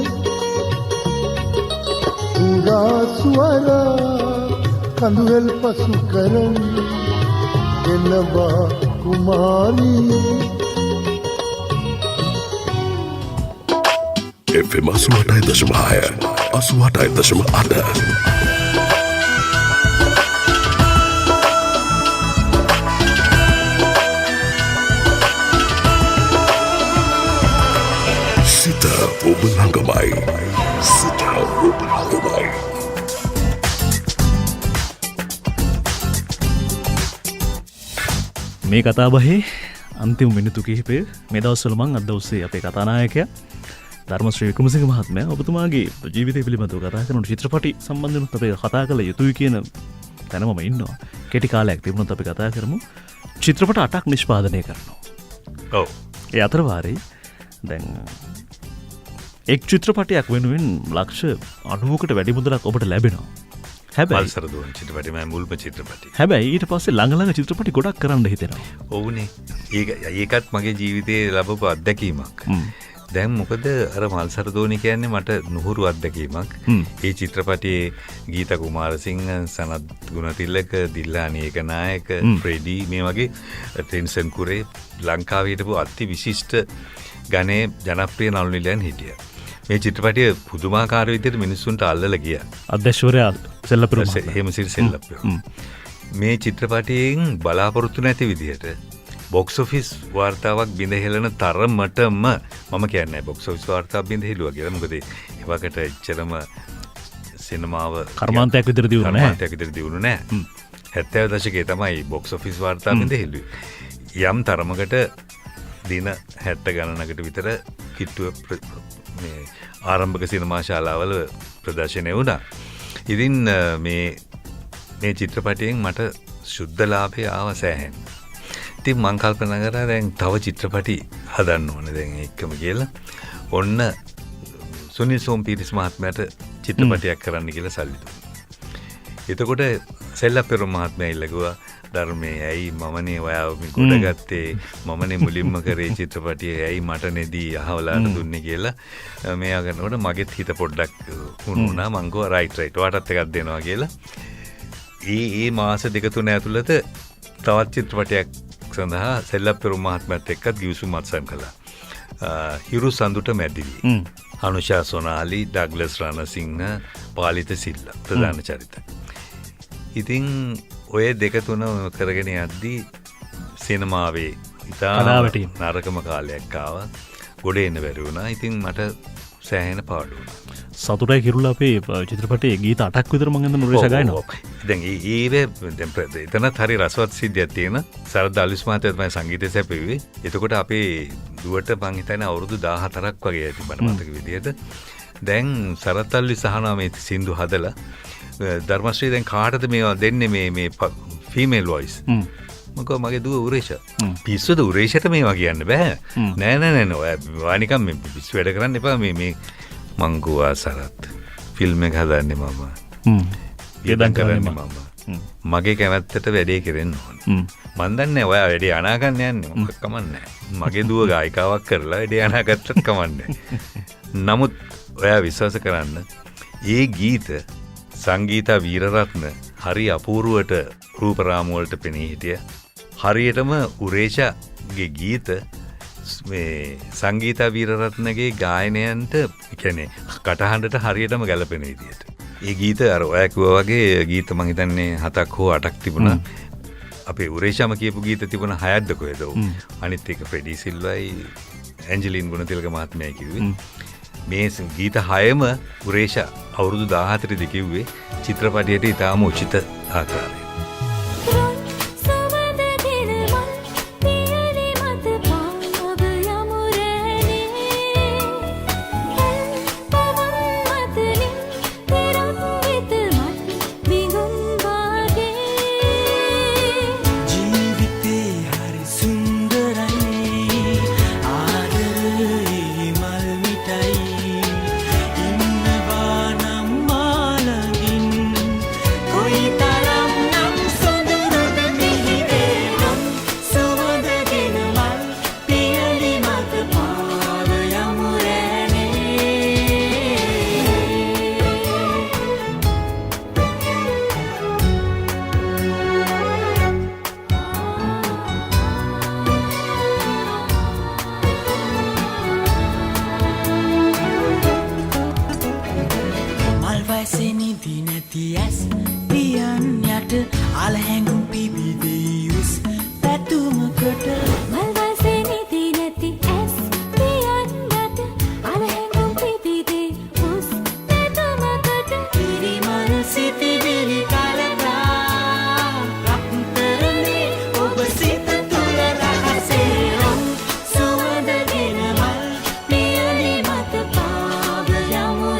උංගා ස්වරා කඳුවල් පසු කරන් එනවා කුමාරියේ FM 88.6 88.8 සිත ඔබ ළඟමයි සිත ඔබ ළඟමයි මේ කතාබහේ අන්තිම මිනිත්තු කිහිපය මේ දවස්වල මං අද දවසේ අපේ කතානායකයා ධර්මශ්‍රී වික්‍රමසිංහ මහත්මයා ඔබතුමාගේ ජීවිතය පිළිබඳව කතා කරන චිත්‍රපටි සම්බන්ධව අපේ කතා කළ යුතුයි කියන තැන මම ඉන්නවා. කෙටි කාලයක් තිබුණොත් අපි කතා කරමු. චිත්‍රපට 8ක් නිෂ්පාදනය කරනවා. ඔව්. ඒ අතර වාරේ දැන් එක් චිත්‍රපටයක් වෙනුවෙන් ලක්ෂ 90කට වැඩි මුදලක් ඔබට ලැබෙනවා. හැබැයි මල්සරදෝන් චිත්‍රපටි මම මුල්ම චිත්‍රපටි. හැබැයි ඊට පස්සේ ළඟ චිත්‍රපටි ගොඩක් කරන්න හිතෙනවා. ඔව්නේ. ඒකත් මගේ ජීවිතේ ලැබපු අත්දැකීමක්. දැන් මොකද අර මල්සරදෝනි කියන්නේ මට නුහුරු අත්දැකීමක්. ඒ චිත්‍රපටයේ ගීත කුමාරසිංහ, සනත් ගුණතිලක, දිල්ලානි ඒකනායක, ෆ්‍රෙඩි මේ වගේ ටෙන්සන් කුරේ ලංකාවේ හිටපු අති විශිෂ්ට ගණේ ජනප්‍රිය නළු නිලියන් හිටියා. මේ චිත්‍රපටිය පුදුමාකාර විදිහට මිනිස්සුන්ට අල්ලලා ගියා. අධ්‍යක්ෂවරයා සෙල්ලපිරු හේමසිරි සෙල්ලපිරු. මේ චිත්‍රපටියෙන් බලාපොරොත්තු නැති විදිහට බොක්ස් ඔෆිස් වාර්තාවක් බිඳ හෙළන තරමටම මම කියන්නේ බොක්ස් ඔෆිස් වාර්තාවක් බිඳ හෙළුවා කියලා. මොකද ඒවකට එච්චරම සිනමාව කර්මාන්තයක් විතර දියුණු නැහැ. 70 දශකයේ තමයි බොක්ස් ඔෆිස් වාර්තාව බිඳ හෙළුවේ. යම් තරමකට දින 70 ගණනකට විතර කිට්ටුව මේ ආරම්භක සිනමා ශාලාවල ප්‍රදර්ශනය වුණා. ඉතින් මේ චිත්‍රපටයෙන් මට ශුද්ධ ලාභය ආව සෑහෙන. ඉතින් මං කල්පනා කරා දැන් තව චිත්‍රපටි හදන්න ඕනේ දැන් එක්කම කියලා. ඔන්න සුනිල් සෝම්පීරිස් මහත්මයාට චිත්‍රපටයක් කරන්න කියලා සල්ලි දුන්නා. එතකොට සෙල්ලප්පෙරුම් මහත්මයා ඉල්ලුවා ධර්මයේ ඇයි මමනේ ඔයාව ගොඩ ගත්තේ මමනේ මුලින්ම කරේ චිත්‍රපටියේ ඇයි මට නෙදී අහවලාට දුන්නේ කියලා මෙයා කරනකොට මගෙත් හිත පොඩ්ඩක් වුණා. මං ගෝ රයිට් ඔයාටත් එකක් දෙනවා කියලා. ඒ මාස දෙක තුන ඇතුළත තවත් චිත්‍රපටයක් සඳහා සෙල්ලප්පෙරුම් මහත්මයාත් එක්කත් ගිවිසුම් අත්සන් කළා. හිරු සඳුට මැදිවි. අනුෂා සොනාලි, ඩග්ලස් රණසිංහ, පාලිත සිල්ලා ප්‍රධාන චරිත. ඉතින් ඔය දෙක තුන කරගෙන යද්දී සිනමාවේ ඉතා නරකම කාලයක් ආවා. ගොඩ එන්න බැරි වුණා. ඉතින් මට සෑහෙන පාඩු වුණා. සතුටයි කිරුලා අපේ චිත්‍රපටයේ ගීත 8ක් විතර මම හිතන නුරේෂා ගායනවා. දැන් එතනත් හරි රසවත් සිද්ධියක් තියෙන. සරත් අලිස් මහත්තයා තමයි සංගීතය සැපෙව්වේ. එතකොට අපේ දුවට මං හිතන්නේ අවුරුදු 14ක් වගේ ඇති බණ මතක විදියට. දැන් සරත් අලිස් අහනවා මේ සින්දු හදලා ධර්මශ්‍රී දැන් කාටද මේවා දෙන්නේ මේ ෆීමේල් වොයිස්. මකෝ මගේ දුව උරේෂා. පිස්සුද උරේෂාට මේවා කියන්න බෑ. නෑ ඔයා නිකන් මේ පිස්සු වැඩ කරන්න එපා මේ මං ගුවා සරත් ෆිල්ම් එක හදන්නේ මම. ඉදන් කරන්නේ මම. මගේ කැමැත්තට වැඩේ කරන්න ඕන. මන් දන්නේ ඔයා වැඩේ අනා ගන්න යන්නේ මොකක් කමන්නේ. මගේ දුව ගායිකාවක් කරලා වැඩේ අනා ගත්තත් කමන්නේ. නමුත් ඔයා විශ්වාස කරන්න ඒ ගීත සංගීතා වීරරත්න හරි අපූර්වට රූපරාමුවලට පෙනී හිටිය. හරියටම උරේෂාගේ ගීත මේ සංගීතා වීරරත්නගේ ගායනයන්ට කියන්නේ කටහඬට හරියටම ගැලපෙන විදියට. ඒ ගීත අර ඔයා කිව්වා වගේ ගීත මං හිතන්නේ 7ක් හෝ 8ක් තිබුණා. අපේ උරේෂාම කියපු ගීත තිබුණා 6ක්ද කොහෙද? අනිත් එක ෆ්‍රෙඩි සිල්වයි ඇන්ජලින් ගුණතිලක මහත්මයා කිව්වේ. මේ ගීත 6ම උරේෂා අවුරුදු 14 දී කිව්වේ චිත්‍රපටයට ඉතාම උචිත ආකාරයෙන්. ඉන්නවා නම් මා වයසේ නිදි නැති ඇස් පියන් යට අලහැඟුම් පිබිදී උස් පැතුමකට මල් වයසේ නිදි නැති ඇස් පියන් යට අලහැඟුම් පිබිදී උස් පැතුමකට පිරිමල් සිතිවිලි කලකා රත්තරනේ ඔබ සිත තුළ රහසේ රම් සුවඳගෙන මල් පියලි මත පාව යමු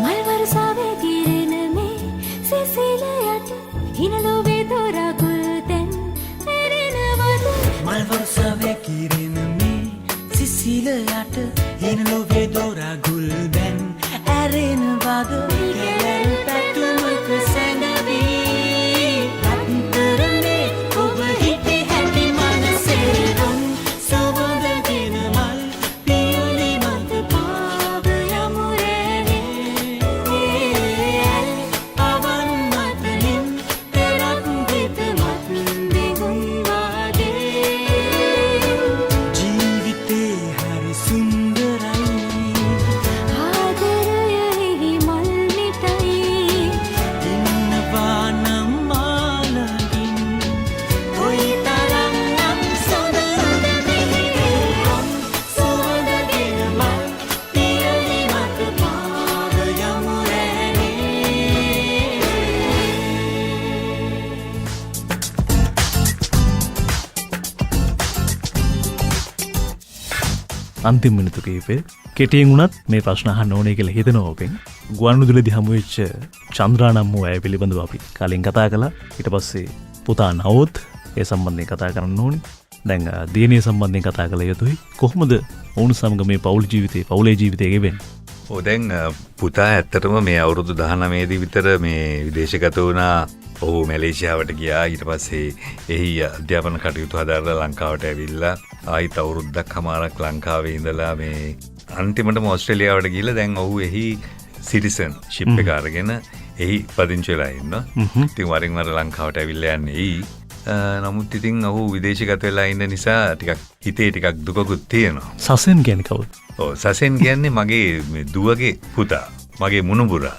මල් වර්ෂාවේ ගිරෙන මේ සිසිල යට හිනලෝවේ දොරගුල් දැන් ඇරෙනවද මල් වර්ෂාවේ කිරෙන මේ සිසිල යට හිනලොවේ දොරගුල් දැන් ඇරෙනවද කැලැල් පැතුමක සැඟවී රත්තරනේ ඔබ හිටි හැටි මනසේ රම් සුවඳගෙන මල් පියලි මත පාව යමු පවන් මතලින් පෙරක් දෙත මත් දෙගුම් වාගේ ජීවිතේ හරි සුන්දරයි ආදරයෙහි මල් මිටයි ඉන්නවා නම් මානකින් කොයි තරම් නම් සොඳුරුද මෙහෙයම් සුවඳගෙන මල් පියලි මත පාව යමු අන්තිම මිනිත්තු කිහිපේ කෙටියෙන් වුණත් මේ ප්‍රශ්න අහන්න ඕනේ කියලා හිතනවා ඔබෙන්. ගුවන්විදුලිදී හමු වෙච්ච චන්ද්‍රා නම් වූ අය පිළිබඳව අපි කලින් කතා කළා. ඊට පස්සේ පුතා නවොත් ඒ සම්බන්ධයෙන් කතා කරන්න ඕනේ. දැන් දියණිය සම්බන්ධයෙන් කතා කළ යුතුයි. කොහොමද ඔවුන් සමග මේ පවුලේ ජීවිතය ගෙවෙන්නේ? දැන් පුතා ඇත්තටම මේ අවුරුදු 19 දී විතර මේ විදේශගත වුණා. ඔහු මැලේසියාවට ගියා. ඊට පස්සේ එහි අධ්‍යාපන කටයුතු හදාරලා ලංකාවට ඇවිල්ලා ආයිත් අවුරුද්දක් හමාරක් ලංකාවේ ඉඳලා මේ අන්තිමටම ඕස්ට්‍රේලියාවට ගිහිල්ලා දැන් ඔහු එහි සිටිසන්ෂිප් එක අරගෙන එහි පදිංචි වෙලා ඉන්නවා. ඉතින් වරින් වර ලංකාවට ඇවිල්ලා යන්නේ. නමුත් ඉතින් ඔහු විදේශගත වෙලා ඉන්න නිසා ටිකක් හිතේ ටිකක් දුකකුත් තියෙනවා. සසෙන් කියන්නේ කවුද? සසෙන් කියන්නේ මගේ දුවගේ පුතා. මගේ මුණුබුරා.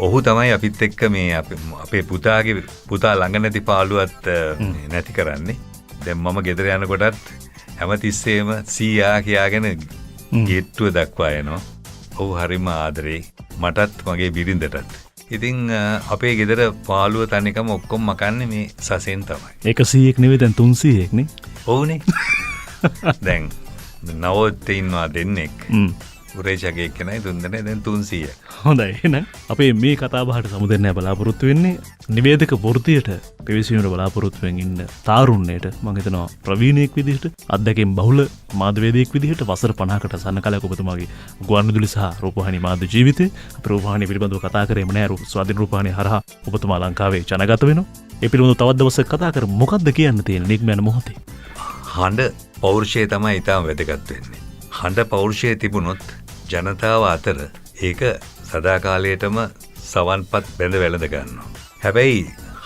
ඔහු තමයි අපිත් එක්ක මේ අපේ පුතා ළඟ නැති පාළුවත් නැති කරන්නේ. දැන් මම ගෙදර යනකොටත් හැමතිස්සෙම සීයා කියාගෙන ගේට්ටුව දක්වා යනවා. ඔහු හරිම ආදරේ මටත් මගේ බිරිඳටත්. ඉතින් අපේ ගෙදර පාළුව තනිකම ඔක්කොම මකන්නේ මේ සසෙන් තමයි. 100ක් නෙවෙයි දැන් 300ක් නේ. ඔව්නේ. දැන් නවොත් ඉන්නවා දෙන්නෙක්. උරේෂගේ එක්කෙනයි තුන්දෙනා දැන් 300. හොඳයි එහෙනම් අපේ මේ කතා බහට සමුදෙන්න බලාපොරොත්තු වෙන්නේ නිවේදක වෘත්තියට පිවිසීමට බලාපොරොත්තු වෙමින් ඉන්න තාරුණ්‍යයට මම හිතනවා ප්‍රවීණයෙක් විදිහට අත්දැකීම් බහුල මාධ්‍යවේදියෙක් විදිහට වසර 50කට සන්න කාලයක ඔබතුමාගේ ගුවන්විදුලි සහ රූපවාහිනී මාධ්‍ය ජීවිතේ අපේ රූපවාහිනිය පිළිබඳව කතා කරේම නෑ. ස්වාධීන රූපවාහිනිය හරහා ඔබතුමා ලංකාවේ ජනගත වෙනවා. ඒ පිළිබඳව තවත් දවසක් කතා කරමු. මොකක්ද කියන්න තියෙන නිග්මන මොහොතේ? හඬ පෞරුෂය තමයි ඊටම වැදගත් වෙන්නේ. හඬ පෞරුෂය තිබුණොත් ජනතාව අතර ඒක සදාකාලයටම සවන්පත් බැඳ වැළඳ ගන්නවා. හැබැයි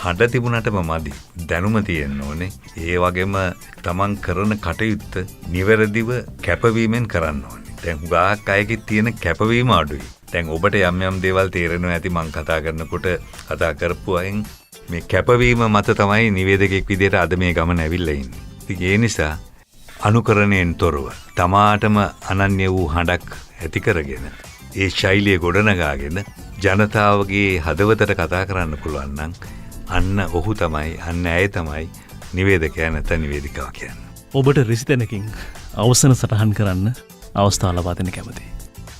හඬ තිබුණටම මදි. දැනුම තියෙන්න ඕනේ. ඒ වගේම තමන් කරන කටයුත්ත නිවැරදිව කැපවීමෙන් කරන්න ඕනේ. දැන් හුඟක් අයගේ තියෙන කැපවීම අඩුයි. දැන් ඔබට යම් යම් දේවල් තේරෙනවා ඇති මං කතා කරනකොට කතා කරපු අයෙන් මේ කැපවීම මත තමයි නිවේදකෙක් විදිහට අද මේ ගමන ඇවිල්ලා ඉන්නේ. ඉතින් ඒ නිසා අනුකරණයෙන් තොරව තමාටම අනන්‍ය වූ හඬක් ඇති කරගෙන ඒ ශෛලිය ගොඩනගාගෙන ජනතාවගේ හදවතට කතා කරන්න පුළුවන් නම් අන්න ඔහු තමයි අන්න ඇය තමයි නිවේදකයා නැත්නම් නිවේදිකාව කියන්නේ. ඔබට රිසිතැනකින් අවසන සටහන් කරන්න අවස්ථාව ලබා දෙන්න කැමතියි.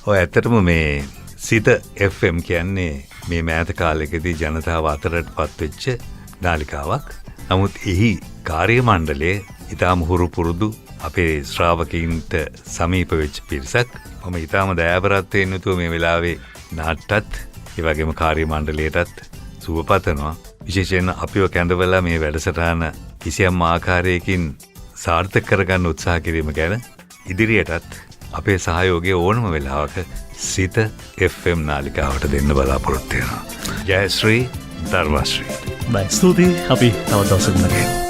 ඔය ඇත්තටම මේ සිත FM කියන්නේ මේ මෑත කාලෙකදී ජනතාව අතරට පත්වෙච්ච නාලිකාවක්. නමුත් එහි කාර්ය මණ්ඩලයේ ඉතාම හුරු පුරුදු අපේ ශ්‍රාවකයින්ට සමීප වෙච්ච පිරිසක්. මම ඉතාම දයාබරත්වයෙන් යුතුව මේ වෙලාවේ නාට්‍යත් ඒ වගේම කාර්ය මණ්ඩලයටත් සුබ පතනවා. විශේෂයෙන් අපිව කැඳවලා මේ වැඩසටහන කිසියම් ආකාරයකින් සාර්ථක කරගන්න උත්සාහ කිරීම ගැන ඉදිරියටත් අපේ සහයෝගය ඕනම වෙලාවක සිත FM නාලිකාවට දෙන්න බලාපොරොත්තු වෙනවා. ජයශ්‍රී ධර්මශ්‍රී. බයි ස්තුතියි අපි තවත් දවසක